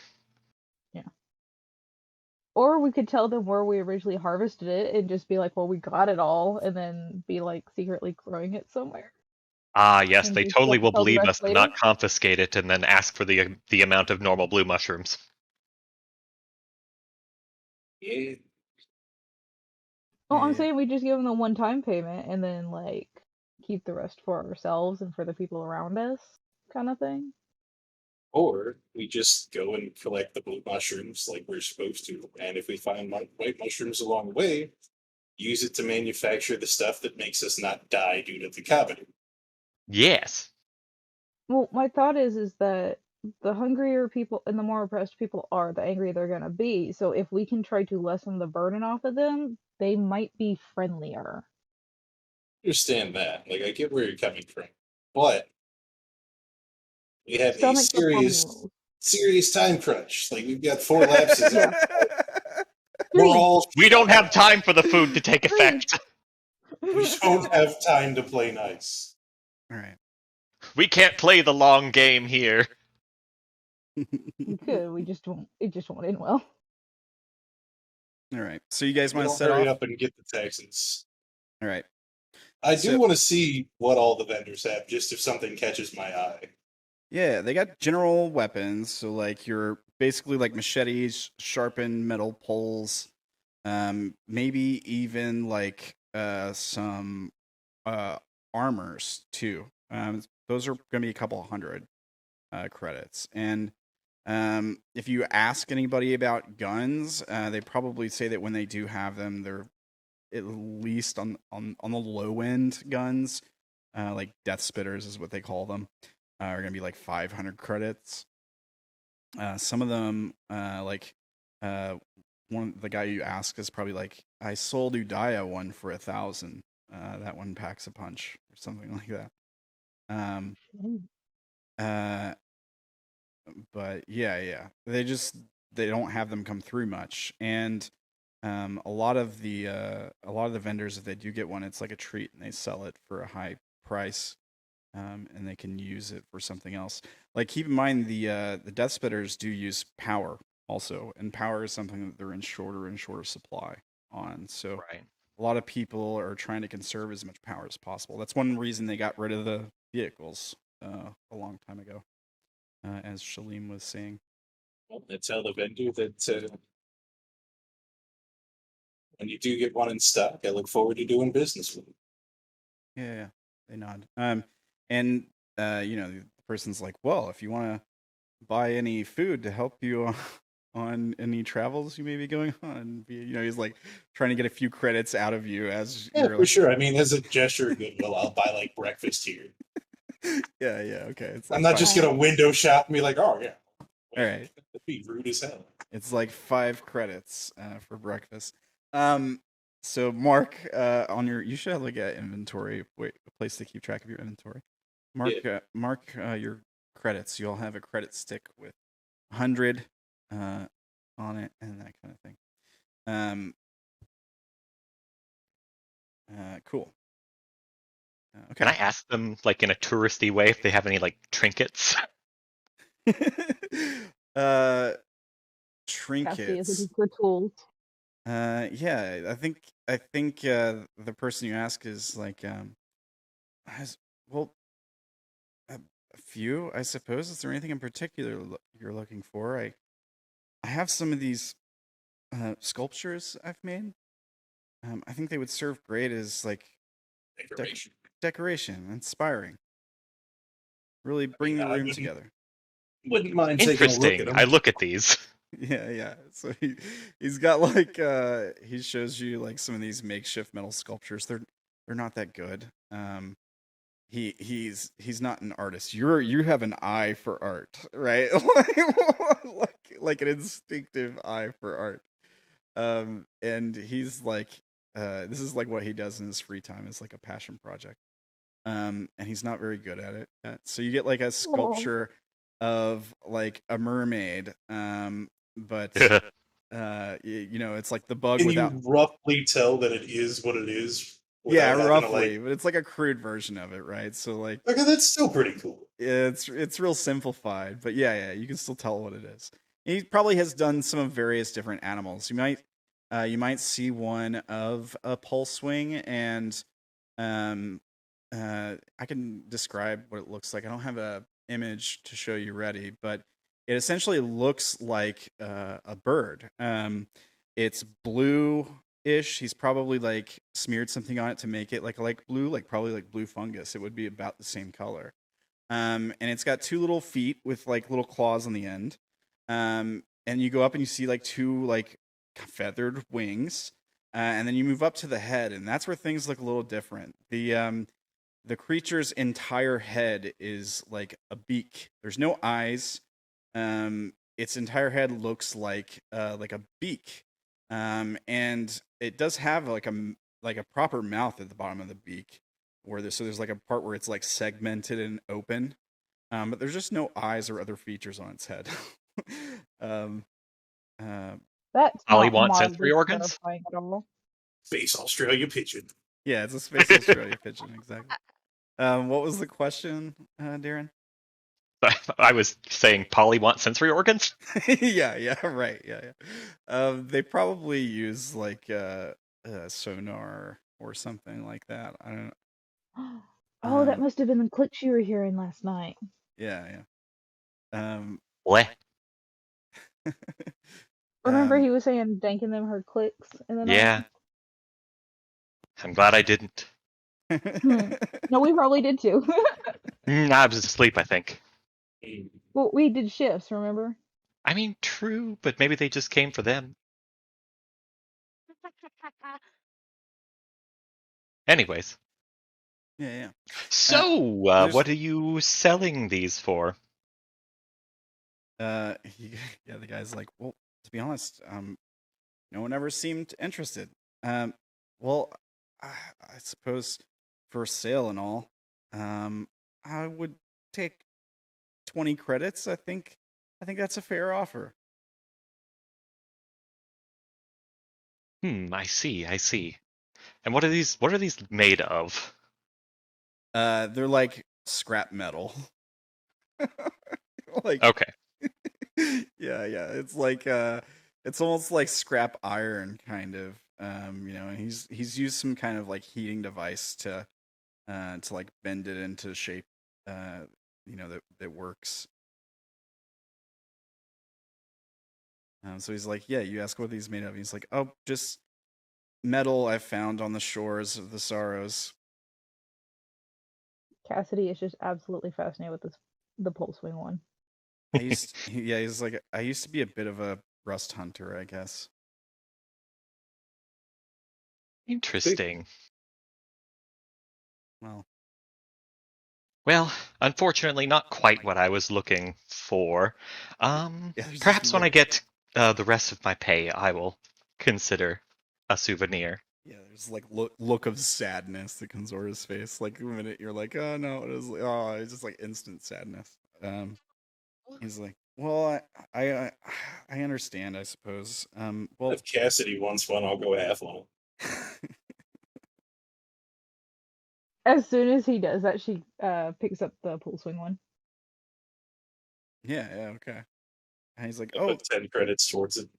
Or we could tell them where we originally harvested it and just be like, well, we got it all, and then be like secretly growing it somewhere. Ah, yes, And they just totally will tell the believe rest us and later? not confiscate it and then ask for the amount of normal blue mushrooms. Yeah. Oh, I'm Yeah. saying we just give them the one-time payment and then like keep the rest for ourselves and for the people around us, kind of thing. Or we just go and collect the blue mushrooms like we're supposed to, and if we find white mushrooms along the way, use it to manufacture the stuff that makes us not die due to the cavity. Yes. Well, my thought is that the hungrier people and the more oppressed people are, the angrier they're gonna be. So if we can try to lessen the burden off of them, they might be friendlier. Understand that. Like, I get where you're coming from. But we have a Stomachs are hormonal. serious time crunch. Like, we've got 4 lapses. Yeah. We're Three. all We don't have time for the food to take effect. we don't have time to play nice. All right. We can't play the long game here. We could. We just won't. It just won't end well. All right. So you guys want to We'll set hurry off? up and get the Texans. All right. I do So- want to see what all the vendors have, just if something catches my eye. Yeah, they got general weapons, so like you're basically like machetes, sharpened metal poles, maybe even like some armors too. Those are gonna be a couple hundred credits. And if you ask anybody about guns, they probably say that when they do have them, they're at least on the low end guns, like death spitters is what they call them. Are going to be like 500 credits. Some of them, like the guy you ask is probably like, I sold Udiyah one for 1,000. That one packs a punch or something like that. But yeah, they don't have them come through much, and a lot of the vendors, if they do get one, it's like a treat, and they sell it for a high price. And they can use it for something else. Like, keep in mind the death spitters do use power also, and power is something that they're in shorter and shorter supply on. So Right. a lot of people are trying to conserve as much power as possible. That's one reason they got rid of the vehicles a long time ago, as Shalim was saying. I tell the vendor that when you do get one in stock, I look forward to doing business with you. Yeah, they nod. And the person's like, well, if you want to buy any food to help you on any travels you may be going on, he's like trying to get a few credits out of you as Yeah, you're for like, sure. I mean, as a gesture of goodwill, I'll buy like breakfast here. yeah, okay. It's I'm like not just gonna window shop and be like, oh yeah. All right. That'd be rude as hell. It's like 5 credits for breakfast. So Mark, you should have like an inventory, a place to keep track of your inventory. Mark your credits. You'll have a credit stick with 100 on it and that kind of thing. Cool. Okay. Can I ask them, like, in a touristy way, if they have any, like, trinkets? Trinkets. Cassidy is looking for tools. Yeah, I think the person you ask is like, a few, I suppose. Is there anything in particular you're looking for? I have some of these sculptures I've made. I think they would serve great as like decoration, inspiring. Really bring the room together. Wouldn't mind taking a look Interesting. at them. I look at these. Yeah. So he's got like he shows you like some of these makeshift metal sculptures. They're not that good. He's not an artist. You have an eye for art, right? like an instinctive eye for art. And he's like, this is like what he does in his free time. It's like a passion project. and he's not very good at it yet. So you get like a sculpture of like a mermaid, but it's like the bug Can without. you roughly tell that it is what it is? Yeah, without having to, roughly, but it's like a crude version of it, right? So like, Okay, that's still pretty cool. it's real simplified, but yeah, you can still tell what it is. He probably has done some of various different animals. You might see one of a pulse wing, and I can describe what it looks like. I don't have a image to show you ready, but it essentially looks like a bird. It's blue-ish. He's probably like smeared something on it to make it like blue, like probably like blue fungus. It would be about the same color. And it's got 2 little feet with like little claws on the end. And you go up and you see like 2 like feathered wings. And then you move up to the head, and that's where things look a little different. The creature's entire head is like a beak. There's no eyes. Its entire head looks like a beak. And it does have like a proper mouth at the bottom of the beak, there's like a part where it's like segmented and open. But there's just no eyes or other features on its head. That's Ollie not wants sensory mildly organs? terrifying at all. Space Australia pigeon. Yeah, it's a Space Australia pigeon, exactly. What was the question, Darren? I was saying Polly wants sensory organs? yeah, right, yeah. They probably use like sonar or something like that. I don't know. Oh, that must have been the clicks you were hearing last night. Yeah. What? Remember he was saying Dank and them heard clicks in the night? Yeah. I'm glad I didn't. No, we probably did too. I was asleep, I think. Well, we did shifts, remember? I mean, true, but maybe they just came for them. Anyways. Yeah. So, what are you selling these for? The guy's like, well, to be honest, no one ever seemed interested. Well, I suppose for sale and all, I would take 20 credits. I think that's a fair offer. I see. And what are these made of? They're like scrap metal. Like, okay. yeah. It's like it's almost like scrap iron, kind of. And he's used some kind of like heating device to like bend it into shape. That works. So he's like, yeah, you ask what these made of. He's like, oh, just metal I found on the shores of the Sorrows. Cassidy is just absolutely fascinated with the pulse wing one. He's like, I used to be a bit of a rust hunter, I guess. Interesting. Well, unfortunately, not quite what I was looking for. Perhaps when I get the rest of my pay, I will consider a souvenir. Yeah, there's like look of sadness that comes over his face. Like the minute you're like, oh no, it's just like instant sadness. He's like, well, I understand, I suppose. Well, If Cassidy wants one, I'll go half on it. As soon as he does that, she picks up the pulse wing one. Yeah, okay. And he's like, I'll put 10 credits towards it.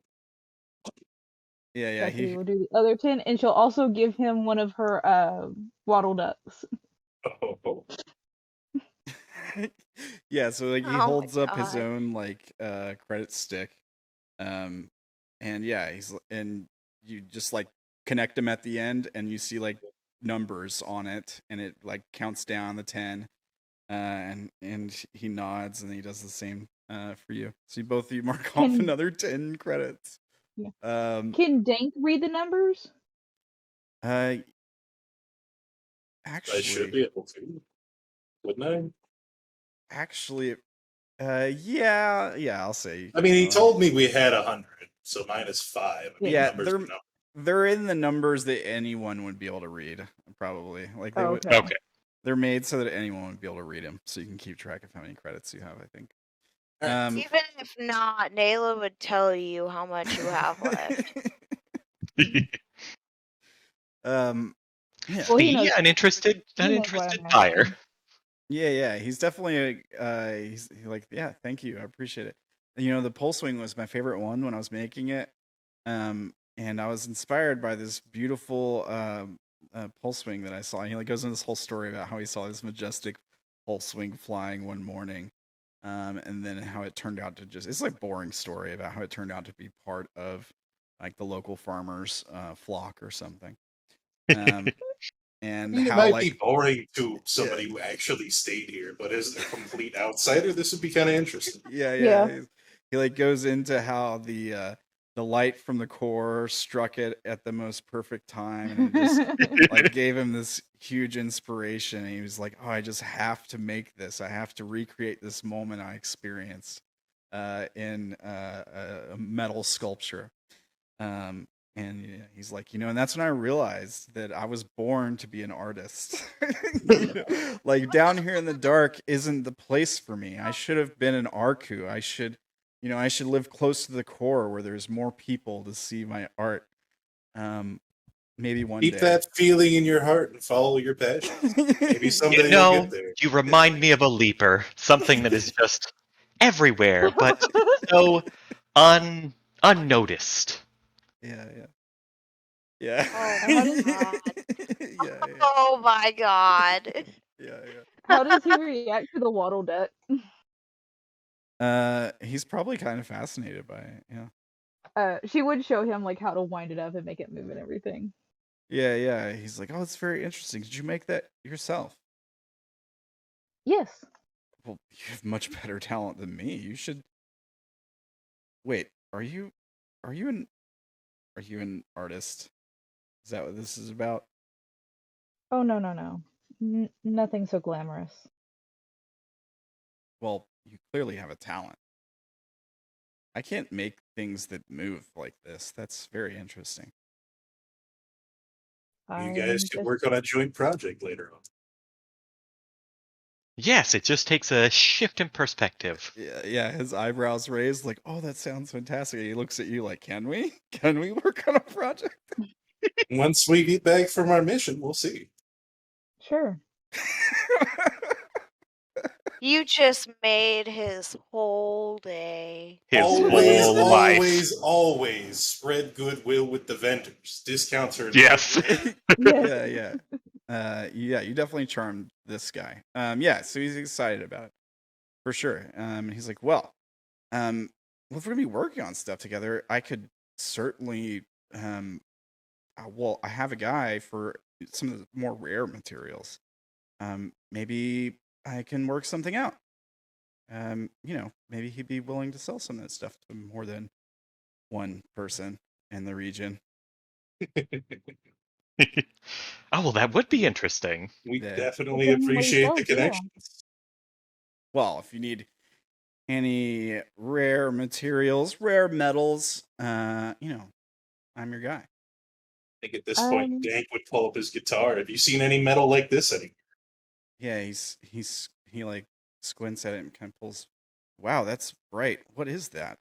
Yeah. He will do the other 10, and she'll also give him one of her waddle ducks. Oh. Yeah, so like he holds up his own like credit stick, and yeah, and you just like connect him at the end, and you see like numbers on it, and it like counts down the 10, and he nods, and he does the same for you. So both of you mark off another 10 credits. Yeah. Can Dank read the numbers? Actually, I should be able to, wouldn't I? Actually, yeah, I'll say. I mean, he told me we had 100, so -5. Yeah, they're in the numbers that anyone would be able to read, probably. Like they would. Okay. They're made so that anyone would be able to read them, so you can keep track of how many credits you have. I think. Even if not, Naela would tell you how much you have left. Yeah. Well, he See, knows. an interested He knows what I'm buyer. asking. Yeah. He's definitely he's like, yeah, thank you, I appreciate it. You know, the pulse wing was my favorite one when I was making it, and I was inspired by this beautiful pulse wing that I saw. And he like goes into this whole story about how he saw this majestic pulse wing flying one morning, and then how it turned out to it's like boring story about how it turned out to be part of like the local farmers flock or something. And It how might like be boring to somebody who actually stayed here, but as a complete outsider, this would be kind of interesting. yeah. He like goes into how the light from the core struck it at the most perfect time, and it just like gave him this huge inspiration. And he was like, "Oh, I just have to make this. I have to recreate this moment I experienced in a metal sculpture." And yeah, he's like, you know, and that's when I realized that I was born to be an artist. You know, like down here in the dark isn't the place for me. I should have been an Arku. I should live close to the core where there's more people to see my art. Maybe one Keep day. that feeling in your heart and follow your passion. Maybe someday You know, you'll get there. you remind me of a leaper, something that is just everywhere, but so unnoticed. Yeah. Oh my god. Yeah. Oh my god. Yeah. How does he react to the waddle duck? He's probably kind of fascinated by it. Yeah. She would show him like how to wind it up and make it move and everything. Yeah. He's like, oh, it's very interesting. Did you make that yourself? Yes. Well, you have much better talent than me. You should. Wait, are you an artist? Is that what this is about? Oh no. Nothing so glamorous. Well, you clearly have a talent. I can't make things that move like this. That's very interesting. You guys should work on a joint project later on. Yes, it just takes a shift in perspective. Yeah, his eyebrows raised like, oh, that sounds fantastic. And he looks at you like, can we work on a project? Once we get back from our mission, we'll see. Sure. You just made his whole day. His always, whole always, life. always spread goodwill with the vendors. Discounts are Yes. Yeah. Yeah, you definitely charmed this guy. Yeah, so he's excited about it for sure. He's like, well, if we're gonna be working on stuff together, I could certainly, well, I have a guy for some of the more rare materials. Maybe I can work something out. Maybe he'd be willing to sell some of that stuff to more than one person in the region. Oh, well, that would be interesting. We Yeah. definitely Depending on what he appreciate sells, the connections. Well, if you need any rare materials, rare metals, I'm your guy. I think at this point, Dank would pull up his guitar. Have you seen any metal like this anywhere? Yeah, he like squints at it and kind of pulls. Wow, that's bright. What is that?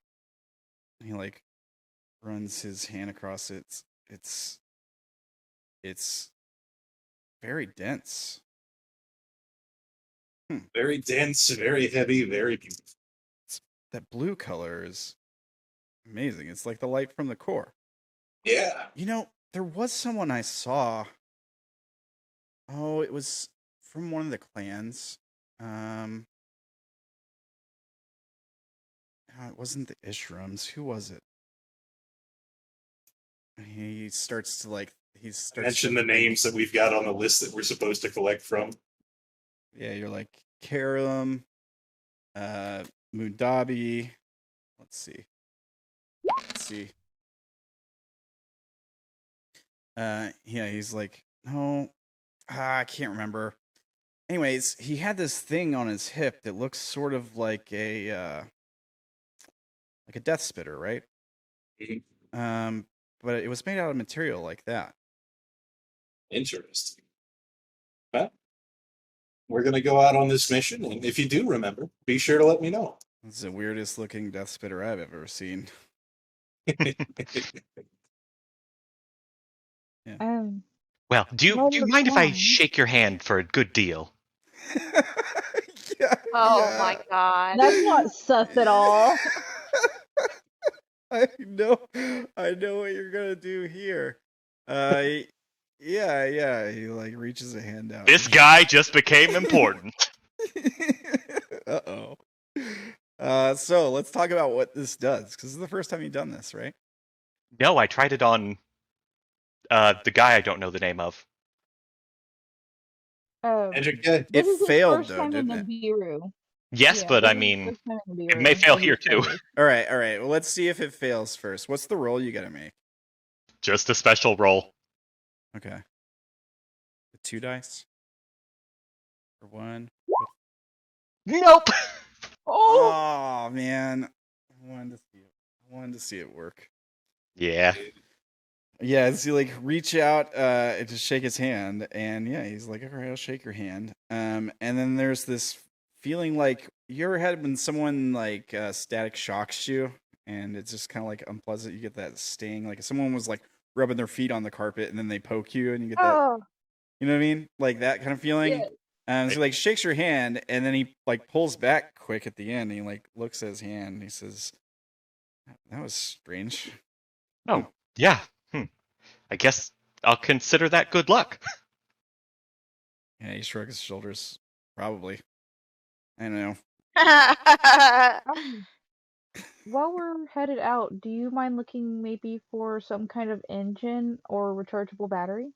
And he like runs his hand across it. It's very dense. Very dense, very heavy, very beautiful. That blue color is amazing. It's like the light from the core. Yeah. You know, there was someone I saw. Oh, it was from one of the clans. It wasn't the Ishrams. Who was it? He starts to like. Mention the names that we've got on the list that we're supposed to collect from. Yeah, you're like Karam, Mudabi. Let's see. Yeah, he's like, no, I can't remember. Anyways, he had this thing on his hip that looks sort of like a death spitter, right? Mm-hmm. But it was made out of material like that. Interesting. Huh? We're going to go out on this mission, and if you do remember, be sure to let me know. It's the weirdest looking death spitter I've ever seen. Well, do Well, you look mind if I fine. shake your hand for a good deal? Yeah, Oh yeah. my god. That's not sus at all. I know what you're gonna do here. Yeah. He like reaches a hand out. This guy just became important. Uh-oh. So let's talk about what this does, because this is the first time you've done this, right? No, I tried it on the guy I don't know the name of. Magic guy. It This is his failed first though, time in didn't it? Nibiru. Yes, Yeah, but this I is his mean, first time in it may Nibiru, fail as here he too. says. All right. Well, let's see if it fails first. What's the roll you gotta make? Just a special roll. Okay. The 2 dice. For 1. Nope. Oh! Oh man, I wanted to see it work. Yeah. Yeah, as you like reach out and just shake his hand, and yeah, he's like, "All right, I'll shake your hand." And then there's this feeling like you ever had when someone like static shocks you, and it's just kind of like unpleasant. You get that sting, like if someone was like rubbing their feet on the carpet, and then they poke you, and you get that. Oh, You know what I mean? Like that kind of feeling. yeah. So he like shakes your hand, and then he like pulls back quick at the end. And he like looks at his hand, and he says, "That was strange." Oh, yeah. I guess I'll consider that good luck. Yeah, he shrugs his shoulders. Probably. I don't know. While we're headed out, do you mind looking maybe for some kind of engine or rechargeable battery?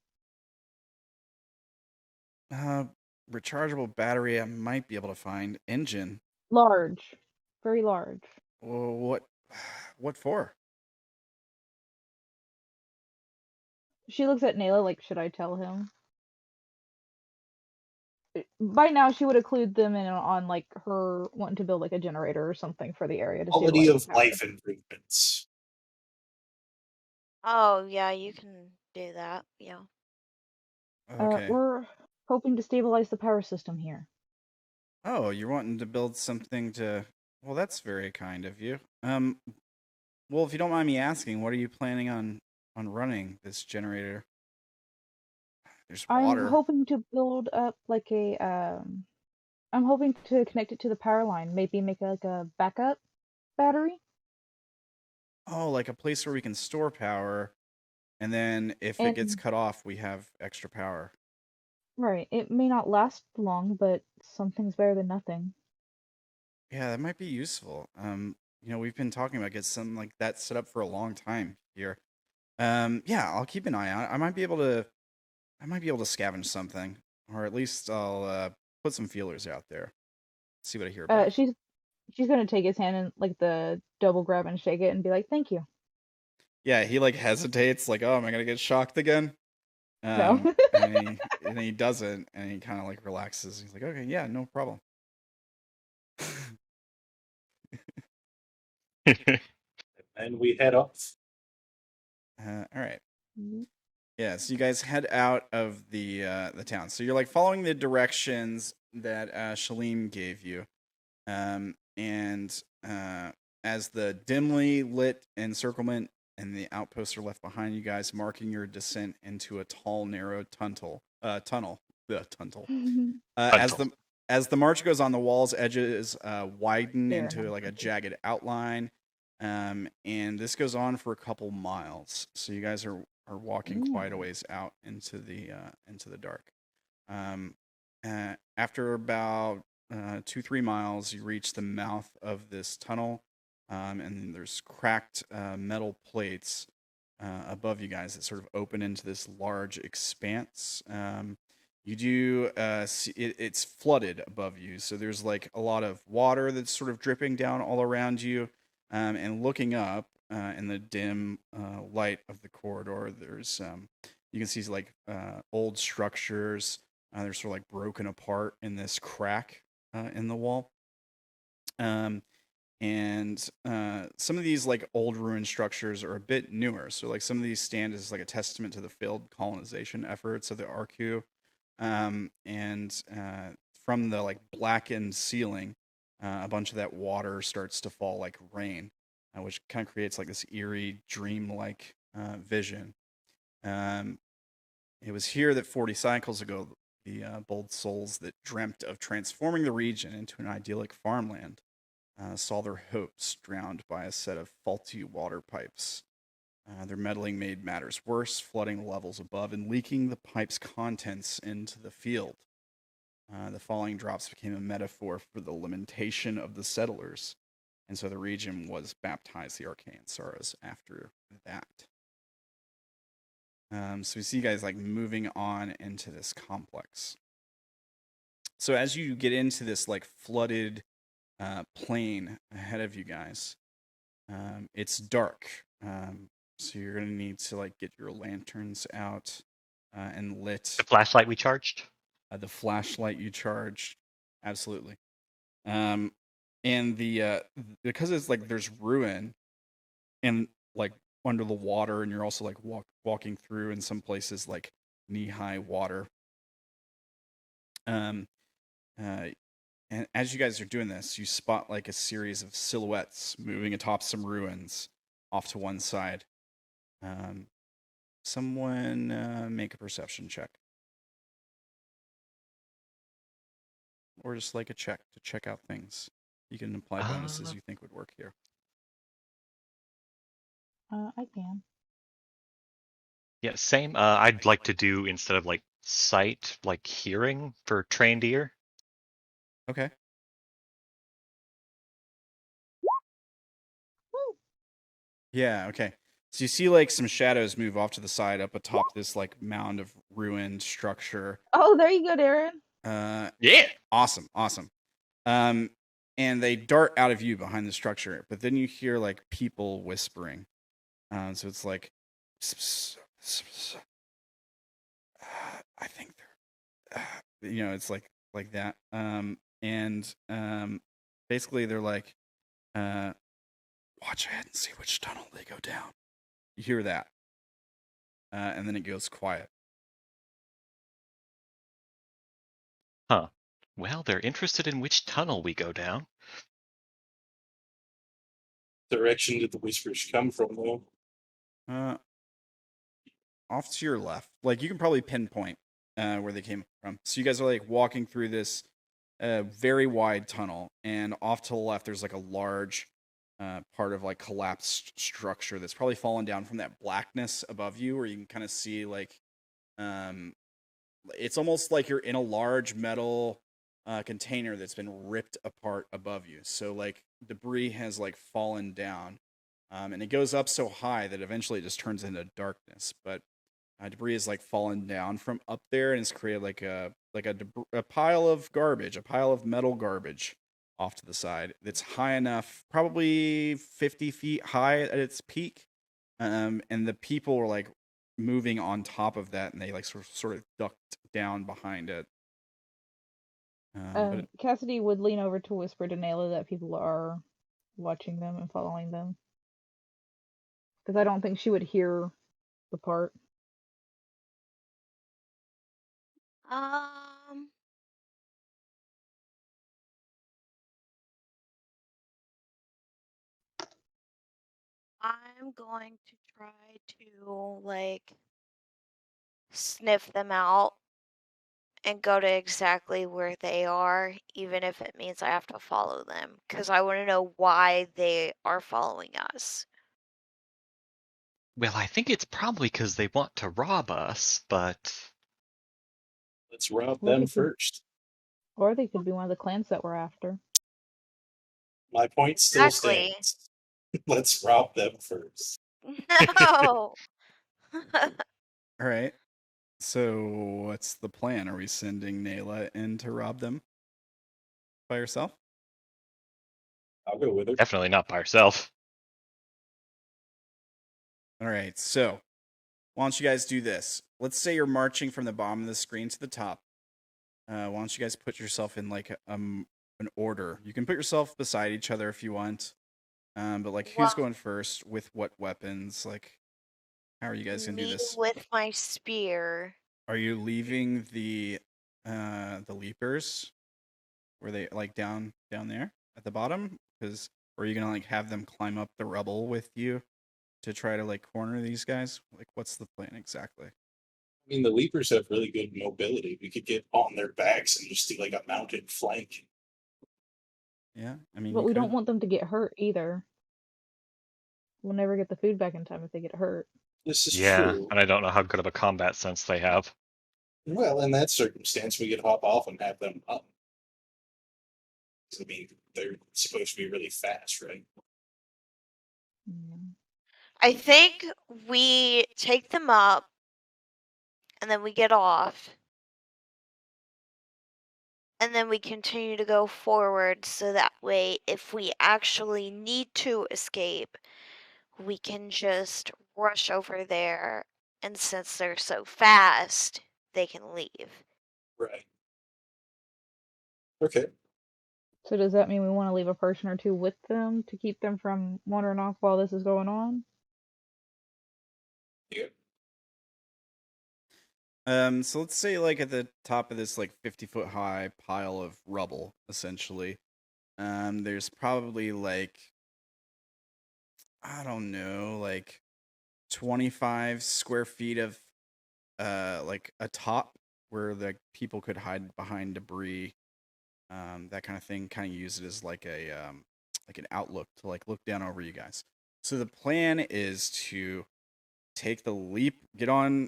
Rechargeable battery I might be able to find. Engine. Large. Very large. Well, what for? She looks at Naela like, should I tell him? By now, she would have clued them in on like her wanting to build like a generator or something for the area to Quality stabilize of the power. life improvements. Oh yeah, you can do that. Yeah. Okay. We're hoping to stabilize the power system here. Oh, you're wanting to build something to... Well, that's very kind of you. Well, if you don't mind me asking, what are you planning on running this generator? There's water. I'm hoping to build up like a I'm hoping to connect it to the power line, maybe make like a backup battery. Oh, like a place where we can store power, and then if it gets And cut off, we have extra power. right, it may not last long, but something's better than nothing. Yeah, that might be useful. We've been talking about getting something like that set up for a long time here. Yeah, I'll keep an eye out. I might be able to scavenge something, or at least I'll put some feelers out there. See what I hear about. She's gonna take his hand and like the double grab and shake it and be like, "Thank you." Yeah, he like hesitates, like, "Oh, am I gonna get shocked again?" No. and he doesn't, and he kind of like relaxes. He's like, "Okay, yeah, no problem." And we head off. All right. Yeah, so you guys head out of the town. So you're like following the directions that Shalim gave you, and as the dimly lit encirclement and the outposts are left behind you guys, marking your descent into a tall, narrow tunnel. As the march goes on, the wall's edges widen into like a jagged outline, and this goes on for a couple miles. So you guys are walking quite a ways out into the dark. After about 2-3 miles, you reach the mouth of this tunnel, and there's cracked metal plates above you guys that sort of open into this large expanse. You do see it's flooded above you, so there's like a lot of water that's sort of dripping down all around you. And looking up in the dim light of the corridor, there's you can see like old structures. They're sort of like broken apart in this crack in the wall. And some of these like old ruined structures are a bit newer. So like some of these stand as like a testament to the failed colonization efforts of the Arku. And from the like blackened ceiling, a bunch of that water starts to fall like rain, which kind of creates like this eerie, dream-like vision. It was here that 40 cycles ago, the bold souls that dreamt of transforming the region into an idyllic farmland saw their hopes drowned by a set of faulty water pipes. Their meddling made matters worse, flooding the levels above and leaking the pipe's contents into the field. The falling drops became a metaphor for the lamentation of the settlers, and so the region was baptized the Arcane Sorrows after that. So we see you guys like moving on into this complex. So as you get into this like flooded plain ahead of you guys, it's dark. So you're gonna need to like get your lanterns out and lit. The flashlight we charged? The flashlight you charged, absolutely. And the because it's like there's ruin and like under the water, and you're also like walking through in some places like knee-high water. And as you guys are doing this, you spot like a series of silhouettes moving atop some ruins off to one side. Someone make a perception check. Or just like a check to check out things. You can apply bonuses you think would work here. I can. Yeah, same. I'd like to do, instead of like sight, like hearing for trained ear. Okay. Woo. Yeah, okay. So you see like some shadows move off to the side up atop this like mound of ruined structure. Oh, there you go, Derrin. Yeah. Awesome. And they dart out of view behind the structure, but then you hear like people whispering. So it's like, I think they're, it's like that. And basically they're like, watch ahead and see which tunnel they go down. You hear that, and then it goes quiet. Huh. Well, they're interested in which tunnel we go down. Direction did the whispers come from, though? Off to your left. Like, you can probably pinpoint where they came from. So you guys are, like, walking through this very wide tunnel, and off to the left, there's, like, a large part of, like, collapsed structure that's probably fallen down from that blackness above you, where you can kind of see, like, it's almost like you're in a large metal container that's been ripped apart above you. So, like, debris has, like, fallen down. And it goes up so high that eventually it just turns into darkness. But debris is like fallen down from up there, and it's created like a pile of garbage, a pile of metal garbage off to the side that's high enough, probably 50 feet high at its peak. And the people were like moving on top of that, and they like sort of ducked down behind it. Cassidy would lean over to whisper to Naela that people are watching them and following them. Because I don't think she would hear the part. I'm going to try to, like, sniff them out and go to exactly where they are, even if it means I have to follow them, because I want to know why they are following us. Well, I think it's probably because they want to rob us, but... Let's rob them first. Or they could be one of the clans that we're after. My point still Exactly. stands. Let's rob them first. No! All right. So what's the plan? Are we sending Naela in to rob them by herself? I'll go with her. Definitely not by herself. All right. So why don't you guys do this? Let's say you're marching from the bottom of the screen to the top. Why don't you guys put yourself in like an order? You can put yourself beside each other if you want. But like, who's going first with what weapons? Like, how are you guys gonna do this? With my spear. Are you leaving the leapers? Were they like down there at the bottom? Because or are you gonna like have them climb up the rubble with you to try to like corner these guys? Like, what's the plan exactly? I mean, the Leapers have really good mobility. We could get on their backs and just do like a mounted flank. Yeah, I mean, But you we don't could. want them to get hurt either. We'll never get the food back in time if they get hurt. This is Yeah, true. and I don't know how good of a combat sense they have. Well, in that circumstance, we could hop off and have them up. I mean, they're supposed to be really fast, right? Mm. I think we take them up and then we get off. And then we continue to go forward so that way if we actually need to escape, we can just rush over there. And since they're so fast, they can leave. Right. Okay. So does that mean we want to leave a person or two with them to keep them from wandering off while this is going on? Yeah. So let's say like at the top of this like 50-foot high pile of rubble, essentially, there's probably like, I don't know, like 25 square feet of like a top where the people could hide behind debris, that kind of thing. Kind of use it as like a like an outlook to like look down over you guys. So the plan is to take the leap,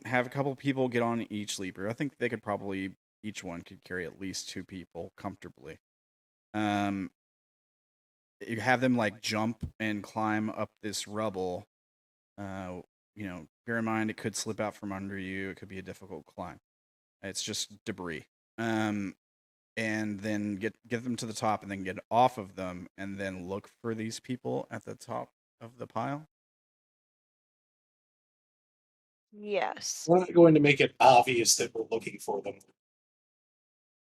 have a couple people get on each leaper. I think they could probably, each one could carry at least 2 people comfortably. You have them like jump and climb up this rubble. You know, bear in mind it could slip out from under you. It could be a difficult climb. It's just debris. And then get them to the top and then get off of them and then look for these people at the top of the pile. Yes. We're not going to make it obvious that we're looking for them.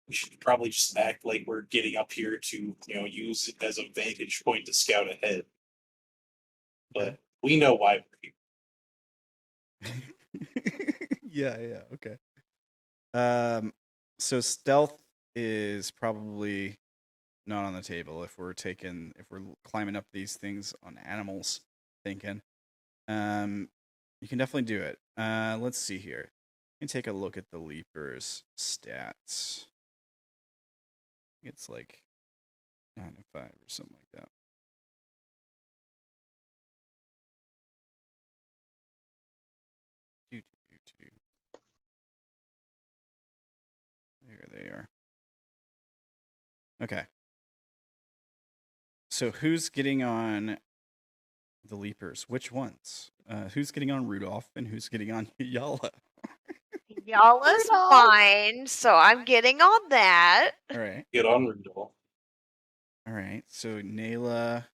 We should probably just act like we're getting up here to, use it as a vantage point to scout ahead. But we know why we're here. Yeah, okay. So stealth is probably not on the table if we're climbing up these things on animals, thinking. You can definitely do it. Let's see here. Let me take a look at the leapers stats. It's like 9 to 5 or something like that. There they are. Okay. So who's getting on the leapers? Which ones? Who's getting on Rudolph and who's getting on Yala? Yala's fine, so I'm getting on that. All right. Get on Rudolph. All right. So Naela,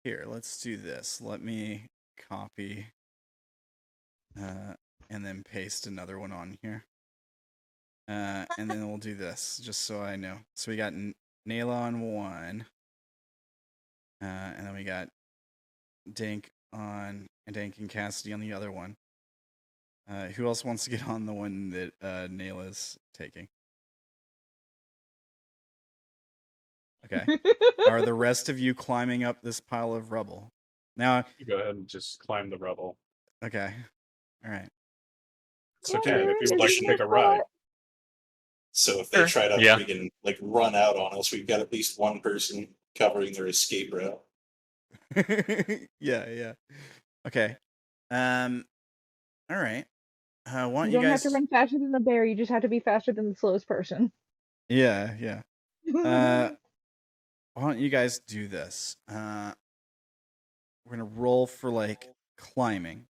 here, let's do this. Let me copy and then paste another one on here. And then we'll do this, just so I know. So we got Naela on one. And then we got Dank and Cassidy on the other one. Who else wants to get on the one that Naela's taking? Okay. Are the rest of you climbing up this pile of rubble? Now, You go ahead and just climb the rubble. okay. All right. It's okay if you would like to take a ride. So if they Sure. try to Yeah. freaking run out on us, we've got at least one person covering their escape route. Yeah. Okay. All right. Why don't You you don't guys? have to run faster than the bear. You just have to be faster than the slowest person. Yeah. Why don't you guys do this? We're gonna roll for climbing.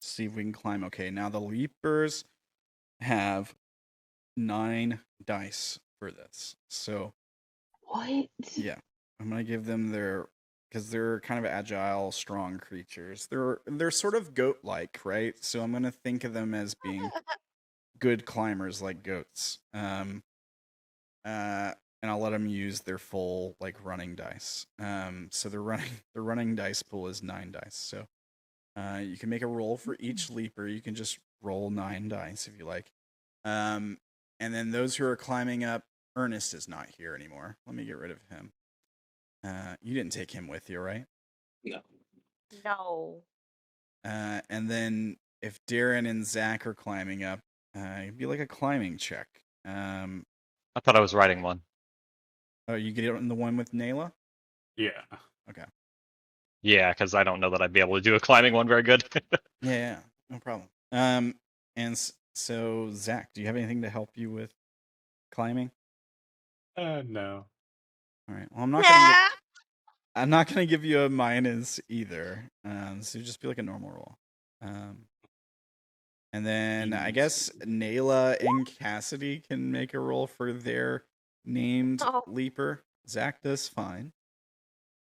See if we can climb. Okay. Now the leapers have 9 dice for this. So What? yeah, I'm gonna give them because they're kind of agile, strong creatures. They're sort of goat-like, right? So I'm gonna think of them as being good climbers like goats. And I'll let them use their full running dice. So the running dice pool is 9 dice. So you can make a roll for each leaper. You can just roll 9 dice if you like. And then those who are climbing up Ernest is not here anymore. Let me get rid of him. You didn't take him with you, right? No. No. And then if Derrin and Zack are climbing up, it'd be like a climbing check. I thought I was riding one. Oh, you get on the one with Naela? Yeah. Yeah, because I don't know that I'd be able to do a climbing one very good. Yeah, no problem. So Zack, do you have anything to help you with climbing? No. All right. Well, I'm not gonna give you a minus either. So just be like a normal roll. And then I guess Naela and Cassidy can make a roll for their named leaper. Zack does fine.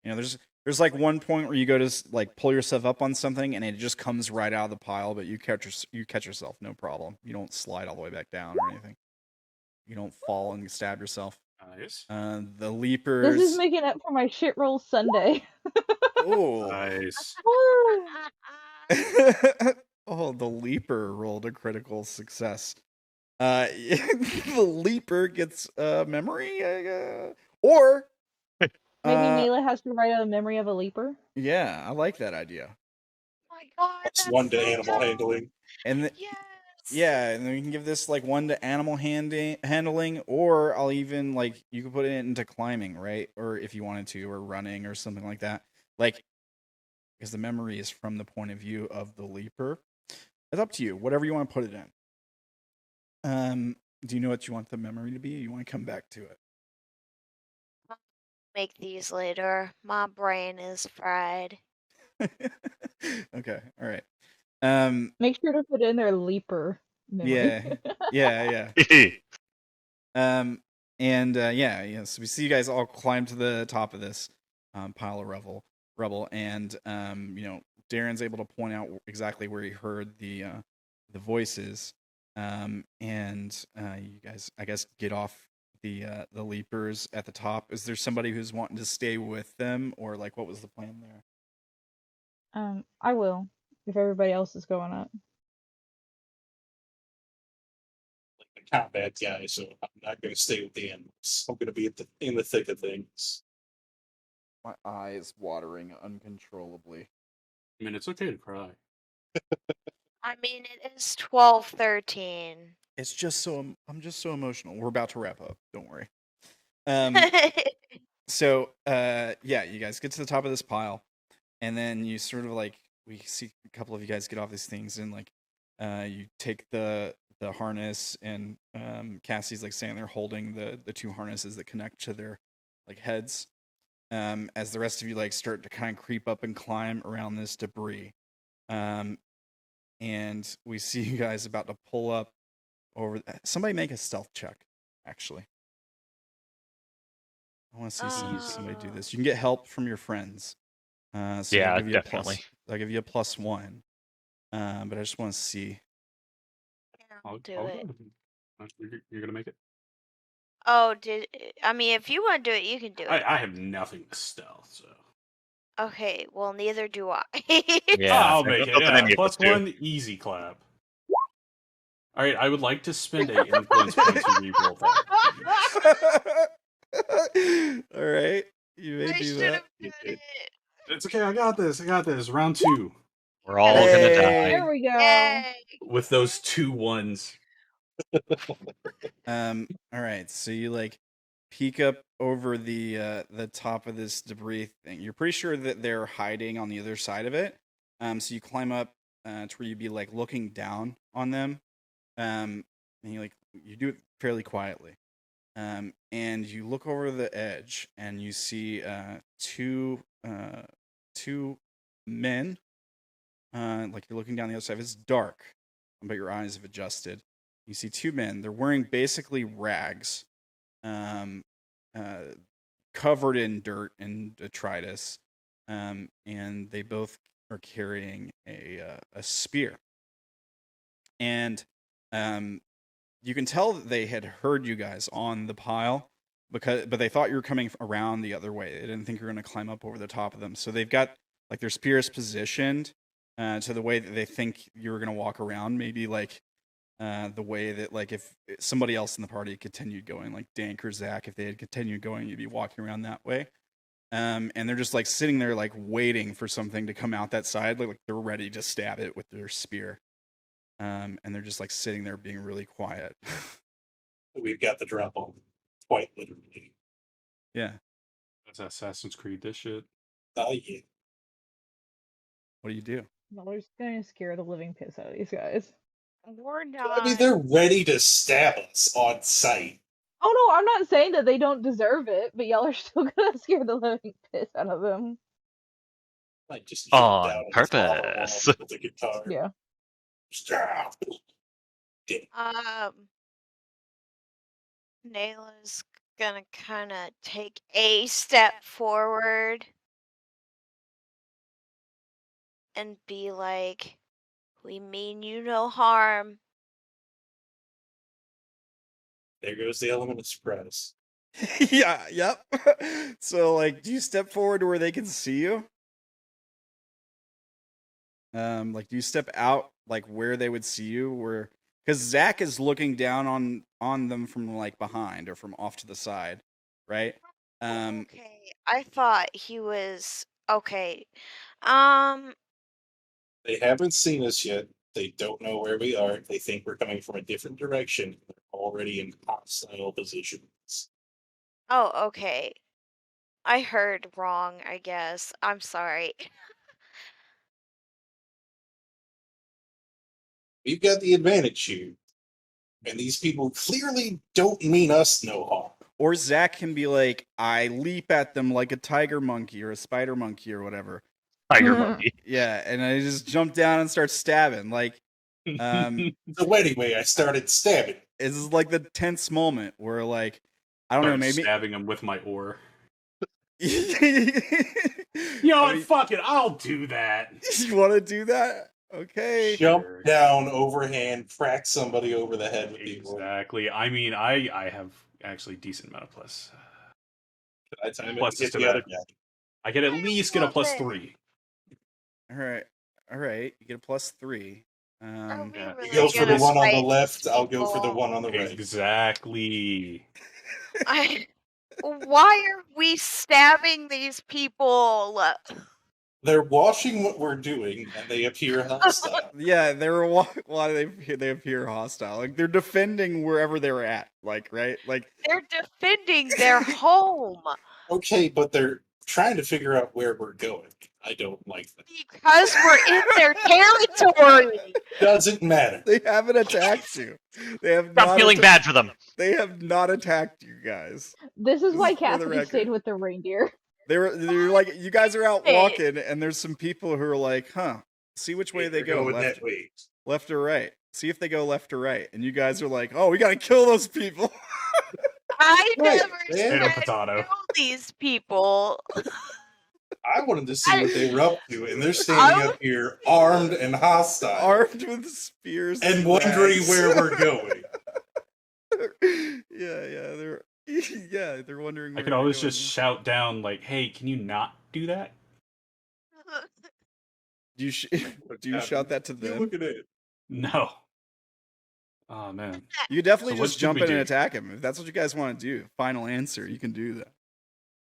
You know, there's like one point where you go to like pull yourself up on something and it just comes right out of the pile, but you catch yourself, no problem. You don't slide all the way back down or anything. You don't fall and stab yourself. Nice. The leapers. This is making up for my shit roll Sunday. Oh. Nice. Oh, the leaper rolled a critical success. The leaper gets memory, or Maybe Naela has to write a memory of a leaper. yeah, I like that idea. Oh my god. That's one to animal handling. And Yes. yeah, and then we can give this like 1 to animal handling, or I'll even like you could put it into climbing, right? Or if you wanted to, or running or something like that. Like because the memory is from the point of view of the leaper. It's up to you, whatever you want to put it in. Do you know what you want the memory to be? Or you want to come back to it? Make these later. My brain is fried. Okay, all right. Make sure to put in their leaper memory. Yeah. Yeah. So we see you guys all climb to the top of this pile of rubble, and Derrin's able to point out exactly where he heard the voices, and you guys, I guess, get off the leapers at the top. Is there somebody who's wanting to stay with them, or like what was the plan there? I will, if everybody else is going up. Like the combat guy, so I'm not going to stay with the animals. I'm going to be in the thick of things. My eyes watering uncontrollably. I mean, it's okay to cry. I mean, it is 12:13. It's just so I'm just so emotional. We're about to wrap up. Don't worry. So yeah, you guys get to the top of this pile, and then you sort of like we see a couple of you guys get off these things, and like you take the harness, and Cassie's like standing there holding the two harnesses that connect to their like heads. As the rest of you like start to kind of creep up and climb around this debris. And we see you guys about to pull up over. Somebody make a stealth check, actually. I want to see somebody do this. You can get help from your friends. So Yeah, I'll give you definitely. I'll give you a +1. But I just want to see. I'll do go it. with it. You're gonna make it? Oh, I mean, if you want to do it, you can do it. I have nothing to stealth, so. Okay, well, neither do I. Yeah, I'll I make don't know that it. any Yeah, of us do. +1, easy clap. All right, I would like to spend a influence point to reroll that. All right, you may I do should that. have done it. It's okay. I got this. Round 2 We're all gonna Hey. die. There we go. Yay! with those 2 1s. All right, so you like peek up over the top of this debris thing. You're pretty sure that they're hiding on the other side of it. So you climb up to where you'd be like looking down on them. And you do it fairly quietly. And you look over the edge and you see two men. Like you're looking down the other side. It's dark, but your eyes have adjusted. You see two men. They're wearing basically rags, covered in dirt and detritus, and they both are carrying a spear. And you can tell that they had heard you guys on the pile, but they thought you were coming around the other way. They didn't think you were going to climb up over the top of them. So they've got like their spears positioned to the way that they think you were going to walk around, maybe like the way that like if somebody else in the party continued going, like Dank or Zack, if they had continued going, you'd be walking around that way. And they're just like sitting there like waiting for something to come out that side, like they're ready to stab it with their spear. And they're just like sitting there being really quiet. We've got the drop on, quite literally. Yeah. That's Assassin's Creed. This shit. Oh yeah. What do you do? No, we're just gonna scare the living piss out of these guys. We're not. I mean, they're ready to stab us on sight. Oh no, I'm not saying that they don't deserve it, but y'all are still gonna scare the living piss out of them. Like just jump On down and follow along purpose. with the guitar. Yeah. Stab. Naela's gonna kind of take a step forward and be like, "We mean you no harm." There goes the element of surprise. Yeah, yep. So like, do you step forward to where they can see you? Like, do you step out like where they would see you? Where, because Zack is looking down on them from like behind or from off to the side, right? Okay, I thought he was okay. They haven't seen us yet. They don't know where we are. They think we're coming from a different direction. They're already in hostile positions. Oh, okay. I heard wrong, I guess. I'm sorry. We've got the advantage here. And these people clearly don't mean us no harm. Or Zack can be like, I leap at them like a tiger monkey or a spider monkey or whatever. Tiger monkey. Yeah, and I just jump down and start stabbing. Like, So anyway, I started stabbing. it's like the tense moment where like, I don't know, Start maybe stabbing him with my oar. you Yo, what? Fuck it, I'll do that. You want to do that? Okay. Jump Sure. down, overhand, crack somebody over the head with the oar. Exactly. I mean, I have actually decent amount of plus. I time it Pluses to hit to the that. other guy. I can at least get a love plus it. 3. All right. You get a +3. Are we yeah. really He goes for the gonna one on the fight left. I'll go for the people? one on the right. Exactly. Why are we stabbing these people? They're watching what we're doing, and they appear hostile. Yeah, why they appear hostile. Like they're defending wherever they're at. Like right, like They're defending their home Okay, but they're trying to figure out where we're going. I don't like that. because we're in their territory. Doesn't matter. they haven't attacked you. They have Stop not feeling bad for them. They have not attacked you guys. This is why For the Cassidy record. stayed with the reindeer. They're like, you guys are out Hey. walking, and there's some people who are like, huh? See which way they They're go, going left, that way. left or right. See if they go left or right. And you guys are like, oh, we gotta kill those people. I Right, never man. said Potato. kill these people. I wanted to see what they were up to, and they're standing up here armed and hostile, Armed with spears and wondering rags. where we're going. They're wondering. I where can they're always going. just shout down, like, hey, can you not do that? Do you do you shout that to You them? look at it. No. Oh, man. You definitely So what just should jump we in and do? attack him if that's what you guys want to do. Final answer, you can do that.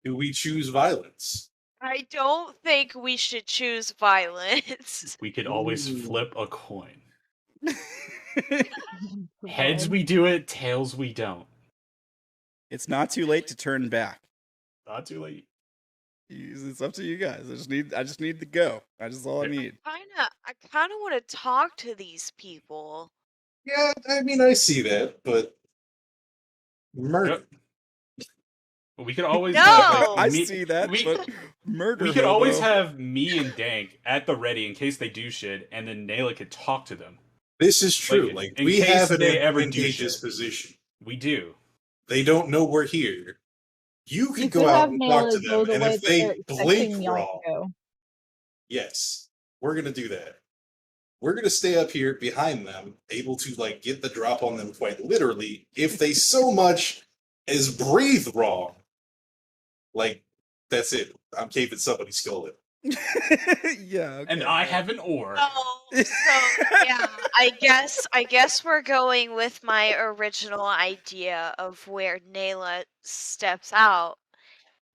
Do we choose violence? I don't think we should choose violence. We could always Ooh. flip a coin. Heads we do it, tails we don't. It's not too late to turn back. Not too late. It's up to you guys. I just need to go. That's all I need. I kind of want to talk to these people. Yeah, I mean, I see that, but murder. We could always No! have, like, I me- see that, we- but murder. We could always hobo. have me and Dank at the ready in case they do shit, and then Naela could talk to them. This is true. Like, Like, in we case have an they ever do advantageous shit. position. We do. They don't know we're here. You can You go could out have and talk to Naela go them, the and way if that they're they expecting blink y'all wrong, to go. yes, we're gonna do that. We're gonna stay up here behind them, able to like get the drop on them quite literally. If they so much as breathe wrong, like that's it. I'm caving somebody's skull in. Yeah. Okay. And I have an oar. Yeah, I guess we're going with my original idea of where Naela steps out,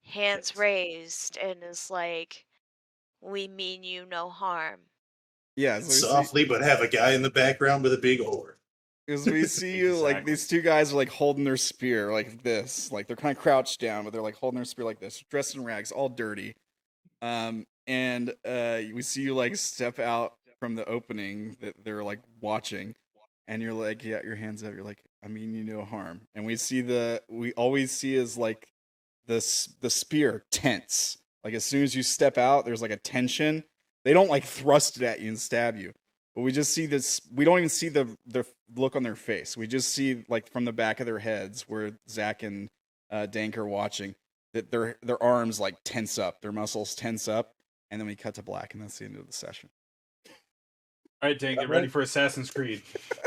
hands raised, and is like, "We mean you no harm." Yeah. So we see, Softly, but have a guy in the background with a big oar. because we see you like Exactly. these two guys are like holding their spear like this, like they're kind of crouched down, but they're like holding their spear like this, dressed in rags, all dirty. And we see you like step out from the opening that they're like watching, and you're like, yeah, your hands up. You're like, I mean, you no harm. And we always see is like the spear tense. Like as soon as you step out, there's like a tension. They don't like thrust it at you and stab you, but we just see this. We don't even see the look on their face. We just see like from the back of their heads where Zack and Dank are watching that their arms like tense up, their muscles tense up, and then we cut to black, and that's the end of the session. All right, Dank, get ready for Assassin's Creed.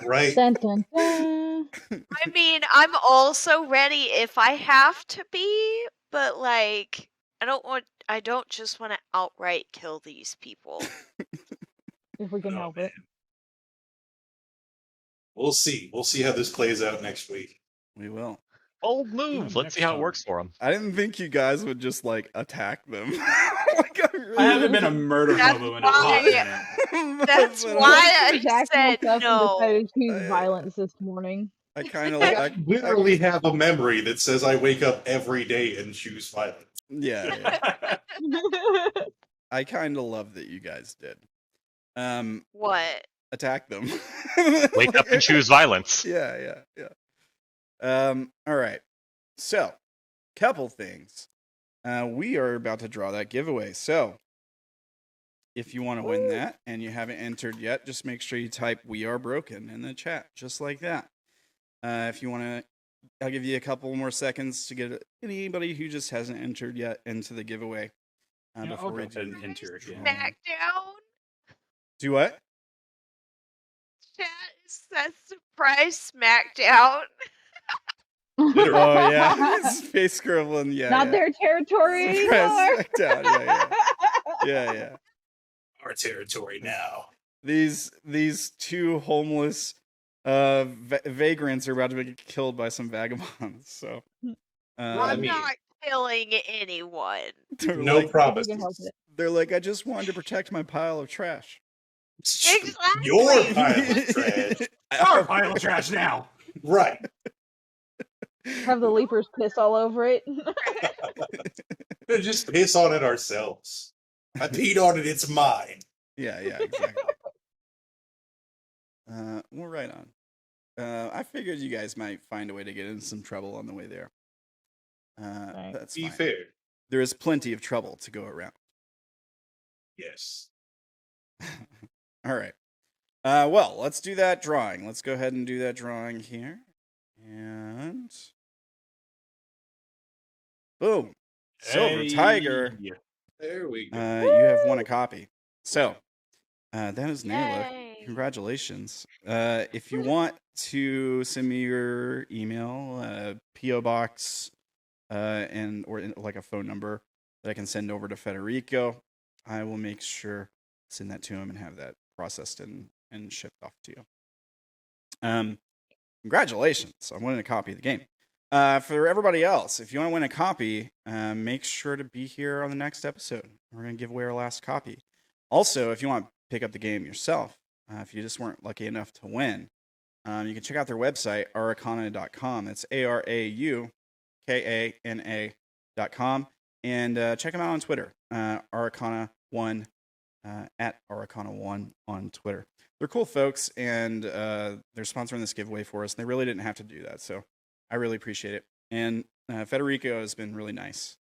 Right. Dun, dun, dun. I mean, I'm also ready if I have to be, but like, I don't just want to outright kill these people. If we can Oh, help man. it. We'll see. We'll see how this plays out next week. We will. Bold move. Let's see how it works for him. I didn't think you guys would just like attack them. Like, I haven't been a murder That's hobo in a hot why- minute. That's But why I Zack said woke up no. and decided to choose I- violence this morning. I kind of I like. literally have a memory that says I wake up every day and choose violence. Yeah. I kind of love that you guys did. What? Attack them. Wake up and choose violence. Yeah. All right. So, couple things. We are about to draw that giveaway. So, if you want to win that and you haven't entered yet, just make sure you type "We Are Broken" in the chat, just like that. If you want to, I'll give you a couple more seconds to get anybody who just hasn't entered yet into the giveaway. Yeah, Before I'll we go ahead do and enter again. Smackdown? Do what? Chat, is that surprise Smackdown? Oh yeah, Space Gremlin. Yeah, Not yeah. their territory Surprise anymore. Smackdown, yeah. Our territory now. These two homeless vagrants are about to be killed by some vagabonds. So I I'm mean- not killing anyone. they're No like, If we can help promises. it. they're like, I just wanted to protect my pile of trash. Exactly. Your pile of trash. Our pile of trash now. Right. Have the leapers piss all over it. We'll just piss on it ourselves. I peed on it, it's mine. Yeah, exactly. Well, right on. I figured you guys might find a way to get in some trouble on the way there. Right. That's Be fine. fair. There is plenty of trouble to go around. Yes. All right. Well, let's do that drawing. Let's go ahead and do that drawing here. And boom. Silvertiger. Hey. There we go. You have won a copy. So, that is Naela. Yay. Congratulations. If you want to send me your email, PO box, or like a phone number that I can send over to Federico, I will make sure to send that to him and have that processed and shipped off to you. Congratulations on winning a copy of the game. For everybody else, if you want to win a copy, make sure to be here on the next episode. We're going to give away our last copy. Also, if you want to pick up the game yourself, if you just weren't lucky enough to win, you can check out their website, araukana.com. That's ARAUKANA.com. And check them out on Twitter, Araukana1, at Araukana1 on Twitter. They're cool folks, and they're sponsoring this giveaway for us. And they really didn't have to do that, so I really appreciate it. And Federico has been really nice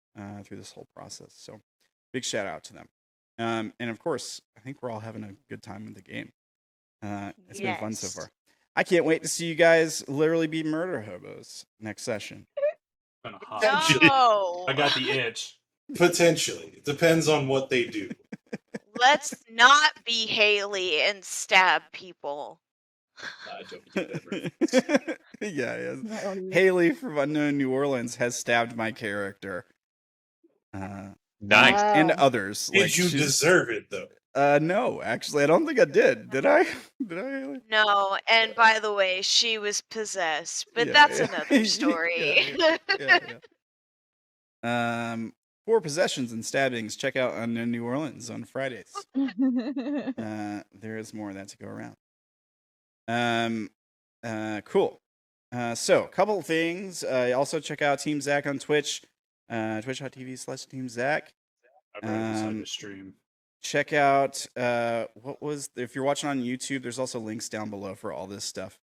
through this whole process, so big shout out to them. And of course, I think we're all having a good time with the game. It's been fun so Yes. far. I can't wait to see you guys literally be murder hobos next session. Been a hot No. I got the itch. Potentially. It depends on what they do. Let's not be Haley and stab people. I don't get that right. Yeah. Not only- Haley from Unknown New Orleans has stabbed my character. Nice. and Wow. others. Did Like you she's- deserve it though? No, actually, I don't think I did. Did I? Did I? No, and by the way, she was possessed, but Yeah, that's yeah. another story. Yeah. For possessions and stabbings, check out on New Orleans on Fridays. There is more of that to go around. Cool. So, a couple of things. Also, check out TeamZack on Twitch, twitch.tv/TeamZack. I've already decided to stream. Check out if you're watching on YouTube, there's also links down below for all this stuff.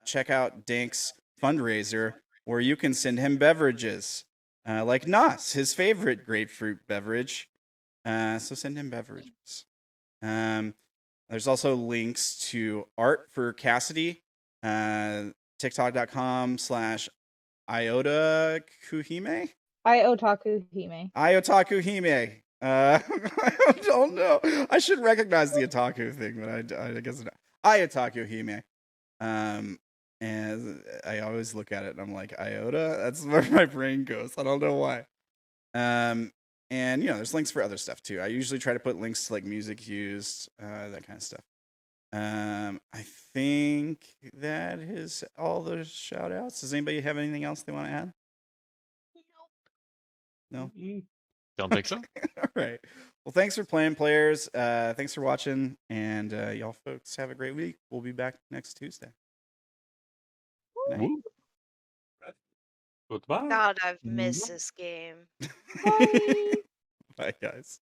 Check out Dank's fundraiser where you can send him beverages, like Nas, his favorite grapefruit beverage. So send him beverages. There's also links to art for Cassidy, tiktok.com/iotakuhime. Iotaku-hime. Iotakuhime. I don't know. I should recognize the otaku thing, but I guess not. Iotakuhime. And I always look at it and I'm like, Iota? That's where my brain goes. I don't know why. And there's links for other stuff too. I usually try to put links to like music used, that kind of stuff. I think that is all the shout outs. Does anybody have anything else they want to add? No? Don't think so. All right. Well, thanks for playing, players. Thanks for watching. And y'all folks have a great week. We'll be back next Tuesday. Night. Woo. Goodbye. God, I've missed this game. Bye. Bye, guys.